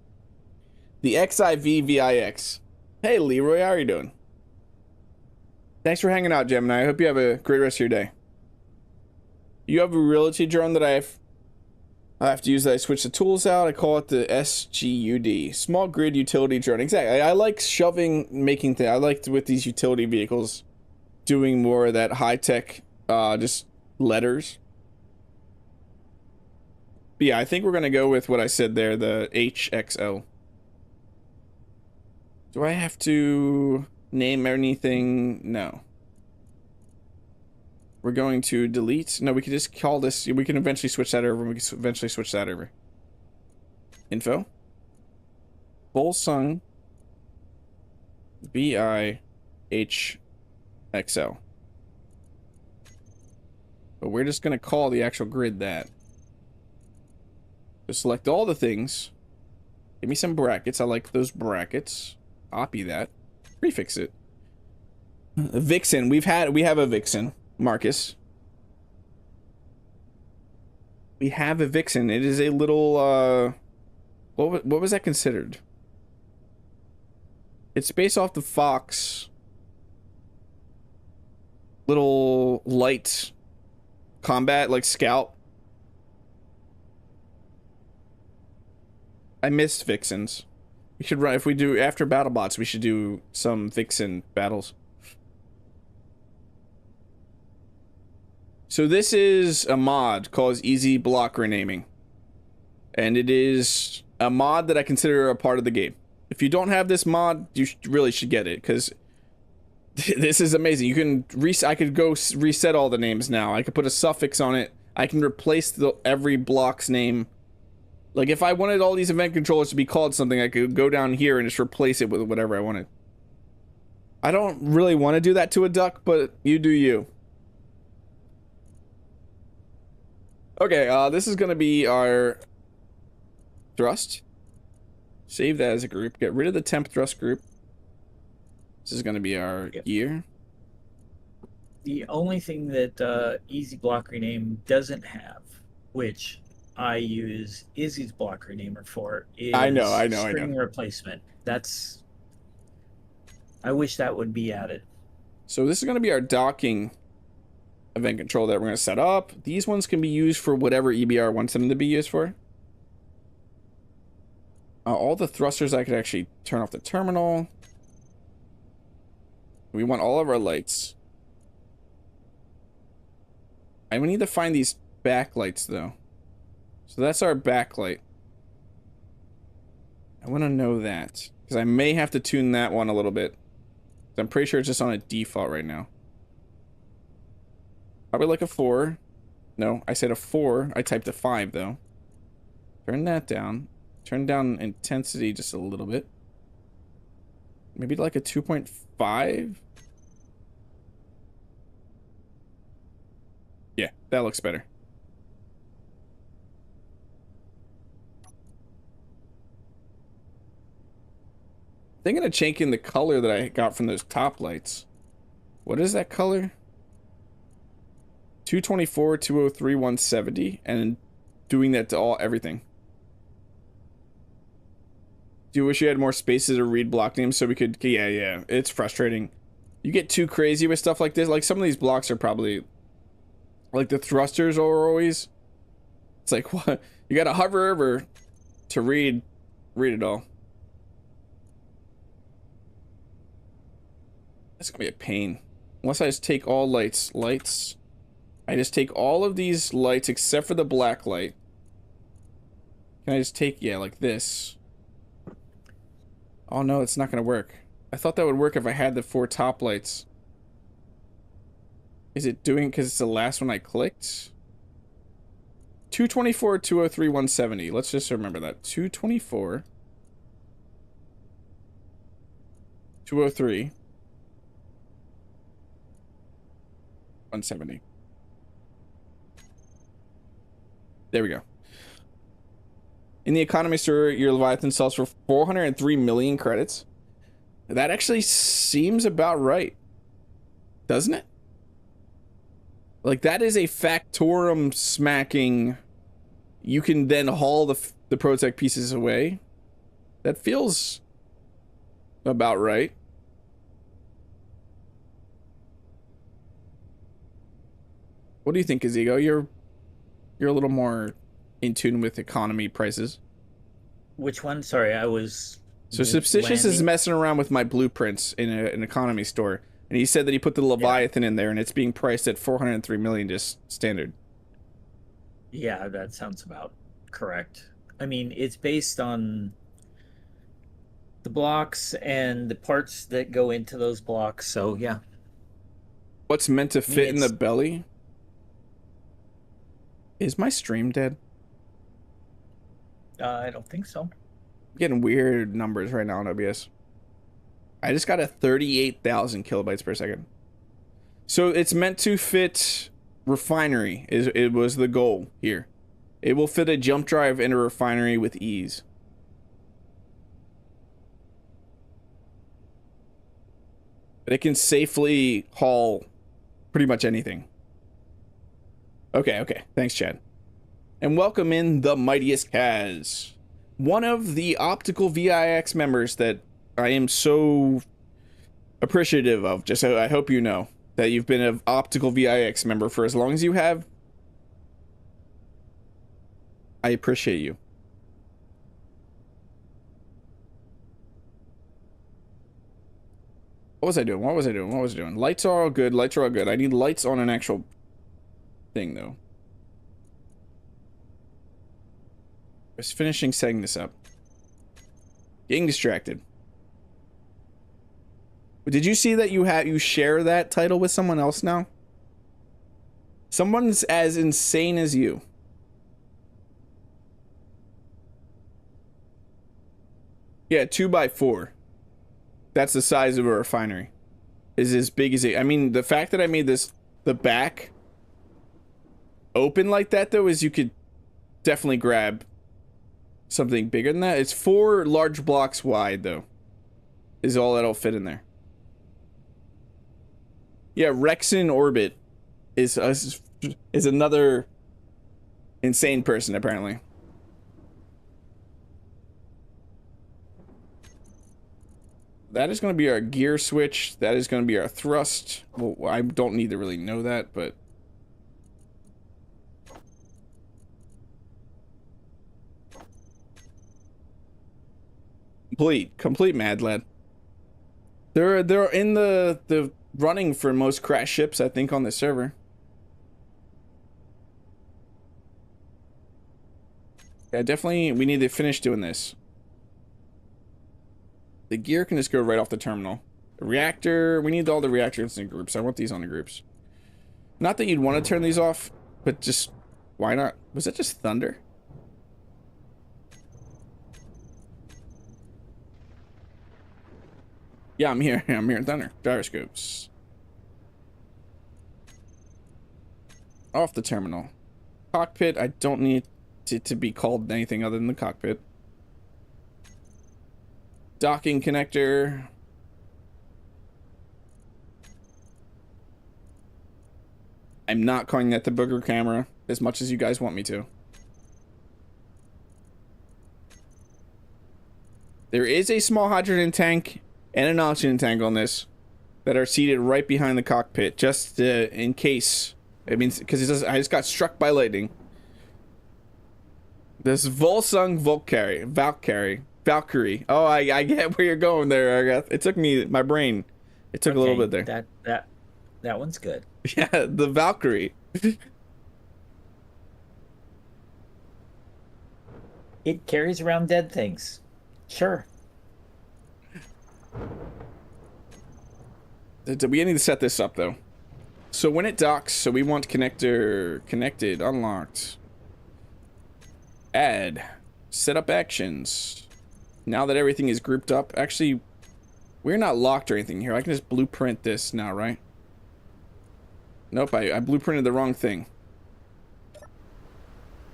The XIVVIX. Hey, Leroy, how are you doing? Thanks for hanging out, Gemini. I hope you have a great rest of your day. You have a realty drone that I have to use that I switch the tools out. I call it the SGUD. Small grid utility drone. Exactly. I like shoving, making things. I like with these utility vehicles doing more of that high-tech, just letters. But yeah, I think we're going to go with what I said there, the HXL. Do I have to name anything? No. We're going to delete. No, we can just call this. We can eventually switch that over. We can eventually switch that over. Info. Volsung VI-HXL. But we're just going to call the actual grid that. Just select all the things. Give me some brackets. I like those brackets. Copy that. Prefix it. Vixen. We have a Vixen. Marcus. We have a Vixen. It is a little, what was that considered? It's based off the Fox. Little light combat, like scout. I missed Vixens. We should run, if we do after BattleBots, we should do some Vixen battles. So this is a mod called Easy Block Renaming. And it is a mod that I consider a part of the game. If you don't have this mod, you really should get it, because this is amazing. You can I could go reset all the names now. I could put a suffix on it. I can replace every block's name. Like if I wanted all these event controllers to be called something, I could go down here and just replace it with whatever I wanted. I don't really want to do that to a duck, but you do you. Okay, this is going to be our thrust. Save that as a group. Get rid of the temp thrust group. This is going to be our gear. The only thing that Easy Block Rename doesn't have, which I use Izzy's Block Renamer for, is string replacement. That's... I wish that would be added. So this is going to be our docking event control that we're going to set up. These ones can be used for whatever EBR wants them to be used for. All the thrusters I could actually turn off the terminal. We want all of our lights. And we need to find these backlights though. So that's our backlight. I want to know that, because I may have to tune that one a little bit. I'm pretty sure it's just on a default right now. Probably like a 4. No, I said a 4. I typed a 5 though. Turn that down. Turn down intensity just a little bit. Maybe like a 2.5. Yeah, that looks better. Thinking of changing the color that I got from those top lights. What is that color? 224, 203, 170, and doing that to everything. Do you wish you had more spaces to read block names so we could... Yeah, it's frustrating. You get too crazy with stuff like this. Like, some of these blocks are probably... Like, the thrusters are always... It's like, what? You gotta hover over to read it all. That's gonna be a pain. Unless I just take all lights. I just take all of these lights except for the black light. Can I just take, yeah, like this? Oh no, it's not gonna work. I thought that would work if I had the 4 top lights. Is it doing, because it's the last one I clicked? 224, 203, 170. Let's just remember that. 224. 203. 170. There we go. In the economy store, your Leviathan sells for 403 million credits. That actually seems about right. Doesn't it? Like, that is a factorum smacking. You can then haul the Protec pieces away. That feels about right. What do you think, Azigo? You're a little more in tune with economy prices. Which one? Sorry, I was. So Substicious is messing around with my blueprints in an economy store, and he said that he put the Leviathan in there, and it's being priced at 403 million just standard. Yeah, that sounds about correct. I mean, it's based on the blocks and the parts that go into those blocks, so yeah. What's meant to fit in the belly? Is my stream dead? I don't think so. I'm getting weird numbers right now on OBS. I just got a 38,000 kilobytes per second. So it's meant to fit refinery. It was the goal here. It will fit a jump drive in a refinery with ease. But it can safely haul pretty much anything. Okay. Thanks, Chad. And welcome in the mightiest Kaz. One of the optical VIX members that I am so appreciative of. Just so I hope you know that you've been an optical VIX member for as long as you have. I appreciate you. What was I doing? Lights are all good. I need lights on an actual thing, though. I was finishing setting this up. Getting distracted. Did you see that you share that title with someone else now? Someone's as insane as you. Yeah, 2x4. That's the size of a refinery. Is as big as it. I mean, the fact that I made the back open like that, though, is you could definitely grab something bigger than that. It's 4 large blocks wide, though, is all that'll fit in there. Yeah, Rexon Orbit is another insane person, apparently. That is going to be our gear switch. That is going to be our thrust. Well, I don't need to really know that, but... Complete mad lad. They're in the running for most crash ships, I think, on the server. Yeah, definitely, we need to finish doing this. The gear can just go right off the terminal. The reactor, we need all the reactors in groups. I want these on the groups. Not that you'd want to turn these off, but just, why not? Was that just thunder? Yeah, I'm here. I'm hearing thunder. Gyroscopes. Off the terminal. Cockpit, I don't need it to be called anything other than the cockpit. Docking connector. I'm not calling that the booger camera as much as you guys want me to. There is a small hydrogen tank and an oxygen tank on this that are seated right behind the cockpit, just in case. I mean, because I just got struck by lightning. This Volsung Valkyrie. Oh, I get where you're going there, Aragath. It took me, my brain. It took a little bit there. That one's good. Yeah, the Valkyrie. It carries around dead things. Sure. We need to set this up, though. So when it docks, so we want connector connected, unlocked. Add. Set up actions. Now that everything is grouped up, actually, we're not locked or anything here. I can just blueprint this now, right? Nope, I blueprinted the wrong thing. I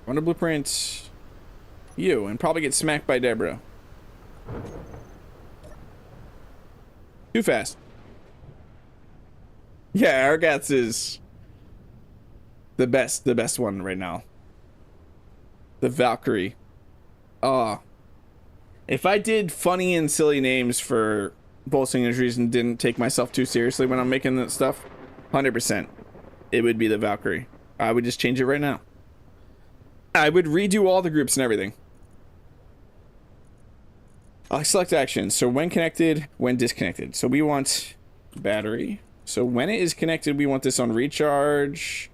want to blueprint you and probably get smacked by Deborah. Too fast. Yeah, AraGAS is the best one right now. The Valkyrie. If I did funny and silly names for Volsung Origins and didn't take myself too seriously when I'm making that stuff, 100%, it would be the Valkyrie. I would just change it right now. I would redo all the groups and everything. I select actions. So when connected, when disconnected. So we want battery. So when it is connected, we want this on recharge.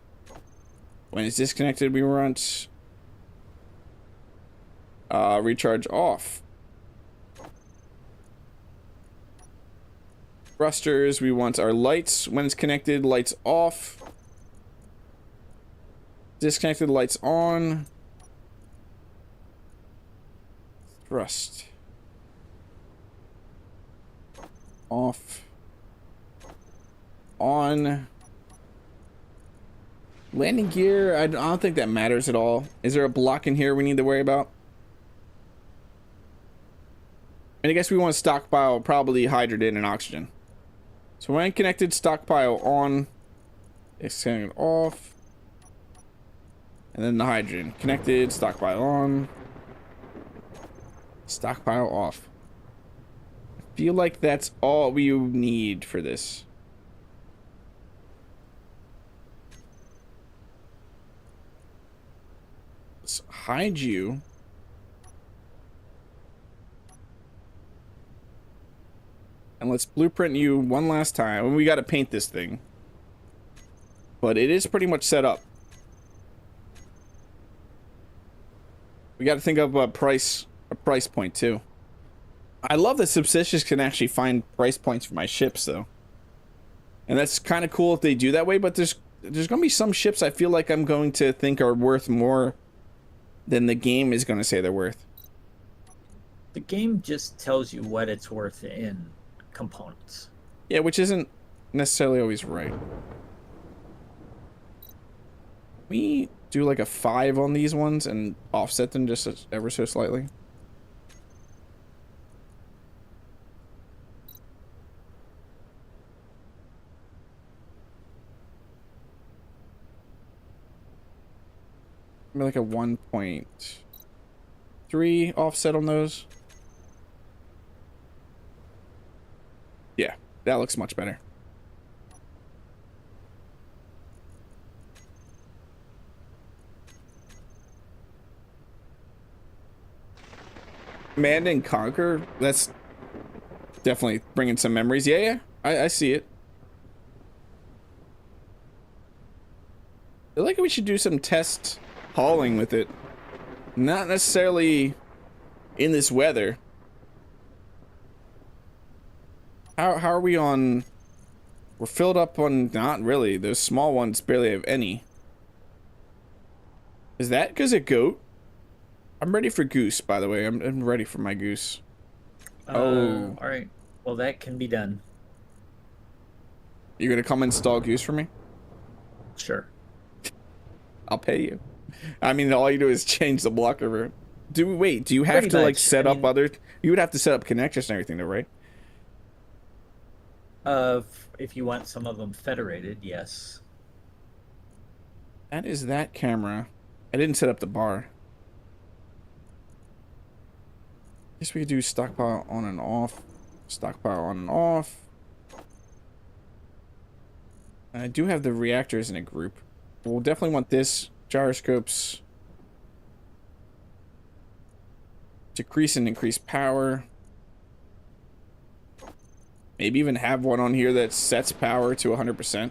When it's disconnected, we want recharge off. Thrusters, we want our lights. When it's connected, lights off. Disconnected, lights on. Thrust. Off. On. Landing gear, I don't think that matters at all. Is there a block in here we need to worry about? And I guess we want to stockpile probably hydrogen and oxygen. So when connected, stockpile on. Extended off. And then the hydrogen. Connected, stockpile on. Stockpile off. I feel like that's all we need for this. Let's hide you. And let's blueprint you one last time. And we got to paint this thing. But it is pretty much set up. We got to think of a price point too. I love that Substicious can actually find price points for my ships though. And that's kind of cool if they do that way, but there's going to be some ships I feel like I'm going to think are worth more than the game is going to say they're worth. The game just tells you what it's worth in components. Yeah, which isn't necessarily always right. We do like a 5 on these ones and offset them just ever so slightly. Maybe like a 1.3 offset on those. Yeah, that looks much better. Command and Conquer, that's definitely bringing some memories. Yeah, I see it. I feel like we should do some test hauling with it. Not necessarily in this weather. How are we on? We're filled up on, not really. Those small ones barely have any. Is that because of goat? I'm ready for goose, by the way. I'm ready for my goose. Oh. All right. Well, that can be done. You gonna come install goose for me? Sure. I'll pay you. I mean, all you do is change the block over. Do you have Pretty to like much. set up other? You would have to set up connectors and everything, though, right? If you want some of them federated, yes. That is that camera. I didn't set up the bar. Guess we could do stockpile on and off. Stockpile on and off. And I do have the reactors in a group. We'll definitely want this. Gyroscopes. Decrease and increase power. Maybe even have one on here that sets power to 100%.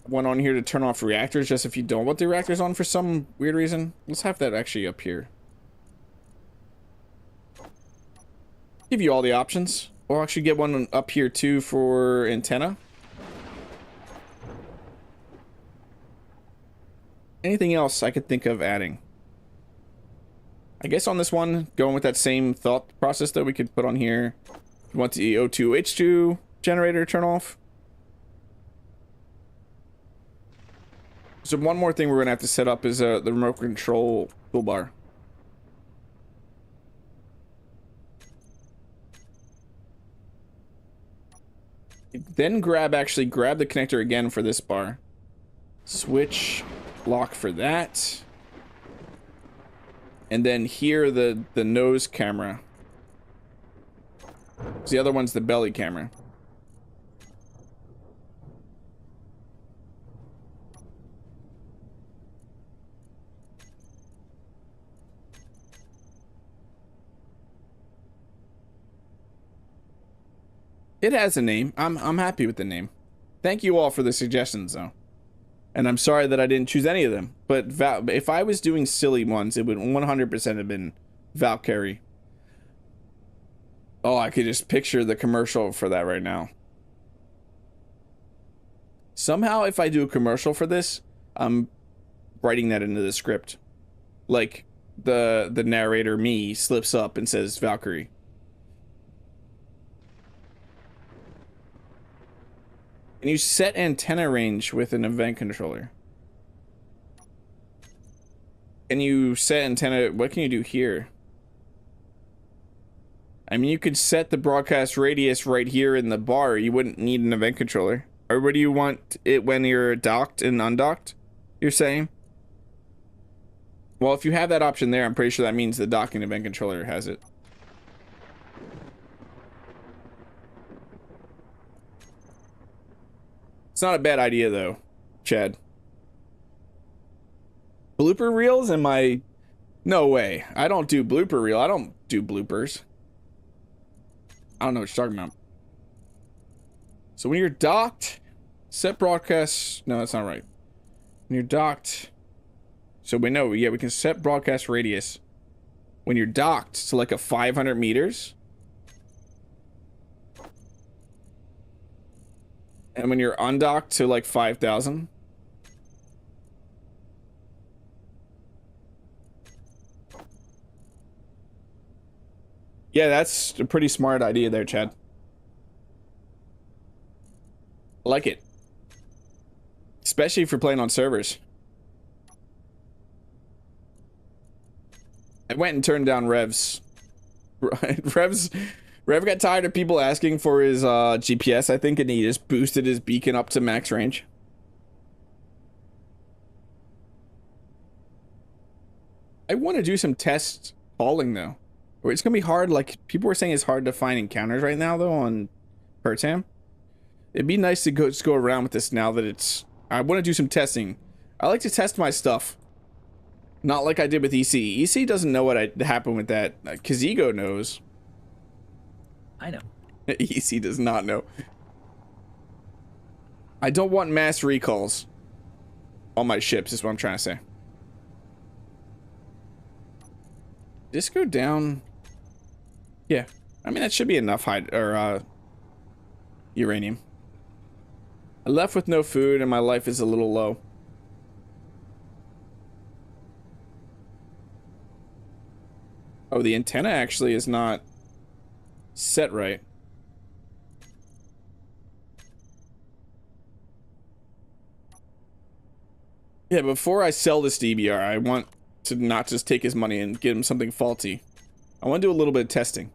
One on here to turn off reactors just if you don't want the reactors on for some weird reason. Let's have that actually up here. Give you all the options. We'll actually get one up here too for antenna. Anything else I could think of adding? I guess on this one, going with that same thought process that we could put on here. We want the O2H2 generator to turn off. So one more thing we're gonna have to set up is the remote control toolbar. Then actually grab the connector again for this bar. Switch lock for that. And then here, the nose camera. The other one's the belly camera. It has a name. I'm happy with the name. Thank you all for the suggestions, though. And I'm sorry that I didn't choose any of them. But if I was doing silly ones, it would 100% have been Valkyrie. Oh, I could just picture the commercial for that right now. Somehow, if I do a commercial for this, I'm writing that into the script. Like, the narrator, me, slips up and says Valkyrie. And you set antenna range with an event controller. And you set antenna, what can you do here? I mean, you could set the broadcast radius right here in the bar. You wouldn't need an event controller. Or what do you want it when you're docked and undocked? You're saying? Well, if you have that option there, I'm pretty sure that means the docking event controller has it. It's not a bad idea, though, Chad. Blooper reels? Am I... No way. I don't do blooper reel. I don't do bloopers. I don't know what you're talking about. So when you're docked, set broadcast... No, that's not right. When you're docked... So we know, yeah, we can set broadcast radius. When you're docked to like a 500 meters... And when you're undocked to like 5,000. Yeah, that's a pretty smart idea there, Chad. I like it. Especially if you're playing on servers. I went and turned down Revs. Rev got tired of people asking for his GPS, I think, and he just boosted his beacon up to max range. I want to do some test hauling, though. It's going to be hard, like, people were saying it's hard to find encounters right now, though, on Pertam. It'd be nice to just go around with this now that it's... I want to do some testing. I like to test my stuff. Not like I did with EC. EC doesn't know what happened with that. Kazigo knows. I know. EC does not know. I don't want mass recalls on my ships, is what I'm trying to say. Just go down. Yeah. I mean, that should be enough uranium. I left with no food and my life is a little low. Oh, the antenna actually is not set right. Yeah, before I sell this DBR, I want to not just take his money and get him something faulty. I want to do a little bit of testing.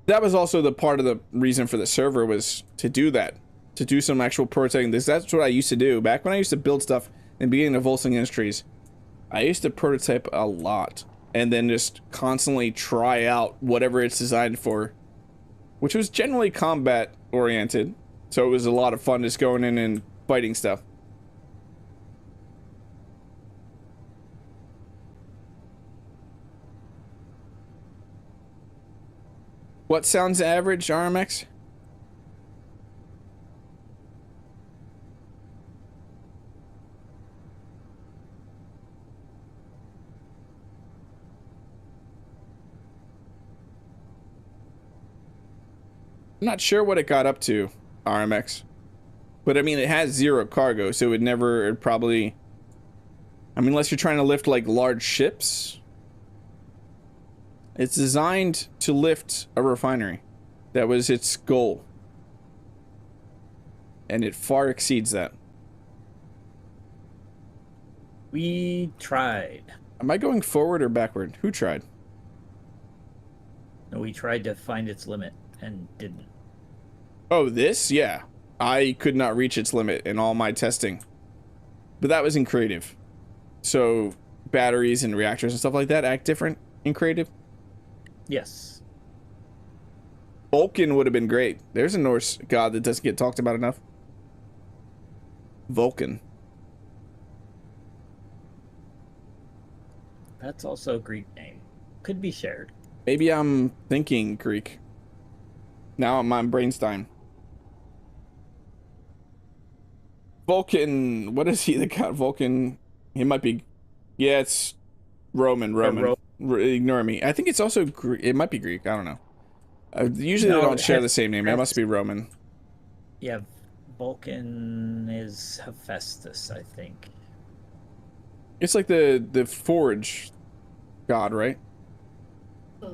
That was also the part of the reason for the server, was to do that. To do some actual prototyping. That's what I used to do. Back when I used to build stuff in the beginning of Volsung Industries, I used to prototype a lot. And then just constantly try out whatever it's designed for. Which was generally combat oriented. So it was a lot of fun just going in and fighting stuff. What sounds average, RMX? I'm not sure what it got up to, RMX. But I mean, it has 0 cargo, so it would never, it'd probably... I mean, unless you're trying to lift, like, large ships. It's designed to lift a refinery. That was its goal. And it far exceeds that. We tried. Am I going forward or backward? Who tried? No, we tried to find its limit and didn't. Oh, this? Yeah. I could not reach its limit in all my testing. But that was in creative. So, batteries and reactors and stuff like that act different in creative? Yes. Vulcan would have been great. There's a Norse god that doesn't get talked about enough. Vulcan. That's also a Greek name. Could be shared. Maybe I'm thinking Greek. Now my brain's dying. Vulcan. What is he? The god Vulcan. He might be. Yeah, it's Roman. Ignore me. I think it's also Greek. It might be Greek. I don't know. Usually they don't share the same name. It must be Roman. Yeah, Vulcan is Hephaestus, I think. It's like the forge god, right?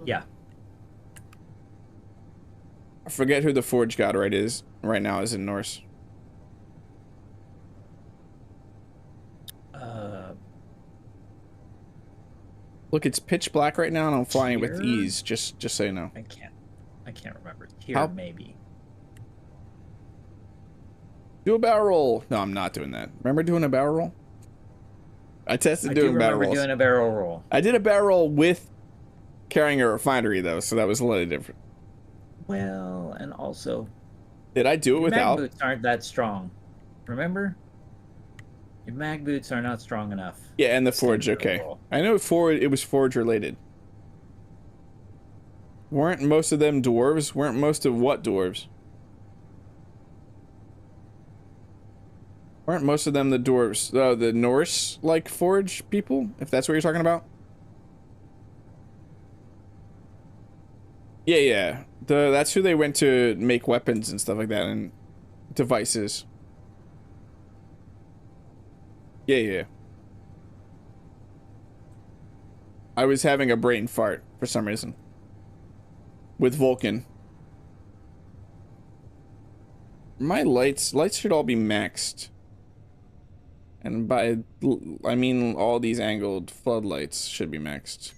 Yeah. I forget who the forge god right now is in Norse. Look, it's pitch black right now, and I'm flying with ease. Just so you know. I can't remember. Here, maybe. Do a barrel roll. No, I'm not doing that. Remember doing a barrel roll? I tested doing barrel rolls. Doing a barrel roll. I did a barrel roll with carrying a refinery though, so that was a little different. Well, and also, did I do it without? Mag boots aren't that strong. Remember? Your mag boots are not strong enough. Yeah, and the forge. Okay, I know it was forge related. Weren't most of them dwarves? Weren't most of what dwarves? Weren't most of them the dwarves? The Norse like forge people, if that's what you're talking about. Yeah. That's who they went to make weapons and stuff like that and devices. Yeah. I was having a brain fart for some reason. With Vulcan. My lights should all be maxed. And by, I mean all these angled floodlights should be maxed.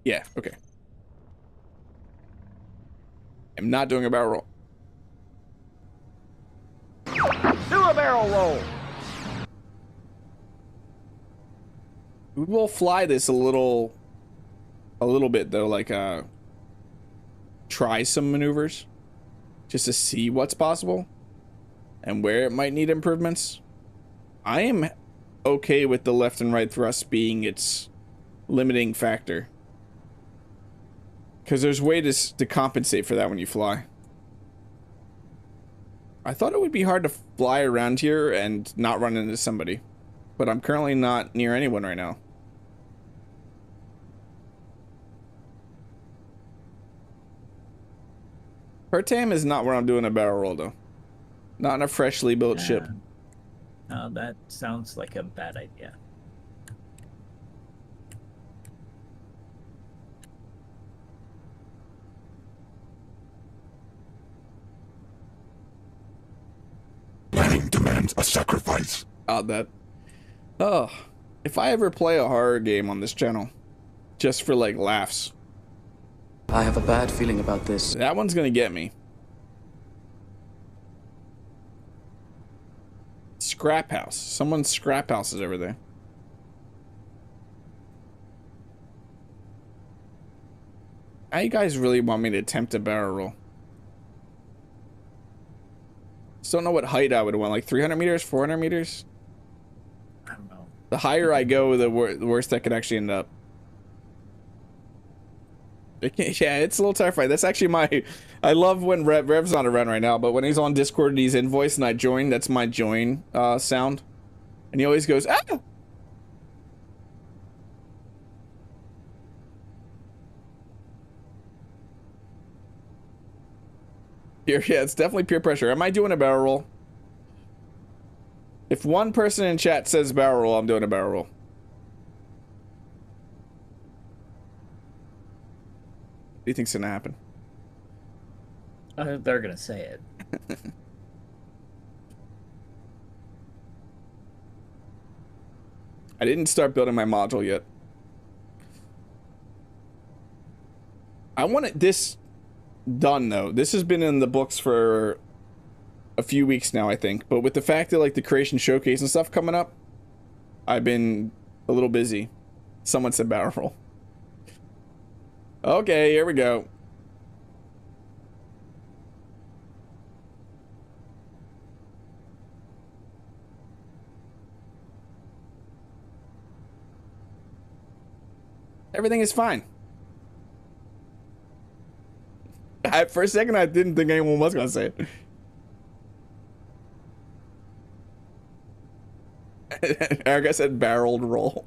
Yeah, okay. I'm not doing a barrel roll. Do a barrel roll! We will fly this a little bit though, like try some maneuvers just to see what's possible and where it might need improvements. I am okay with the left and right thrust being its limiting factor, because there's ways to compensate for that when you fly. I thought it would be hard to fly around here and not run into somebody, but I'm currently not near anyone right now. Pertam is not where I'm doing a barrel roll though. Not in a freshly built ship. No, that sounds like a bad idea. Planning demands a sacrifice. If I ever play a horror game on this channel, just for like laughs, I have a bad feeling about this. that one's gonna get me. Scrap house. Someone's scrap house is over there. How you guys really want me to attempt a barrel roll? Just don't know what height I would want. Like 300 meters, 400 meters? I don't know. The higher I go, the worse that could actually end up. Yeah, it's a little terrifying. That's actually my... I love when Rev's on a run right now, but when he's on Discord and he's in voice and I join, that's my join sound. And he always goes, ah! Yeah, it's definitely peer pressure. Am I doing a barrel roll? If one person in chat says barrel roll, I'm doing a barrel roll. What do you think's gonna happen? They're gonna say it. I didn't start building my module yet. I wanted this done though. This has been in the books for a few weeks now, I think. But with the fact that like the creation showcase and stuff coming up, I've been a little busy. Someone said barrel roll. Okay, here we go. Everything is fine. For a second, I didn't think anyone was going to say it. Eric said barreled roll.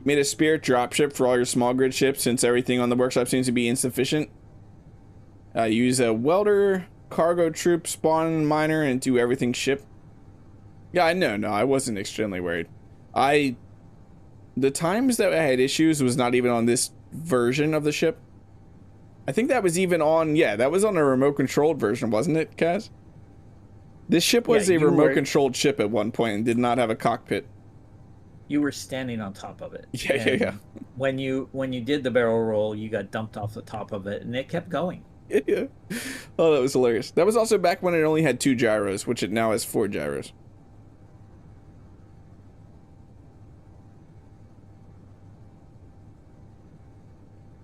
Made a spirit dropship for all your small grid ships since everything on the workshop seems to be insufficient. Use a welder, cargo troop, spawn miner, and do everything ship. Yeah, I know. No, I wasn't extremely worried. The times that I had issues was not even on this version of the ship. I think that was even on, yeah, that was on a remote controlled version, wasn't it, Kaz? This ship was a remote controlled ship at one point and did not have a cockpit. You were standing on top of it. Yeah. When you did the barrel roll, you got dumped off the top of it, and it kept going. Yeah. Oh, that was hilarious. That was also back when it only had 2 gyros, which it now has 4 gyros.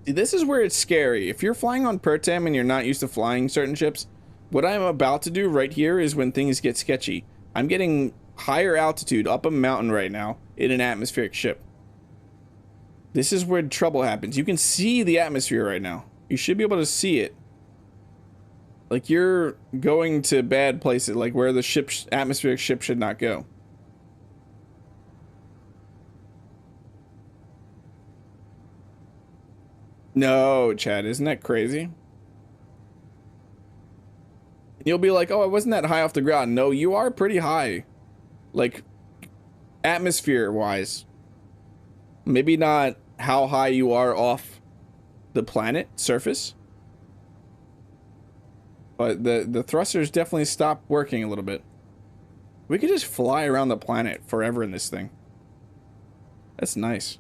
See, this is where it's scary. If you're flying on Pertam and you're not used to flying certain ships, what I'm about to do right here is when things get sketchy. I'm getting higher altitude up a mountain right now in an atmospheric ship. This is where trouble happens. You can see the atmosphere right now. You should be able to see it. Like you're going to bad places, like where the atmospheric ship should not go. No, Chad, isn't that crazy? You'll be like, oh, I wasn't that high off the ground. No, you are pretty high. Like, atmosphere-wise. Maybe not how high you are off the planet surface. But the thrusters definitely stopped working a little bit. We could just fly around the planet forever in this thing. That's nice.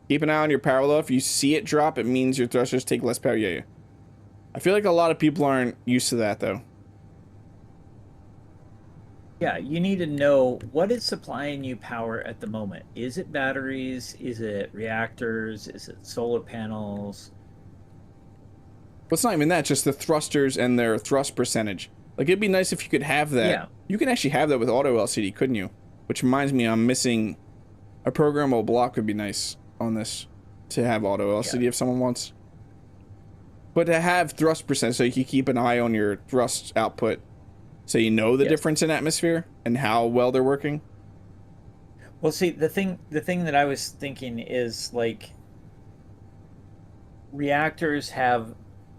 Keep an eye on your power low. If you see it drop, it means your thrusters take less power. Yeah. I feel like a lot of people aren't used to that, though. Yeah, you need to know what is supplying you power at the moment. Is it batteries? Is it reactors? Is it solar panels? Well, it's not even that, just the thrusters and their thrust percentage. Like, it'd be nice if you could have that. Yeah. You can actually have that with auto LCD, couldn't you? Which reminds me, I'm missing a programmable block would be nice on this to have auto LCD if someone wants. But to have thrust percent so you can keep an eye on your thrust output so you know the difference in atmosphere and how well they're working. Well, see, the thing that I was thinking is like reactors have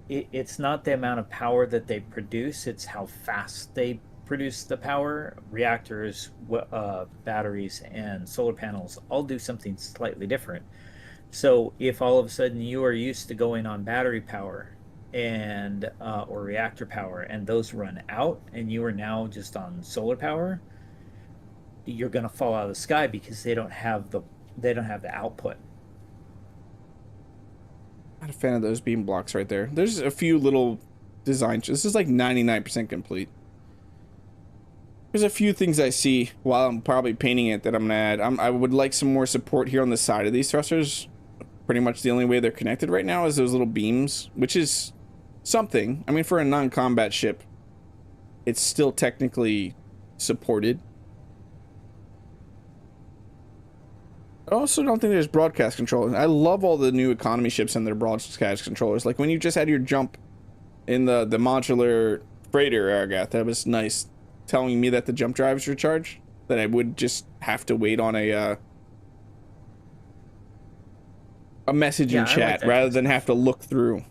it's not the amount of power that they produce, it's how fast they produce the power. Reactors, batteries, and solar panels all do something slightly different. So if all of a sudden you are used to going on battery power and or reactor power, and those run out, and you are now just on solar power, you're going to fall out of the sky because they don't have the output. Not a fan of those beam blocks right there. There's a few little design. This is like 99% complete. There's a few things I see while I'm probably painting it that I'm gonna add. I would like some more support here on the side of these thrusters. Pretty much the only way they're connected right now is those little beams, which is something. I mean, for a non-combat ship, it's still technically supported. I also don't think there's broadcast controllers. I love all the new economy ships and their broadcast controllers. Like when you just had your jump in the modular freighter AraGath, that was nice. Telling me that the jump drive is recharged, that I would just have to wait on a message in chat rather than have to look through.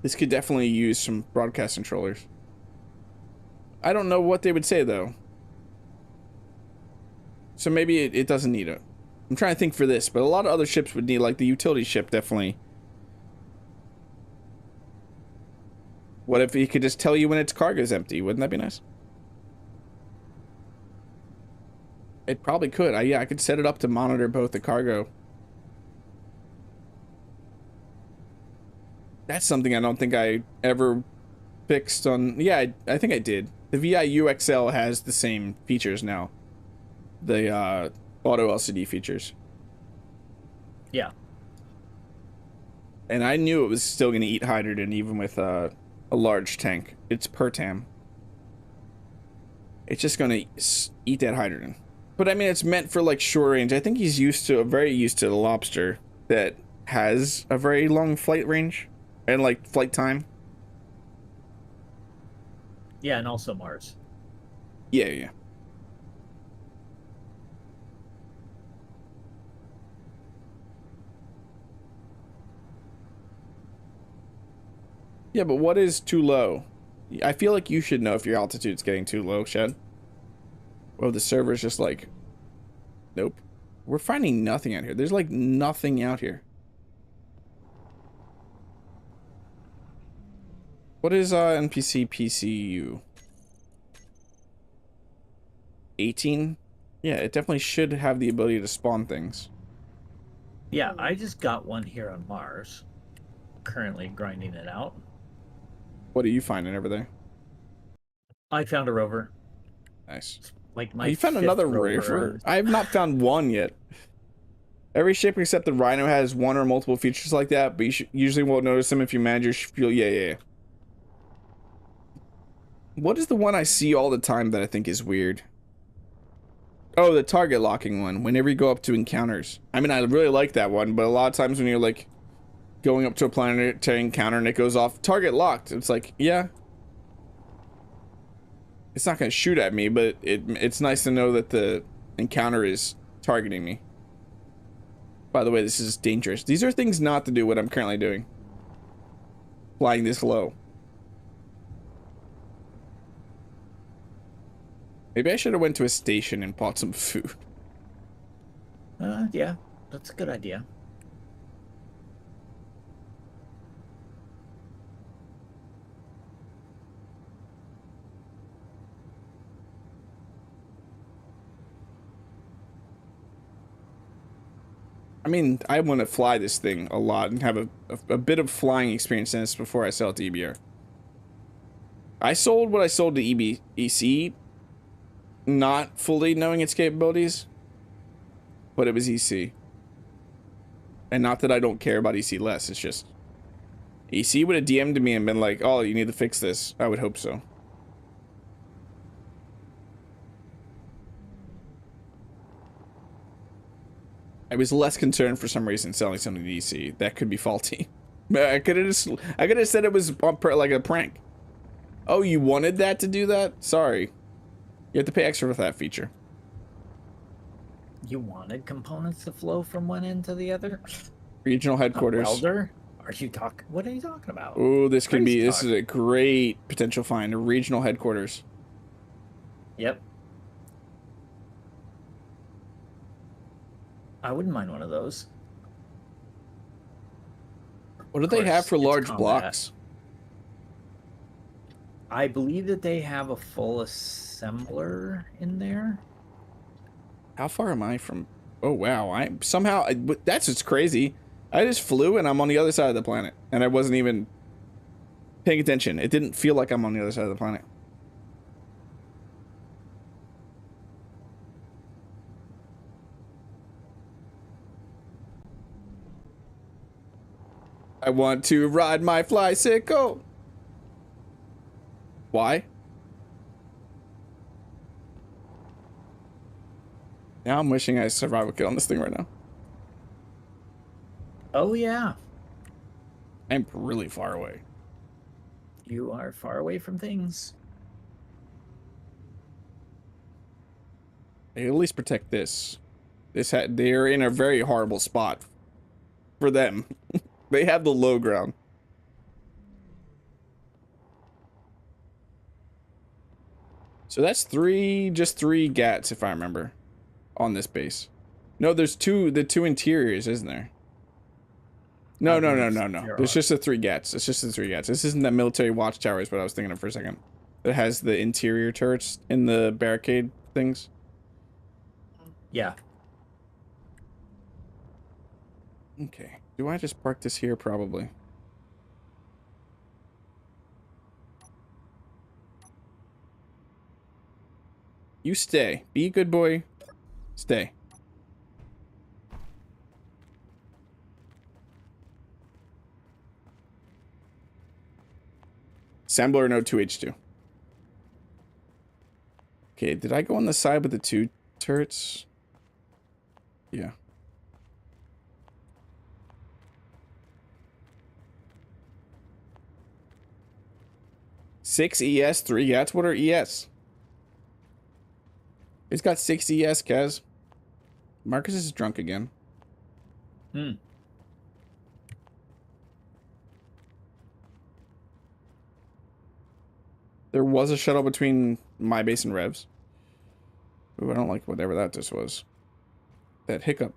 This could definitely use some broadcast controllers. I don't know what they would say though. So maybe it doesn't need it. I'm trying to think for this, but a lot of other ships would need, like the utility ship definitely What if he could just tell you when its cargo's empty? Wouldn't that be nice? It probably could. Yeah, I could set it up to monitor both the cargo. That's something I don't think I ever fixed on. Yeah, I think I did. The VI-UXL has the same features now. The auto LCD features. Yeah. And I knew it was still going to eat hydrogen even with a large tank. It's Pertam. It's just going to eat that hydrogen. But I mean, it's meant for like short range. I think he's very used to the Lobster that has a very long flight range and like flight time. Yeah, and also Mars. Yeah, yeah. Yeah, but what is too low? I feel like you should know if your altitude's getting too low, Shed. Or the server's just like, nope. We're finding nothing out here. There's like nothing out here. What is NPC PCU? 18? Yeah, it definitely should have the ability to spawn things. Yeah, I just got one here on Mars. Currently grinding it out. What are you finding over there? I found a rover. Nice. Like my You found fifth another rover? I have not found one yet. Every ship except the Rhino has one or multiple features like that, but you usually won't notice them if you manage your fuel. Yeah. What is the one I see all the time that I think is weird? Oh, the target locking one. Whenever you go up to encounters. I mean, I really like that one, but a lot of times when you're like going up to a planetary encounter and it goes off target locked, it's like, yeah. It's not going to shoot at me, but it's nice to know that the encounter is targeting me. By the way, this is dangerous. These are things not to do what I'm currently doing. Flying this low. Maybe I should have went to a station and bought some food. Yeah, that's a good idea. I mean, I want to fly this thing a lot and have a bit of flying experience in this before I sell it to EBR. I sold what I sold to EC, not fully knowing its capabilities, but it was EC. And not that I don't care about EC less, it's just EC would have DM'd me and been like, oh, you need to fix this. I would hope so. I was less concerned for some reason selling something to EC. That could be faulty. I could have said it was like a prank. Oh, you wanted that to do that? Sorry. You have to pay extra for that feature. You wanted components to flow from one end to the other? Regional headquarters. A welder? What are you talking about? Oh, this could be, this talk. is a great potential find. A regional headquarters. Yep. I wouldn't mind one of those. What do they have for large blocks? I believe that they have a full assembler in there. How far am I from? Oh wow! That's just crazy. I just flew and I'm on the other side of the planet, and I wasn't even paying attention. It didn't feel like I'm on the other side of the planet. I want to ride my flysicle. Why? Now I'm wishing I survival kit on this thing right now. Oh yeah. I'm really far away. You are far away from things. They at least protect this. They're in a very horrible spot for them. They have the low ground. So that's just three GATs, if I remember, on this base. No, there's the two interiors, isn't there? No, I no, no, believe no, no. there There's are. just the 3 gats. It's just the 3 gats. This isn't that military watchtower is what I was thinking of for a second. It has the interior turrets in the barricade things. Yeah. Okay. Do I just park this here? Probably. You stay. Be a good boy. Stay. Assembler no 2H2. Okay, did I go on the side with the 2 turrets? Yeah. Six ES, 3 gats. What are ES? It's got 6 ES, Kaz. Marcus is drunk again. Hmm. There was a shuttle between my base and Revs. Ooh, I don't like whatever that just was. That hiccup.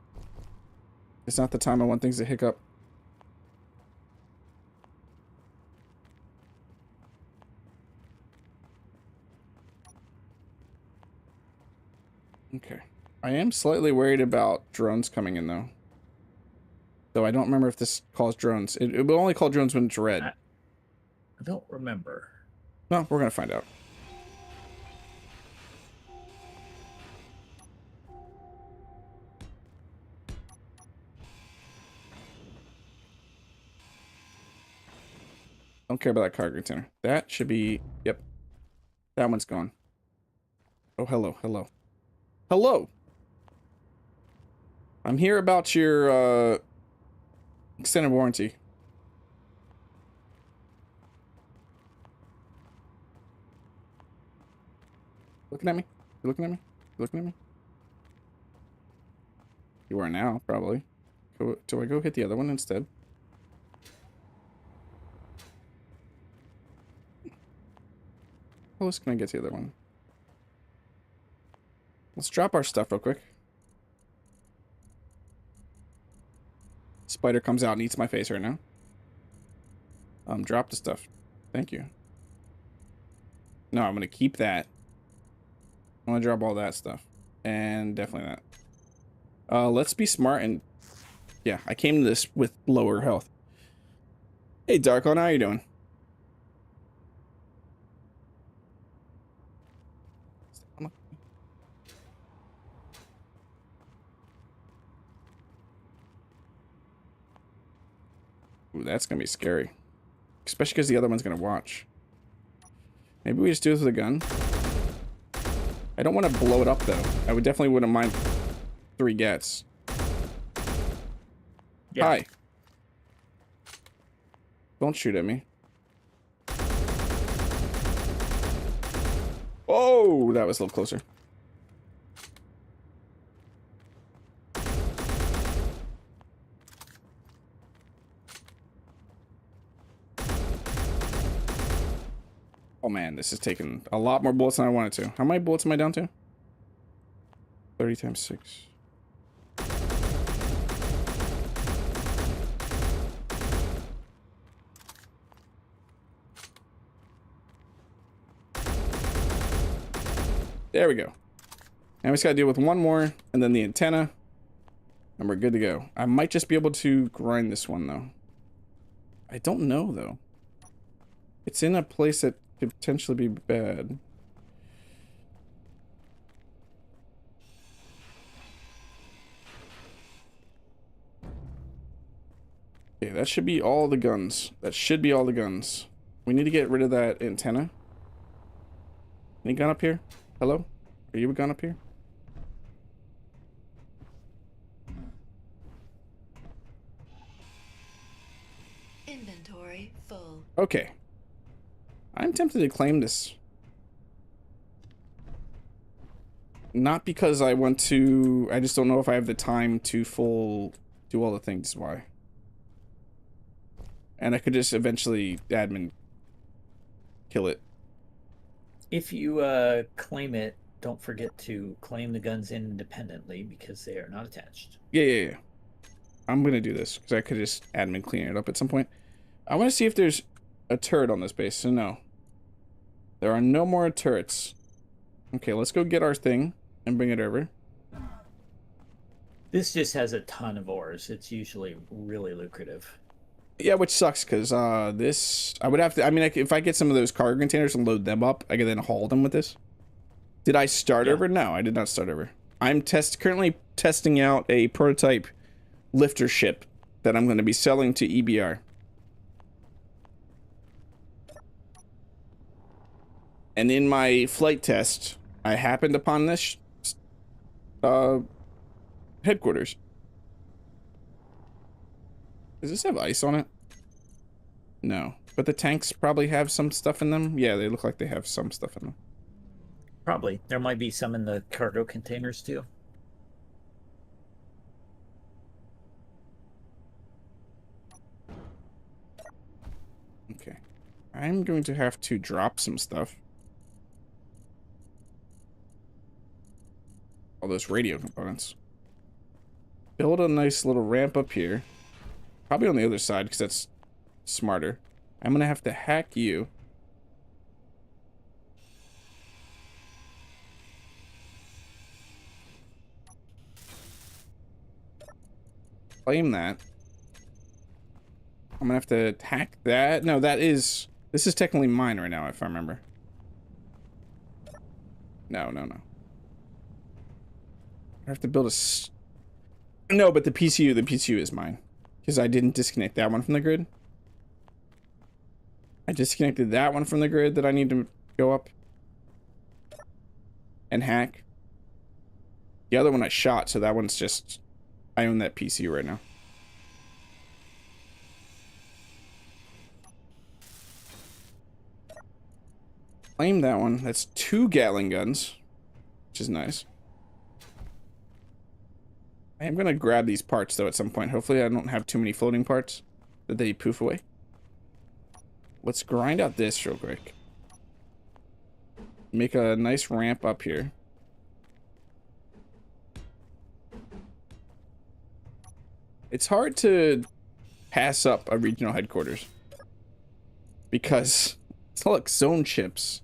It's not the time I want things to hiccup. Okay. I am slightly worried about drones coming in, though. Though I don't remember if this calls drones. It will only call drones when it's red. I don't remember. No, we're going to find out. Don't care about that cargo container. That should be... Yep. That one's gone. Oh, hello, hello. Hello! I'm here about your, extended warranty. Looking at me? You looking at me? You looking at me? You are now, probably. Do I go hit the other one instead? How close can I get to the other one? Let's drop our stuff real quick. Spider comes out and eats my face right now. Drop the stuff. Thank you. No, I'm gonna keep that. I'm gonna drop all that stuff. And definitely that. Let's be smart and... Yeah, I came to this with lower health. Hey, Darkon, how you doing? Ooh, that's gonna be scary. Especially because the other one's gonna watch. Maybe we just do this with a gun. I don't want to blow it up, though. I would definitely wouldn't mind 3 gats. Yeah. Hi. Don't shoot at me. Oh, that was a little closer. Oh man, this is taking a lot more bullets than I wanted to. How many bullets am I down to? 30 times 6. There we go. And we just gotta deal with one more, and then the antenna, and we're good to go. I might just be able to grind this one, though. I don't know, though. It's in a place that could potentially be bad. Okay, that should be all the guns. That should be all the guns. We need to get rid of that antenna. Any gun up here? Hello? Are you a gun up here? Inventory full. Okay. I'm tempted to claim this. Not because I want to... I just don't know if I have the time to do all the things. Why? And I could just eventually admin kill it. If you claim it, don't forget to claim the guns independently because they are not attached. Yeah, yeah, yeah. I'm gonna do this because I could just admin clean it up at some point. I want to see if there's a turret on this base. So no, there are no more turrets. Okay, let's go get our thing and bring it over. This just has a ton of ores. It's usually really lucrative. Yeah, which sucks because this I would have to. I mean, if I get some of those cargo containers and load them up, I can then haul them with this. Did I start over? No, I did not start over. I'm currently testing out a prototype lifter ship that I'm going to be selling to EBR. And in my flight test, I happened upon this headquarters. Does this have ice on it? No. But the tanks probably have some stuff in them. Yeah, they look like they have some stuff in them. Probably. There might be some in the cargo containers too. Okay. I'm going to have to drop some stuff. All those radio components. Build a nice little ramp up here. Probably on the other side because that's smarter. I'm going to have to hack you. Claim that. I'm gonna have to hack that. No, this is technically mine right now, if I remember. No. I have to build a... No, but the PCU is mine. Because I didn't disconnect that one from the grid. I disconnected that one from the grid that I need to go up. And hack. The other one I shot, so that one's just... I own that PCU right now. Claim that one. That's 2 Gatling guns, which is nice. I am going to grab these parts, though, at some point. Hopefully I don't have too many floating parts that they poof away. Let's grind out this real quick. Make a nice ramp up here. It's hard to pass up a regional headquarters. Because, look, zone chips.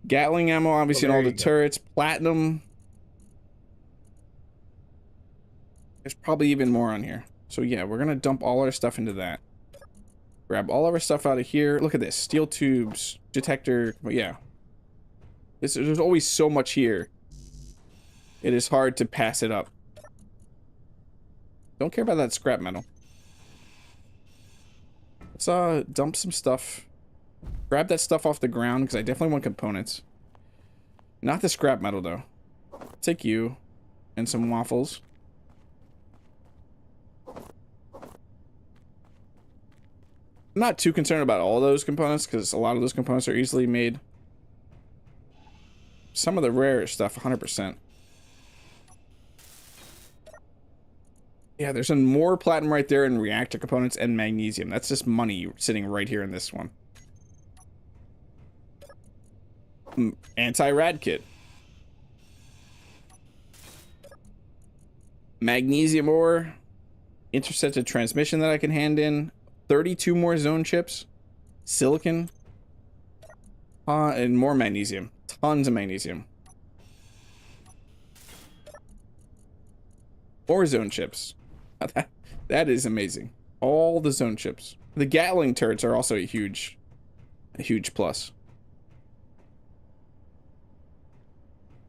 Gatling ammo, obviously, in all the turrets. Platinum. There's probably even more on here. So yeah, we're gonna dump all our stuff into that. Grab all of our stuff out of here. Look at this. Steel tubes. Detector. But yeah. There's always so much here. It is hard to pass it up. Don't care about that scrap metal. Let's dump some stuff. Grab that stuff off the ground because I definitely want components. Not the scrap metal though. Take you and some waffles. I'm not too concerned about all those components because a lot of those components are easily made. Some of the rare stuff, 100%. Yeah, there's some more platinum right there in reactor components and magnesium. That's just money sitting right here in this one. Anti-rad kit. Magnesium ore. Intercepted transmission that I can hand in. 32 more zone chips. Silicon. And more magnesium. Tons of magnesium. More zone chips. That is amazing. All the zone chips. The Gatling turrets are also a huge plus.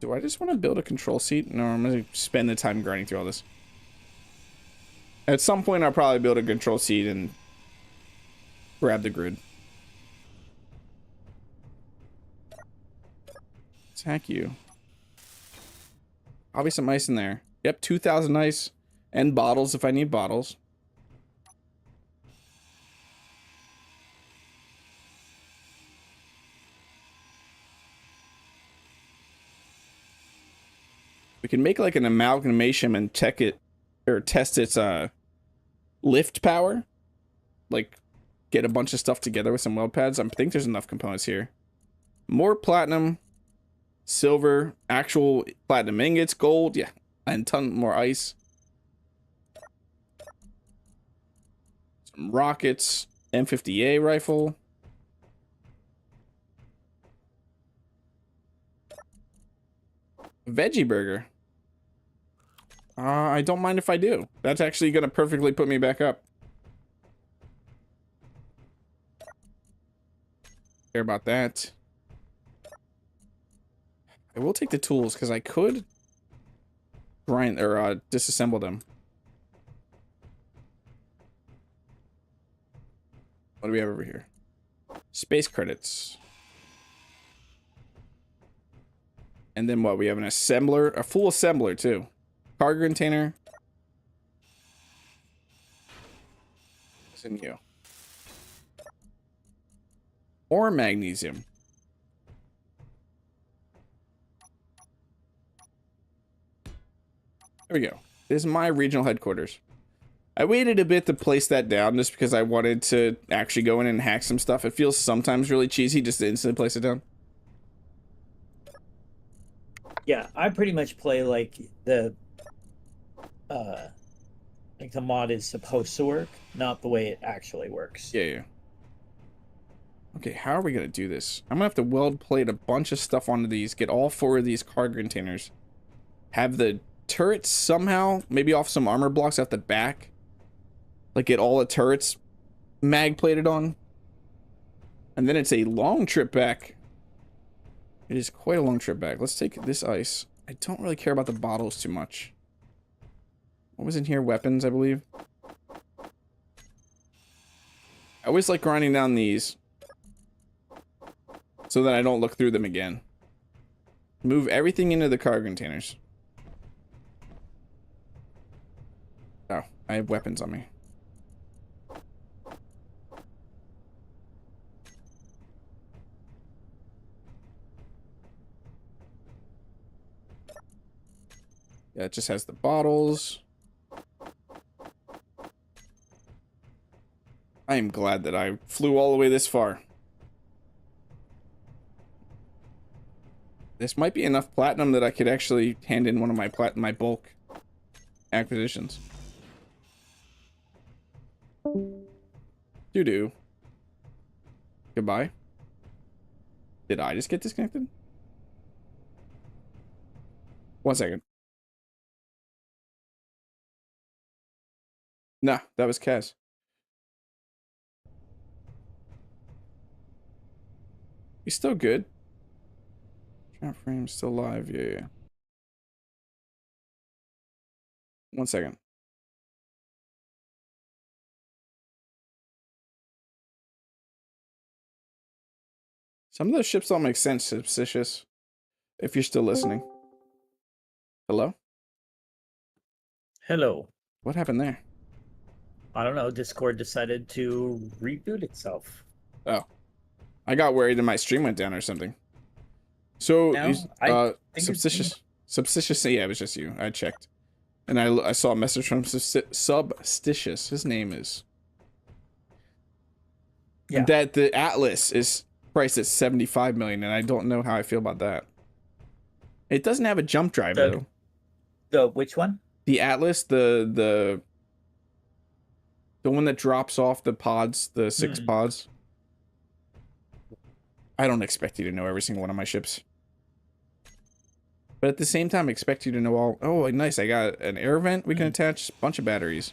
Do I just want to build a control seat? No, I'm going to spend the time grinding through all this. At some point, I'll probably build a control seat and grab the grid. Let's hack you. Probably some ice in there. Yep, 2,000 ice. And bottles if I need bottles. We can make like an amalgamation and check it or test its lift power. Like get a bunch of stuff together with some weld pads. I think there's enough components here. More platinum, silver, actual platinum ingots, gold, yeah, and a ton more ice. Some rockets. M50A rifle. Veggie burger. I don't mind if I do. That's actually gonna perfectly put me back up. Care about that. I will take the tools because I could grind or disassemble them. What do we have over here? Space credits. And then what? We have an assembler, a full assembler too. Cargo container. What's in you? Or magnesium. There we go. This is my regional headquarters. I waited a bit to place that down just because I wanted to actually go in and hack some stuff. It feels sometimes really cheesy just to instantly place it down. Yeah, I pretty much play like the mod is supposed to work, not the way it actually works. Yeah. Okay, how are we gonna do this? I'm gonna have to weld plate a bunch of stuff onto these, get all 4 of these cargo containers, have the turrets somehow, maybe off some armor blocks at the back, like get all the turrets mag plated on, and then it's a long trip back. It is quite a long trip back. Let's take this ice. I don't really care about the bottles too much. What was in here? Weapons, I believe. I always like grinding down these so that I don't look through them again. Move everything into the cargo containers. Oh, I have weapons on me. Yeah, it just has the bottles. I am glad that I flew all the way this far. This might be enough platinum that I could actually hand in one of my bulk acquisitions. Doo-doo. Goodbye. Did I just get disconnected? 1 second. Nah, that was Kaz. He's still good. Count frame still live. Yeah. 1 second. Some of those ships don't make sense, Substicious. If you're still listening. Hello? Hello. What happened there? I don't know. Discord decided to reboot itself. Oh. I got worried that my stream went down or something. So, No, I think Substicious, yeah, it was just you. I checked. And I saw a message from Substicious. His name is. Yeah. And that the Atlas is priced at 75 million, and I don't know how I feel about that. It doesn't have a jump drive, though. The which one? The Atlas, the one that drops off the pods, the 6 pods. I don't expect you to know every single one of my ships. But at the same time, I expect you to know all... Oh, nice. I got an air vent we can attach. A bunch of batteries.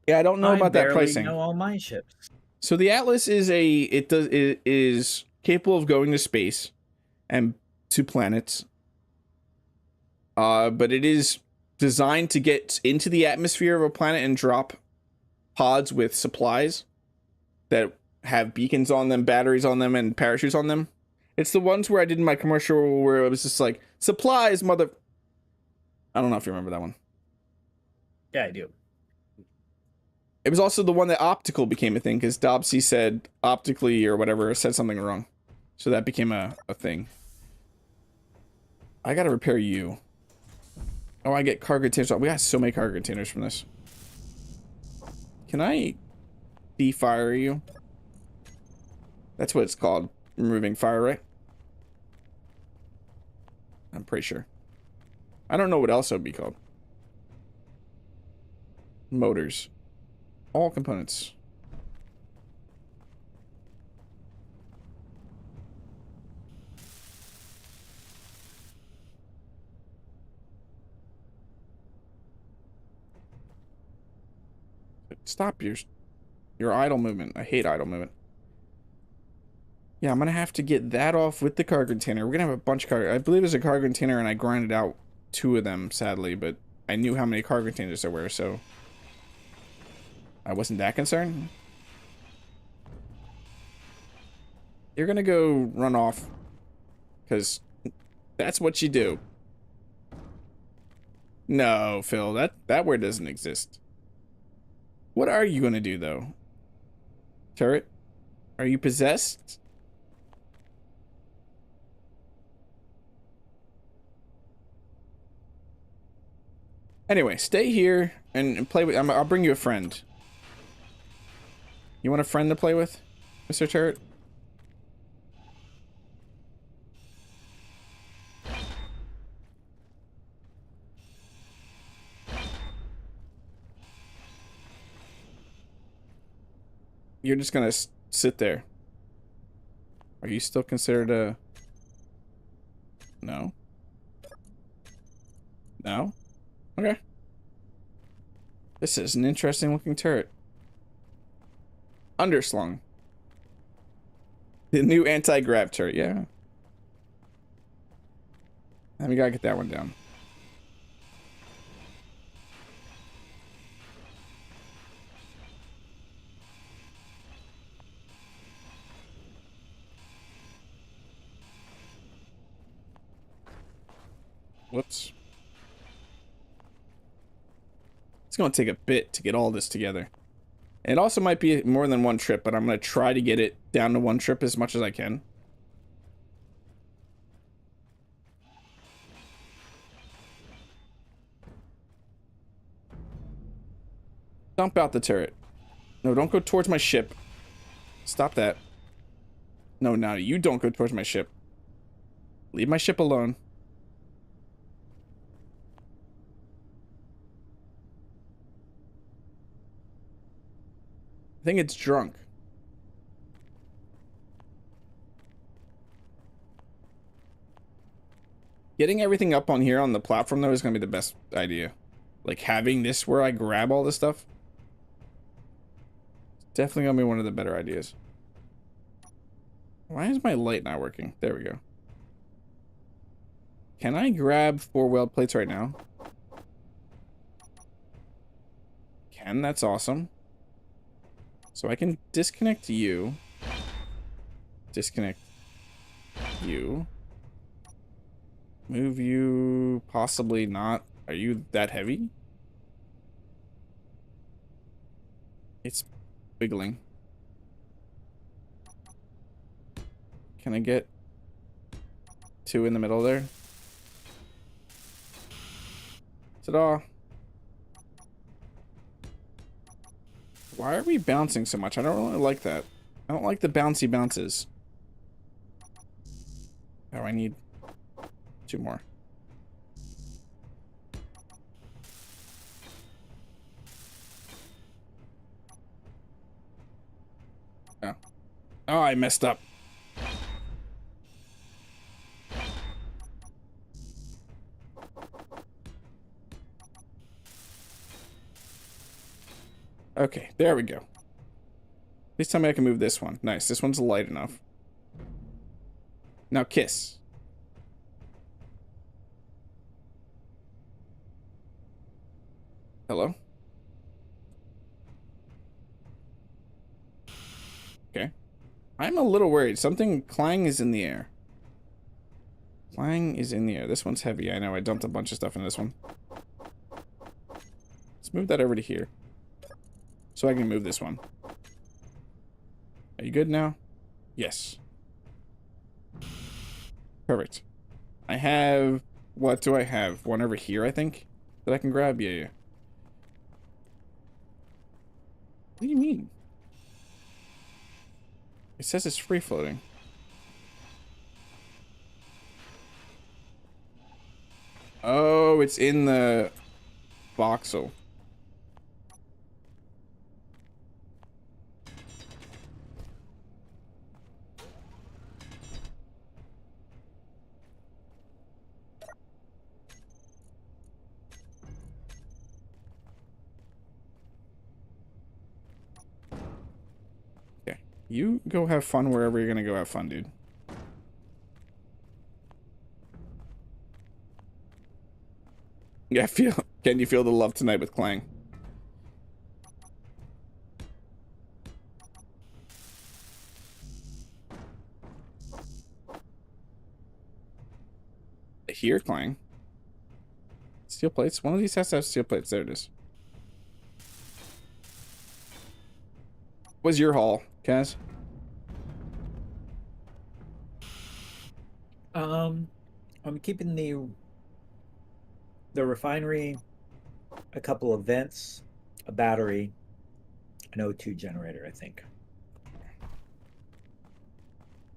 Yeah, I don't know about that pricing. I know all my ships. So the Atlas is it is capable of going to space and to planets. But it is designed to get into the atmosphere of a planet and drop pods with supplies that have beacons on them, batteries on them, and parachutes on them. It's the ones where I did in my commercial where it was just like, supplies, mother... I don't know if you remember that one. Yeah, I do. It was also the one that optical became a thing, because Dobbsy said optically or whatever, said something wrong. So that became a thing. I gotta repair you. Oh, I get cargo containers. We got so many cargo containers from this. Can I defire you? That's what it's called. Removing fire, right? I'm pretty sure. I don't know what else it would be called. Motors. All components. Stop your idle movement. I hate idle movement. Yeah, I'm gonna have to get that off with the cargo container. We're gonna have a bunch of cargo. I believe there's a cargo container, and I grinded out 2 of them, sadly, but I knew how many cargo containers there were, so I wasn't that concerned. You're gonna go run off, because that's what you do. No, Phil, that word doesn't exist. What are you gonna do, though? Turret? Are you possessed? Anyway, stay here and play with... I'll bring you a friend. You want a friend to play with, Mr. Turret? You're just gonna sit there. Are you still considered a... No? No? Okay. This is an interesting looking turret. Underslung. The new anti-grav turret, yeah. And we gotta get that one down. Whoops. It's going to take a bit to get all this together. It also might be more than one trip, but I'm going to try to get it down to one trip as much as I can. Dump out the turret. No, don't go towards my ship. Stop that. No, now you don't go towards my ship. Leave my ship alone. I think it's drunk. Getting everything up on here on the platform, though, is going to be the best idea. Like, having this where I grab all this stuff. Definitely going to be one of the better ideas. Why is my light not working? There we go. Can I grab 4 weld plates right now? Can, that's awesome. So I can disconnect you. Disconnect you. Move you. Possibly not. Are you that heavy? It's wiggling. Can I get 2 in the middle there? Ta-da. Why are we bouncing so much? I don't really like that. I don't like the bouncy bounces. Oh, I need 2 more. Oh. Oh, I messed up. Okay, there we go. Please tell me I can move this one. Nice, this one's light enough. Now kiss. Hello? Okay. I'm a little worried. Something... Clang is in the air. Clang is in the air. This one's heavy. I know, I dumped a bunch of stuff in this one. Let's move that over to here. So I can move this one. Are you good now? Yes. Perfect. I have... What do I have? One over here, I think? That I can grab? Yeah, yeah. What do you mean? It says it's free floating. Oh, it's in the voxel. You go have fun wherever you're gonna go have fun, dude. Yeah, can you feel the love tonight with Clang? Here, Clang. Steel plates. One of these has to have steel plates. There it is. What's your haul, Kaz? I'm keeping the refinery, a couple of vents, a battery, an O2 generator, I think.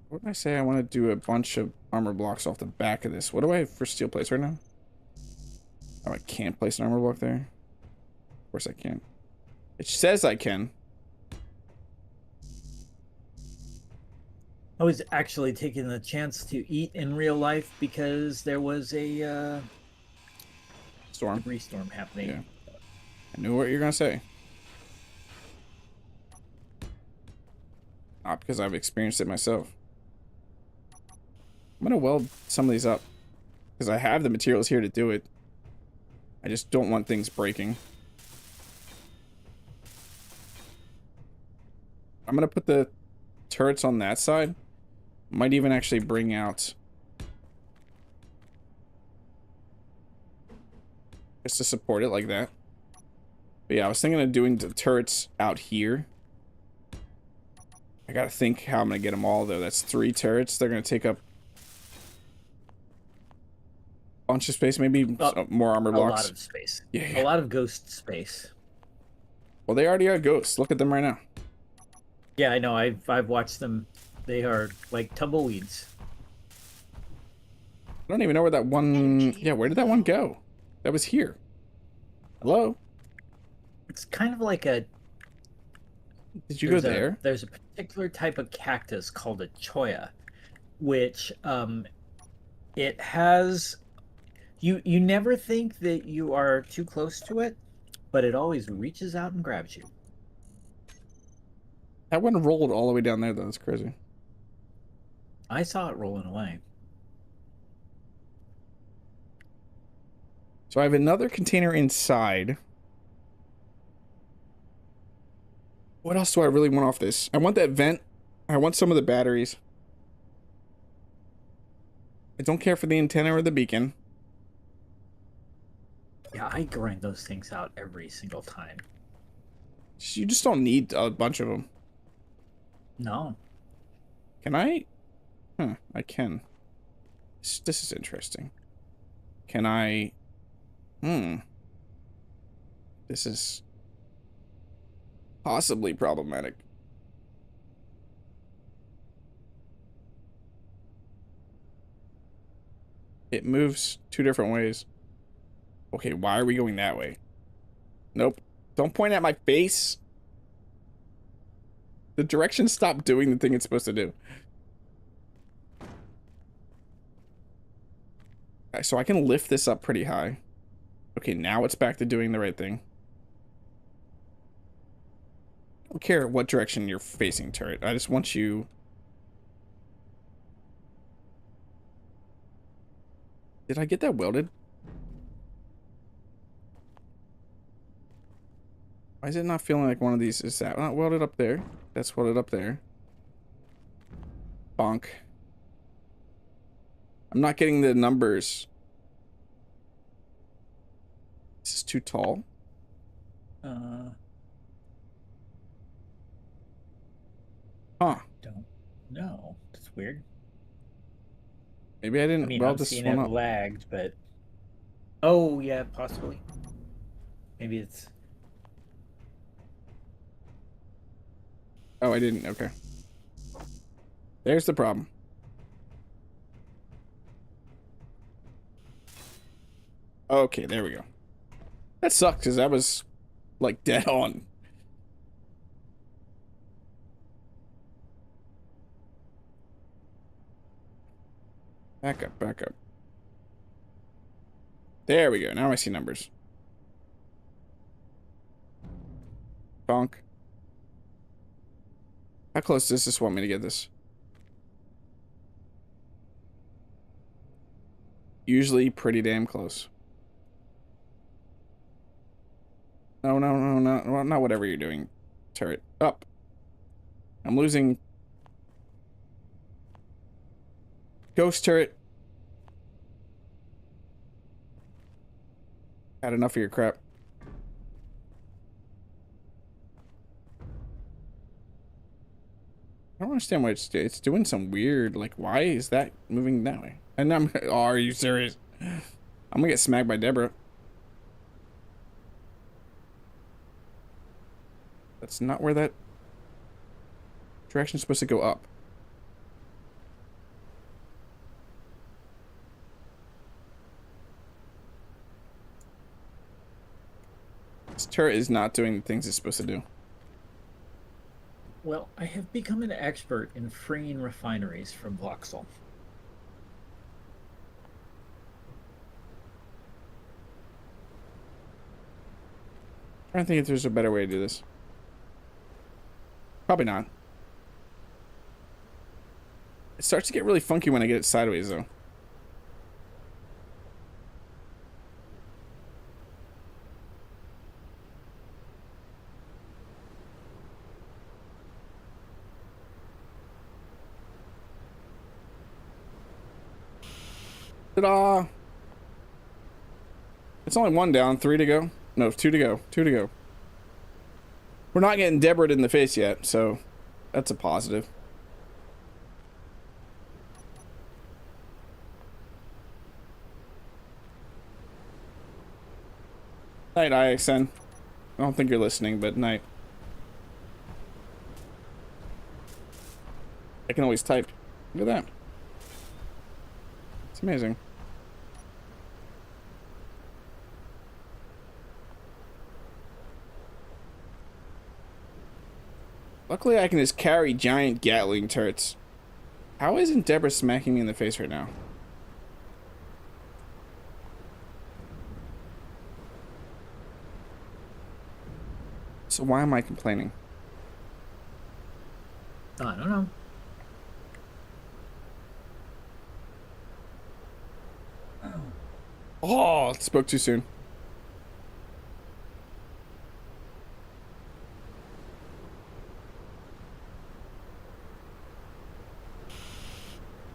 What did I say? I want to do a bunch of armor blocks off the back of this. What do I have for steel plates right now? Oh, I can't place an armor block there. Of course I can. It says I can. I was actually taking the chance to eat in real life because there was a Storm. debris storm happening. Yeah. I knew what you were gonna say. Not because I've experienced it myself. I'm gonna weld some of these up because I have the materials here to do it. I just don't want things breaking. I'm gonna put the turrets on that side. Might even actually bring out just to support it like that. But yeah, I was thinking of doing the turrets out here. I gotta think how I'm gonna get them all though. That's 3 turrets. They're gonna take up a bunch of space, maybe more armor blocks. A lot of space. Yeah. A lot of ghost space. Well, they already are ghosts. Look at them right now. Yeah, I know. I've watched them. They are like tumbleweeds. I don't even know where that one... Yeah, where did that one go? That was here. Hello? It's kind of like a... Did you go there? There's a particular type of cactus called a cholla, which it has... You never think that you are too close to it, but it always reaches out and grabs you. That one rolled all the way down there, though. That's crazy. I saw it rolling away. So I have another container inside. What else do I really want off this? I want that vent. I want some of the batteries. I don't care for the antenna or the beacon. Yeah, I grind those things out every single time. You just don't need a bunch of them. No. Can I? Huh, I can. This is interesting. Can I? This is possibly problematic. It moves 2 different ways. Okay, why are we going that way? Nope. Don't point at my face. The direction stopped doing the thing it's supposed to do. So I can lift this up pretty high. Okay, now it's back to doing the right thing. I don't care what direction you're facing, turret. I just want you... Did I get that welded? Why is it not feeling like one of these? Is that not welded up there? That's welded up there. Bonk. I'm not getting the numbers. This is too tall. Huh. Don't know. That's weird. Maybe I didn't weld this one up. Lagged, but... Oh, yeah, possibly. Maybe it's... Oh, I didn't. Okay. There's the problem. Okay, there we go. That sucks because that was like dead on. Back up, back up. There we go. Now I see numbers. Bonk. How close does this want me to get this? Usually pretty damn close. No, no, no, no, well, not whatever you're doing. Turret. Up. I'm losing. Ghost turret. Had enough of your crap. I don't understand why it's doing some weird, like, why is that moving that way? And I'm, oh, are you serious? I'm gonna get smacked by Deborah. That's not where that direction's supposed to go up. This turret is not doing the things it's supposed to do. Well, I have become an expert in freeing refineries from voxel. I'm trying to think if there's a better way to do this. Probably not. It starts to get really funky when I get it sideways, though. Ta-da! It's only one down, 3 to go. No, 2 to go. 2 to go. We're not getting Deborah in the face yet, so that's a positive. Night, IXN. I don't think you're listening, but night. I can always type. Look at that. It's amazing. Luckily, I can just carry giant gatling turrets. How isn't Deborah smacking me in the face right now? So why am I complaining? I don't know. Oh, spoke too soon.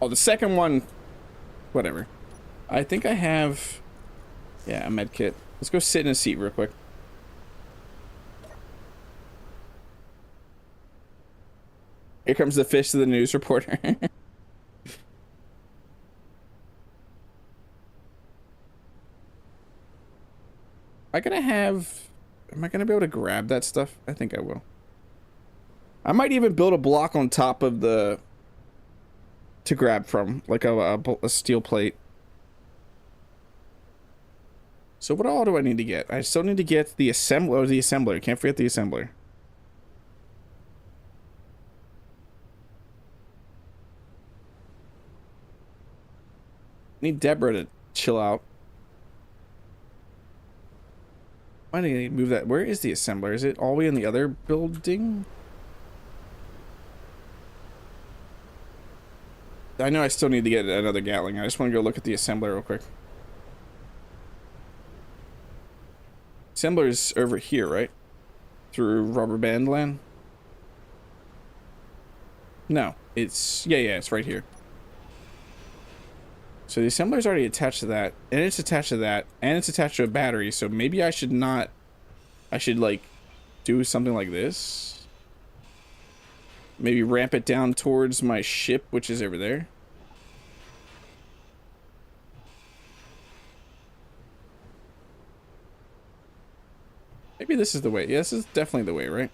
Oh, the second one, whatever. I think I have, yeah, a med kit. Let's go sit in a seat real quick. Here comes the fish to the news reporter. Am I gonna be able to grab that stuff? I think I will. I might even build a block on top of the, to grab from, like a steel plate. So what all do I need to get? I still need to get the assembler. Can't forget the assembler. Need Deborah to chill out. Why do I need to move that? Where is the assembler? Is it all the way in the other building? I know I still need to get another gatling. I just want to go look at the assembler real quick. Assembler's over here, right? Through rubber band land? No, it's, yeah, it's right here. So the assembler's already attached to that, and it's attached to that, and it's attached to a battery, so maybe I should not, I should, like, do something like this. Maybe ramp it down towards my ship, which is over there. Maybe this is the way. Yeah, this is definitely the way, right?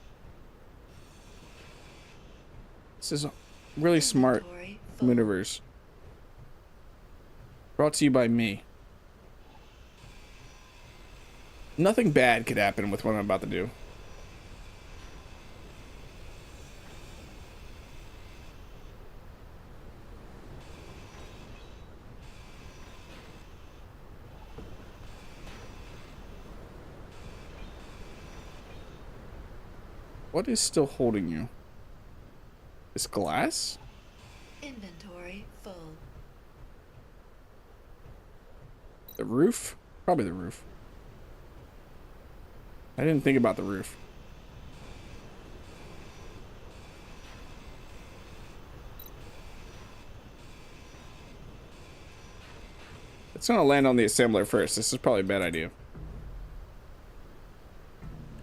This is really smart maneuvers. Brought to you by me. Nothing bad could happen with what I'm about to do. What is still holding you? This glass? Inventory full. The roof? Probably the roof. I didn't think about the roof. It's gonna land on the assembler first. This is probably a bad idea.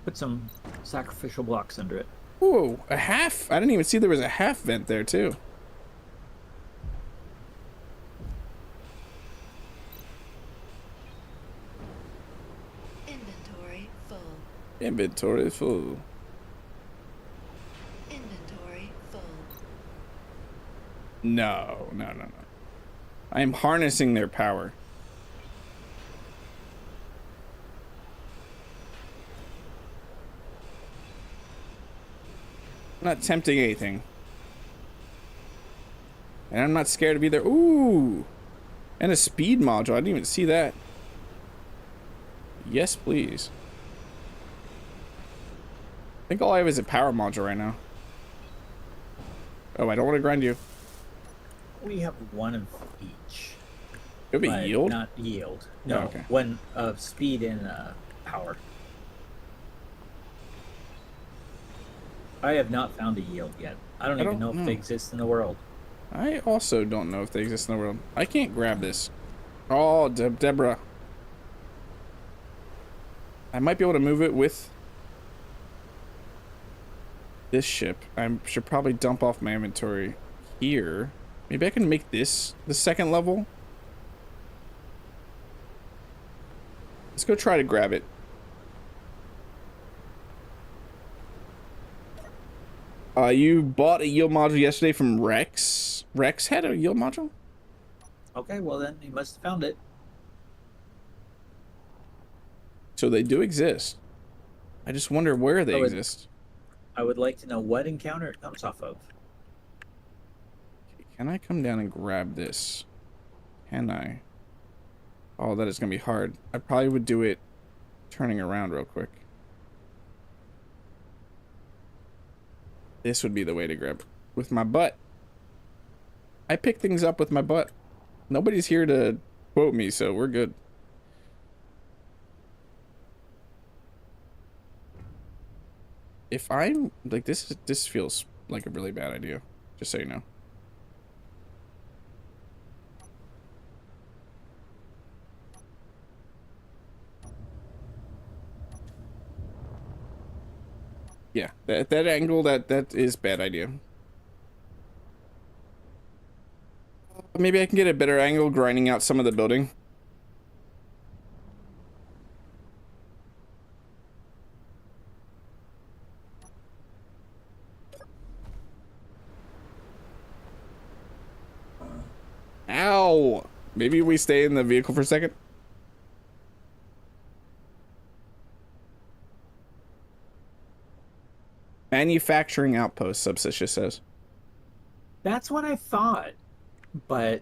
Put some sacrificial blocks under it. Ooh, a half. I didn't even see there was a half vent there too. Inventory full. Inventory full. Inventory full. No. I am harnessing their power. I'm not tempting anything. And I'm not scared of either. Ooh! And a speed module. I didn't even see that. Yes, please. I think all I have is a power module right now. Oh, I don't want to grind you. We have one of each. It would be but yield? Not yield. No, Oh, okay. one of speed and power. I have not found a yield yet. I don't even know if they exist in the world. I also don't know if they exist in the world. I can't grab this. Oh, Deborah. I might be able to move it with this ship. I should probably dump off my inventory here. Maybe I can make this the second level. Let's go try to grab it. You bought a yield module yesterday from Rex. Rex had a yield module? Okay, well then you must have found it. So they do exist. I just wonder where they exist. I would like to know what encounter it comes off of. Can I come down and grab this? Can I? Oh, that is going to be hard. I probably would do it turning around real quick. This would be the way to grab it. With my butt. I pick things up with my butt. Nobody's here to quote me, so we're good. If I'm like this feels like a really bad idea, just so you know. Yeah, that angle, that is bad idea. Maybe I can get a better angle grinding out some of the building. Ow! Maybe we stay in the vehicle for a second. Manufacturing outpost, Substicious says. That's what I thought, but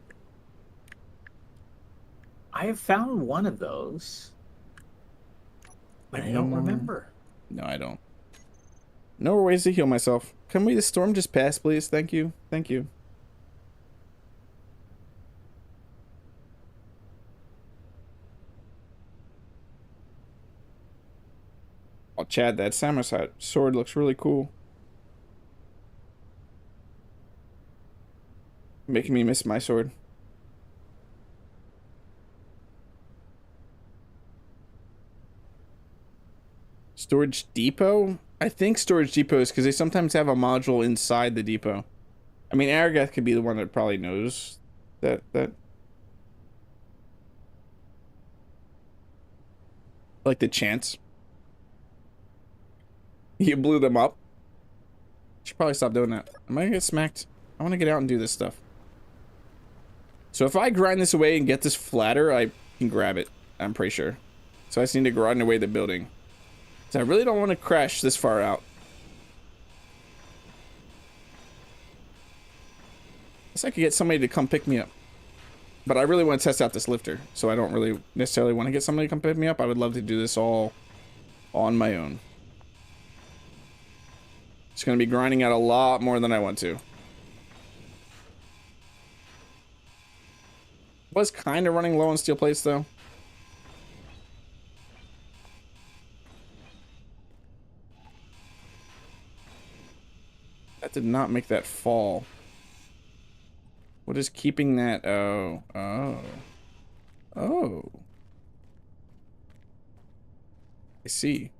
I have found one of those, but I don't remember. No, I don't. No ways to heal myself. Can we, the storm just pass, please? Thank you. Thank you. Oh, Chad, that samurai sword looks really cool. Making me miss my sword. Storage depot? I think storage depot is because they sometimes have a module inside the depot. I mean, AraGAS could be the one that probably knows that. Like the chance. You blew them up. Should probably stop doing that. Am I gonna get smacked? I want to get out and do this stuff. So if I grind this away and get this flatter, I can grab it. I'm pretty sure. So I just need to grind away the building. So I really don't want to crash this far out. Guess I could get somebody to come pick me up. But I really want to test out this lifter. So I don't really necessarily want to get somebody to come pick me up. I would love to do this all on my own. It's going to be grinding out a lot more than I want to. Was kind of running low on steel plates though. That did not make that fall. What is keeping that? Oh. I see.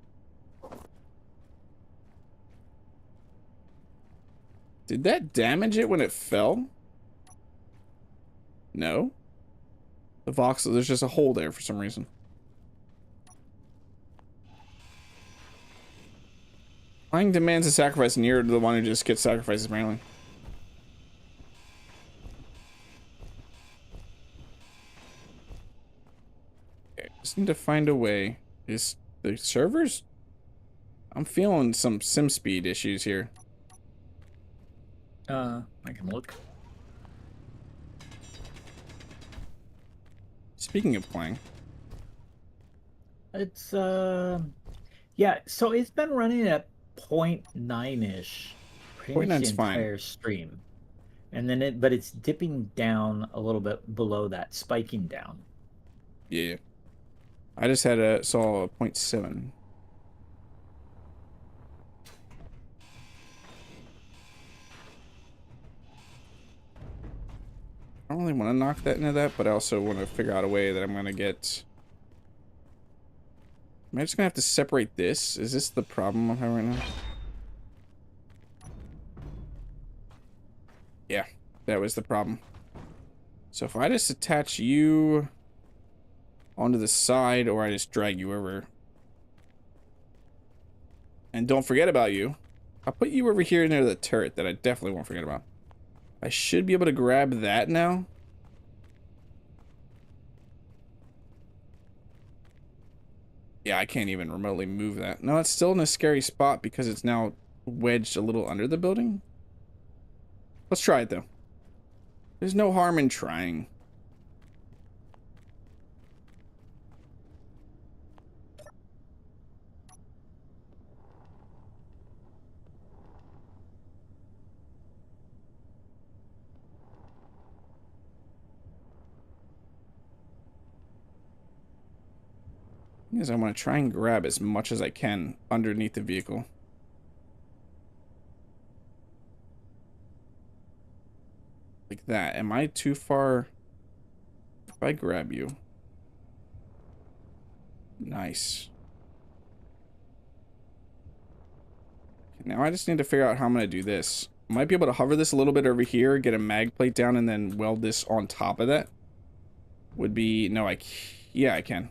Did that damage it when it fell? No. The voxel, there's just a hole there for some reason. Flying demands a sacrifice near to the one who just gets sacrificed, apparently. Okay, just need to find a way. Is the servers? I'm feeling some sim speed issues here. I can look. Speaking of playing. It's yeah, so it's been running at 0.9-ish pretty much 0.9's the fine. entire stream. And then but it's dipping down a little bit below that, spiking down. Yeah. I just had saw a 0.7. I don't really want to knock that into that, but I also want to figure out a way that I'm going to get... Am I just going to have to separate this? Is this the problem I'm having right now? Yeah, that was the problem. So if I just attach you onto the side, or I just drag you over. And don't forget about you. I'll put you over here near the turret that I definitely won't forget about. I should be able to grab that now. Yeah, I can't even remotely move that. No, it's still in a scary spot because it's now wedged a little under the building. Let's try it, though. There's no harm in trying. Is I'm going to try and grab as much as I can underneath the vehicle. Like that. Am I too far? If I grab you. Nice. Okay, now I just need to figure out how I'm going to do this. I might be able to hover this a little bit over here, get a mag plate down, and then weld this on top of that. Would be... No, yeah, I can.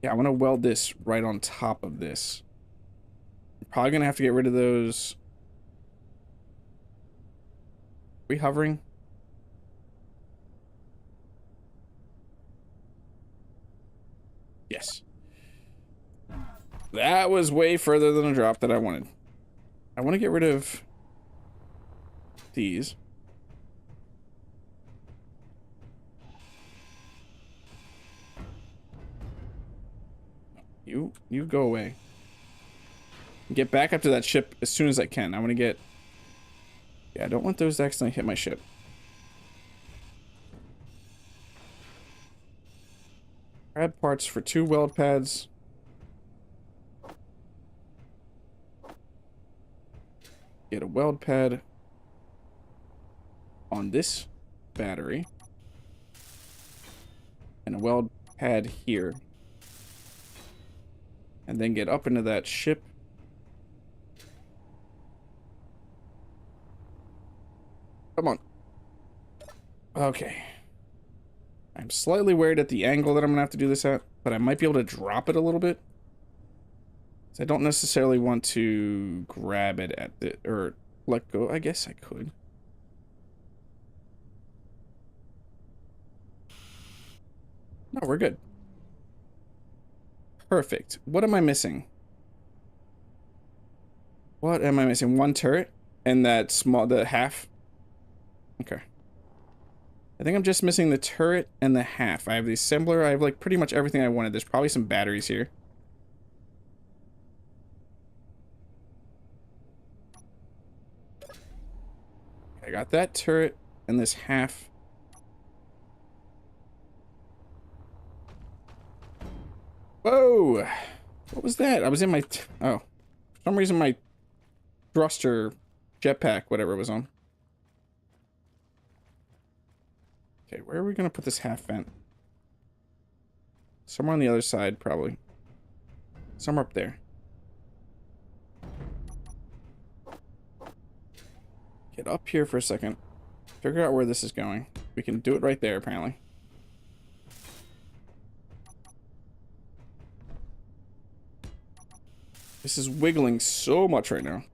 Yeah, I want to weld this right on top of this. I'm probably going to have to get rid of those. Are we hovering? Yes. That was way further than a drop that I wanted. I want to get rid of these. You go away. Get back up to that ship as soon as I can. I want to get... Yeah, I don't want those to accidentally hit my ship. Grab parts for 2 weld pads. Get a weld pad on this battery. And a weld pad here. And then get up into that ship. Come on. Okay. I'm slightly worried at the angle that I'm going to have to do this at, but I might be able to drop it a little bit. So I don't necessarily want to grab it at the... or let go. I guess I could. No, we're good. Perfect. What am I missing? What am I missing? 1 turret and that small, the half. Okay. I think I'm just missing the turret and the half. I have the assembler. I have like pretty much everything I wanted. There's probably some batteries here. I got that turret. and this half. Whoa! What was that? I was in my... oh. For some reason my thruster jetpack, whatever, was on. Okay, where are we going to put this half vent? Somewhere on the other side, probably. Somewhere up there. Get up here for a second. Figure out where this is going. We can do it right there, apparently. This is wiggling so much right now.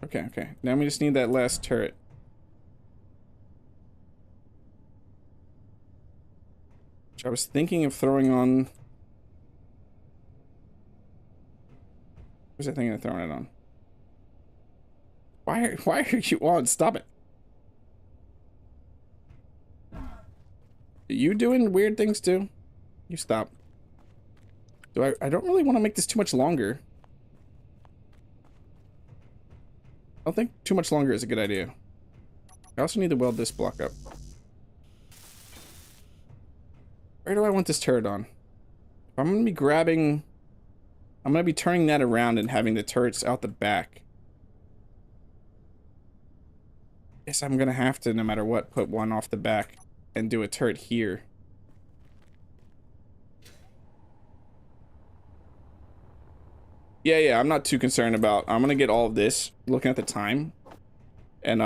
Okay, okay. Now we just need that last turret. Which I was thinking of throwing on... what was I thinking of throwing it on? Why are you on? Stop it. Are you doing weird things too? You stop. I don't really want to make this too much longer. I don't think too much longer is a good idea. I also need to weld this block up. Where do I want this turret on? If I'm going to be grabbing... I'm going to be turning that around and having the turrets out the back. Guess I'm going to have to, no matter what, put one off the back and do a turret here. Yeah, I'm not too concerned about... I'm going to get all of this, looking at the time, and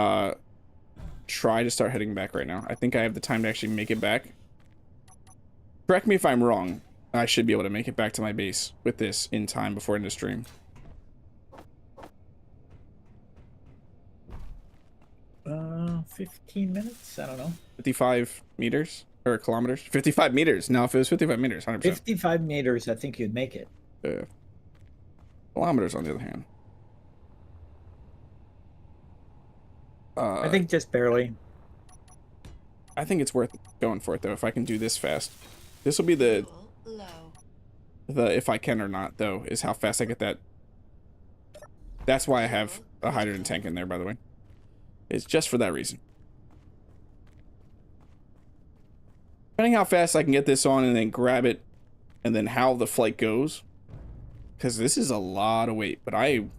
try to start heading back right now. I think I have the time to actually make it back. Correct me if I'm wrong. I should be able to make it back to my base with this in time before end of stream. Uh, 15 minutes? I don't know. 55 meters? Or kilometers? 55 meters. No, if it was 55 meters, 100%. 55 meters, I think you'd make it. Kilometers, on the other hand. I think just barely. I think it's worth going for it, though, if I can do this fast. This will be the... Fuel low. the if I can or not, though, is how fast I get that. That's why I have a hydrogen tank in there, by the way. It's just for that reason. Depending how fast I can get this on and then grab it, and then how the flight goes. Because this is a lot of weight, but I'm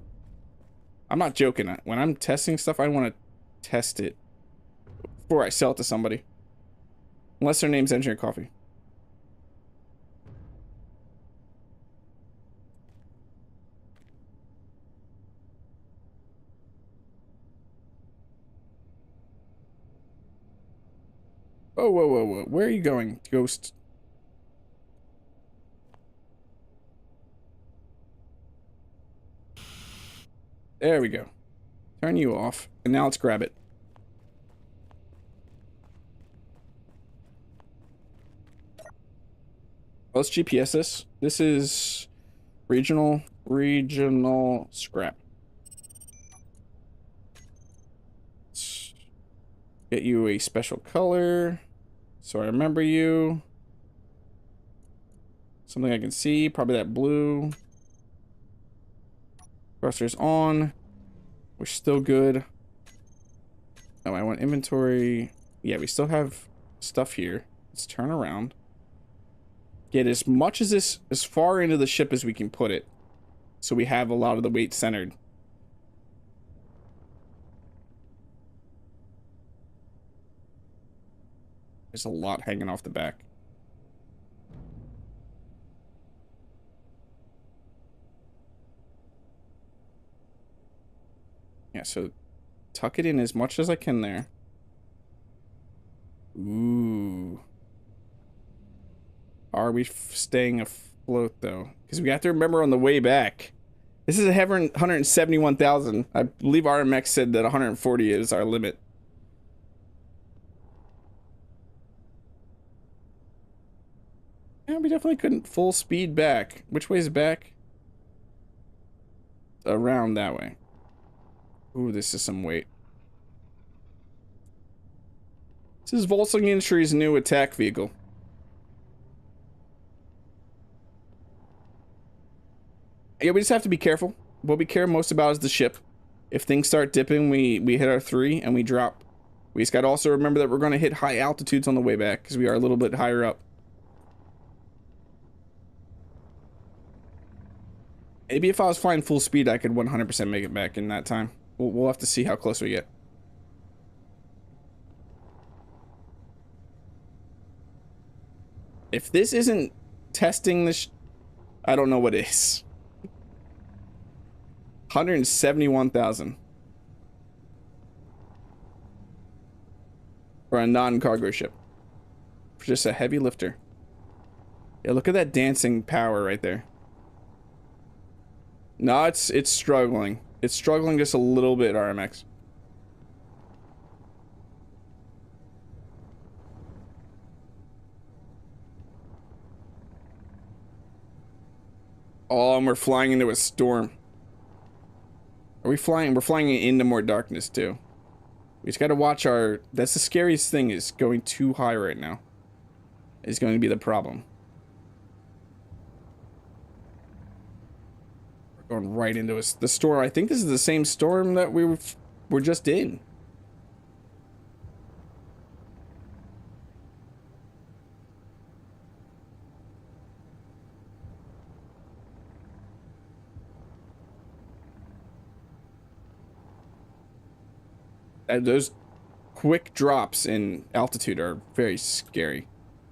not joking. When I'm testing stuff, I want to test it before I sell it to somebody. Unless their name's Engineer Coffee. Oh, whoa, whoa, whoa. Where are you going, Ghost? There we go. Turn you off. And now let's grab it. Let's GPS this. This is regional scrap. Let's get you a special color. So I remember you. Something I can see. Probably that blue. Thrusters on. We're still good. Oh, I want inventory. Yeah, we still have stuff here. Let's turn around. Get as much as this, as far into the ship as we can put it. So we have a lot of the weight centered. There's a lot hanging off the back. Yeah, so tuck it in as much as I can there. Ooh. Are we staying afloat, though? Because we have to remember on the way back, this is a 171,000. I believe RMX said that 140 is our limit. Yeah, we definitely couldn't full speed back. Which way is back? Around that way. Ooh, this is some weight. This is Volsung Industries' new attack vehicle. Yeah, we just have to be careful. What we care most about is the ship. If things start dipping, we hit our 3 and we drop. We just got to also remember that we're going to hit high altitudes on the way back because we are a little bit higher up. Maybe if I was flying full speed, I could 100% make it back in that time. We'll have to see how close we get. If this isn't testing this, I don't know what is. 171,000 for a non-cargo ship. For just a heavy lifter. Yeah, look at that dancing power right there. No, it's struggling. It's struggling just a little bit, RMX. Oh, and we're flying into a storm. Are we flying? We're flying into more darkness, too. We just gotta watch our... That's the scariest thing, is going too high right now. Is going to be the problem. We're going right into the storm. I think this is the same storm that we were just in. Those quick drops in altitude are very scary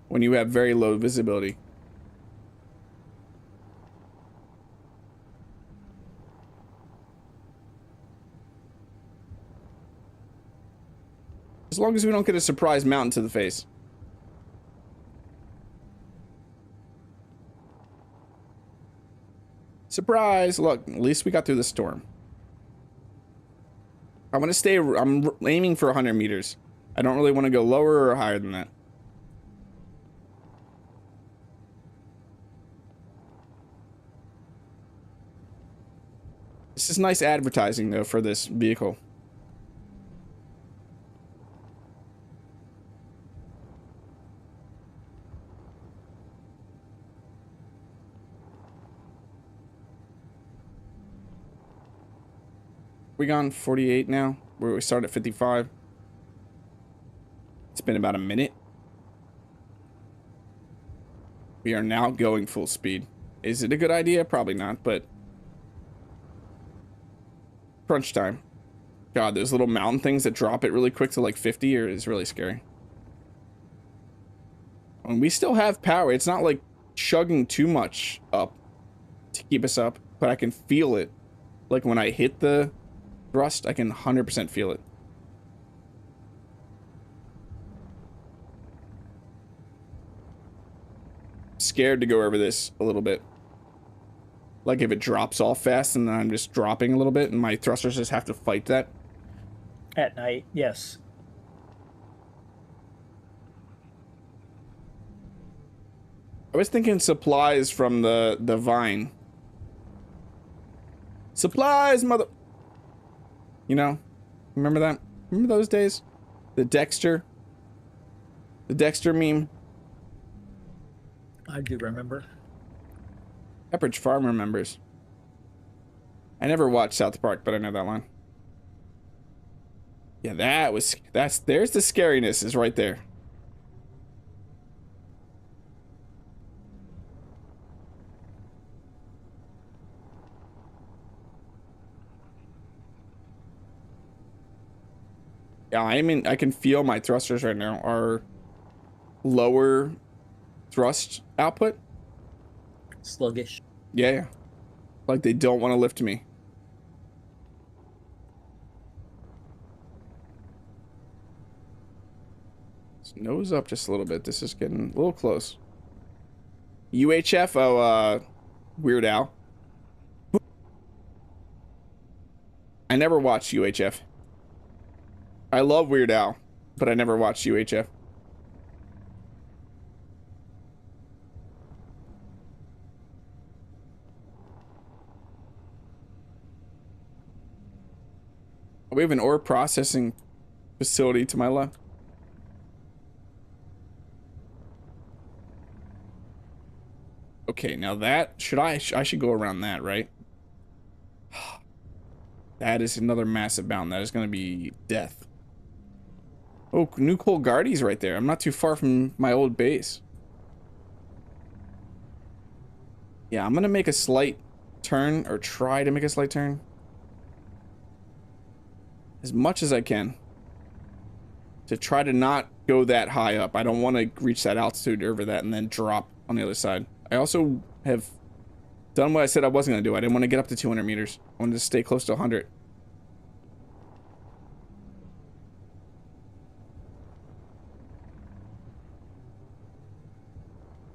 when you have very low visibility. As long as we don't get a surprise mountain to the face. Surprise! Look, at least we got through the storm. I want to stay, I'm aiming for 100 meters. I don't really want to go lower or higher than that. This is nice advertising, though, for this vehicle. We gone 48 now, where we start at 55. It's been about a minute. We are now going full speed. Is it a good idea? Probably not, but crunch time. God, those little mountain things that drop it really quick to like 50 is really scary. And we still have power. It's not like chugging too much up to keep us up, but I can feel it. Like when I hit the thrust, I can 100% feel it. Scared to go over this a little bit. Like if it drops off fast and then I'm just dropping a little bit and my thrusters just have to fight that. At night, yes. I was thinking supplies from the vine. Supplies, mother... You know, remember that? Remember those days? The Dexter meme. I do remember. Pepperidge Farm remembers. I never watched South Park, but I know that line. Yeah, there's the scariness is right there. Yeah, I can feel my thrusters right now are lower thrust output. Sluggish. Yeah. Like they don't want to lift me. Let's nose up just a little bit. This is getting a little close. UHF, Weird Al. I never watched UHF. I love Weird Al, but I never watched UHF. We have an ore processing facility to my left. Okay, now that I should go around that, right? That is another massive mountain. That is going to be death. Oh, new Coolgardie's right there. I'm not too far from my old base. Yeah, I'm going to make a slight turn, or try to make a slight turn. As much as I can. To try to not go that high up. I don't want to reach that altitude over that and then drop on the other side. I also have done what I said I wasn't going to do. I didn't want to get up to 200 meters. I wanted to stay close to 100.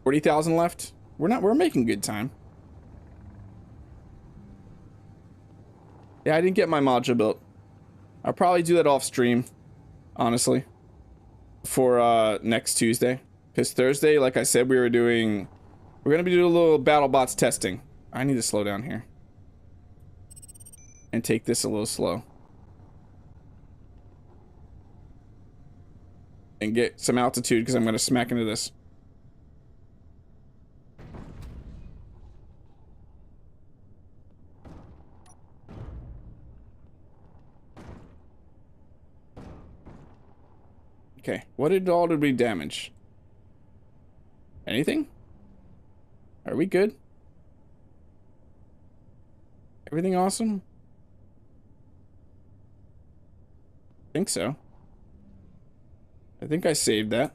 $40,000 left. We're making good time. Yeah, I didn't get my module built. I'll probably do that off stream, honestly, for next Tuesday. Because Thursday, like I said, we're gonna be doing a little BattleBots testing. I need to slow down here and take this a little slow and get some altitude because I'm gonna smack into this. Okay, what did we damage? Anything? Are we good? Everything awesome? I think so. I think I saved that.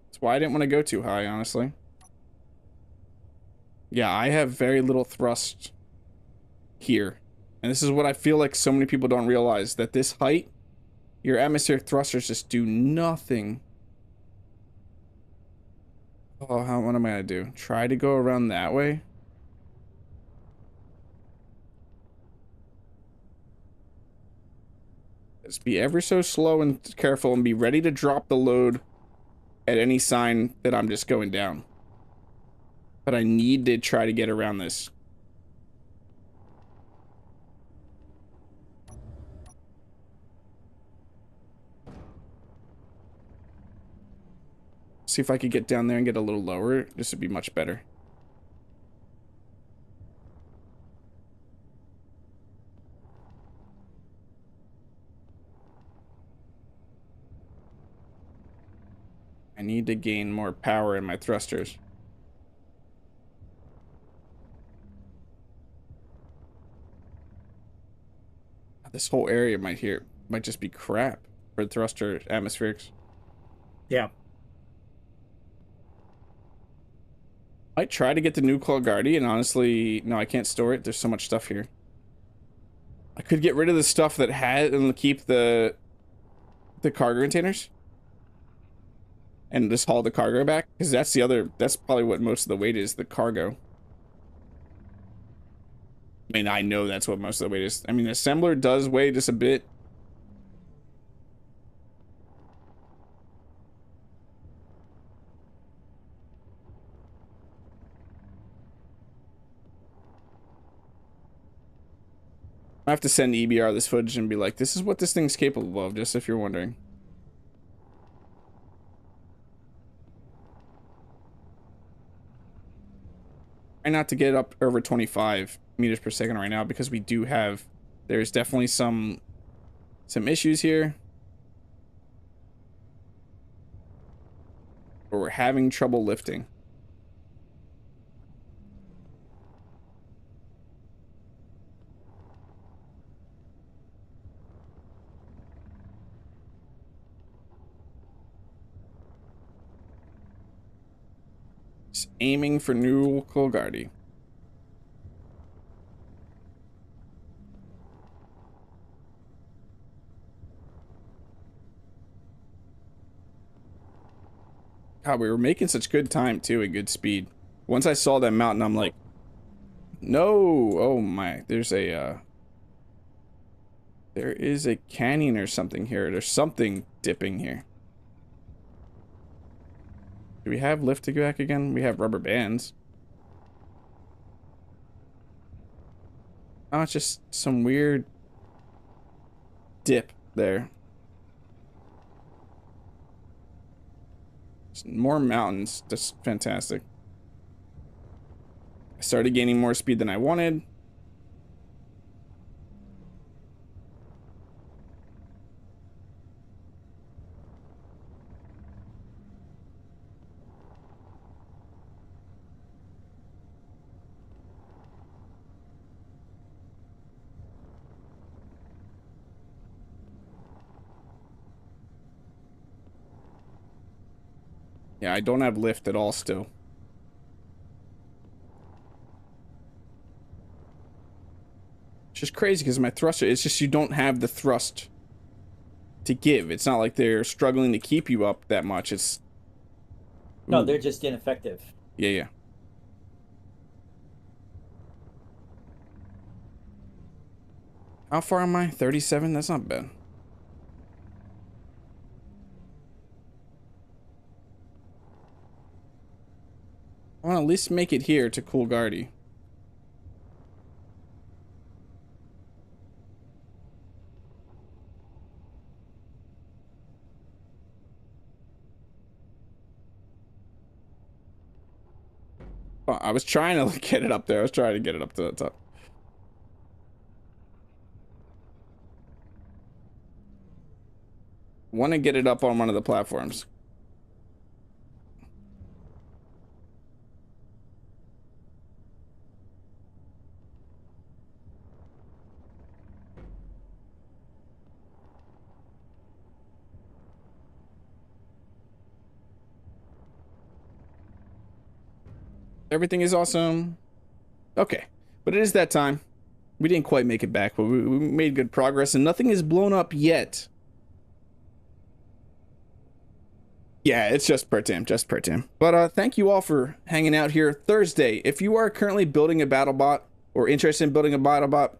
That's why I didn't want to go too high, honestly. Yeah, I have very little thrust here. And this is what I feel like so many people don't realize, that this height, your atmospheric thrusters just do nothing. Oh, what am I gonna do? Try to go around that way? Just be ever so slow and careful and be ready to drop the load at any sign that I'm just going down. But I need to try to get around this. See if I could get down there and get a little lower. This would be much better. I need to gain more power in my thrusters. This whole area might just be crap for thruster atmospherics. Yeah. Might try to get the new Coolgardie, and honestly, no, I can't store it. There's so much stuff here. I could get rid of the stuff that had and keep the cargo containers. And just haul the cargo back. Because that's probably what most of the weight is, the cargo. I mean, I know that's what most of the weight is. I mean, the assembler does weigh just a bit. I have to send EBR this footage and be like, this is what this thing's capable of, just if you're wondering. Try not to get up over 25 meters per second right now, because we do have, there's definitely some issues here where we're having trouble lifting. Just aiming for new Coolgardie. God, we were making such good time too, and good speed. Once I saw that mountain, I'm like, no, oh my, there is a canyon or something here. There's something dipping here. Do we have lift to go back again? We have rubber bands. Oh, it's just some weird dip there. More mountains. Just fantastic. started gaining more speed than I wanted. Yeah, I don't have lift at all still. It's just crazy because my thruster, it's just you don't have the thrust to give. It's not like they're struggling to keep you up that much. It's... No, Ooh. they're just ineffective. Yeah, yeah. How far am I? 37? That's not bad. I want to at least make it here to Coolgardie. Oh, I was trying to get it up there. I was trying to get it up to the top. Want to get it up on one of the platforms. Everything is awesome. Okay, but it is that time. We didn't quite make it back, but we made good progress, and nothing is blown up yet. Yeah, it's just Pertam, just Pertam. But thank you all for hanging out here. Thursday, if you are currently building a BattleBot or interested in building a BattleBot,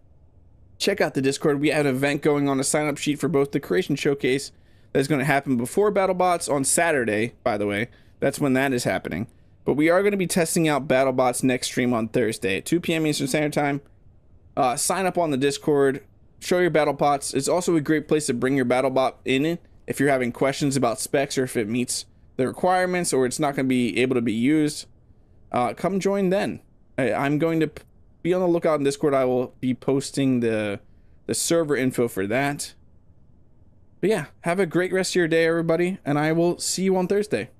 check out the Discord. We have an event going on, a sign-up sheet for both the Creation Showcase that is going to happen before BattleBots on Saturday, by the way. That's when that is happening. But we are going to be testing out BattleBots next stream on Thursday at 2 p.m. Eastern Standard Time. Sign up on the Discord. Show your BattleBots. It's also a great place to bring your BattleBot in it if you're having questions about specs or if it meets the requirements or it's not going to be able to be used. Come join then. I'm going to be on the lookout in Discord. I will be posting the server info for that. But yeah, have a great rest of your day, everybody, and I will see you on Thursday.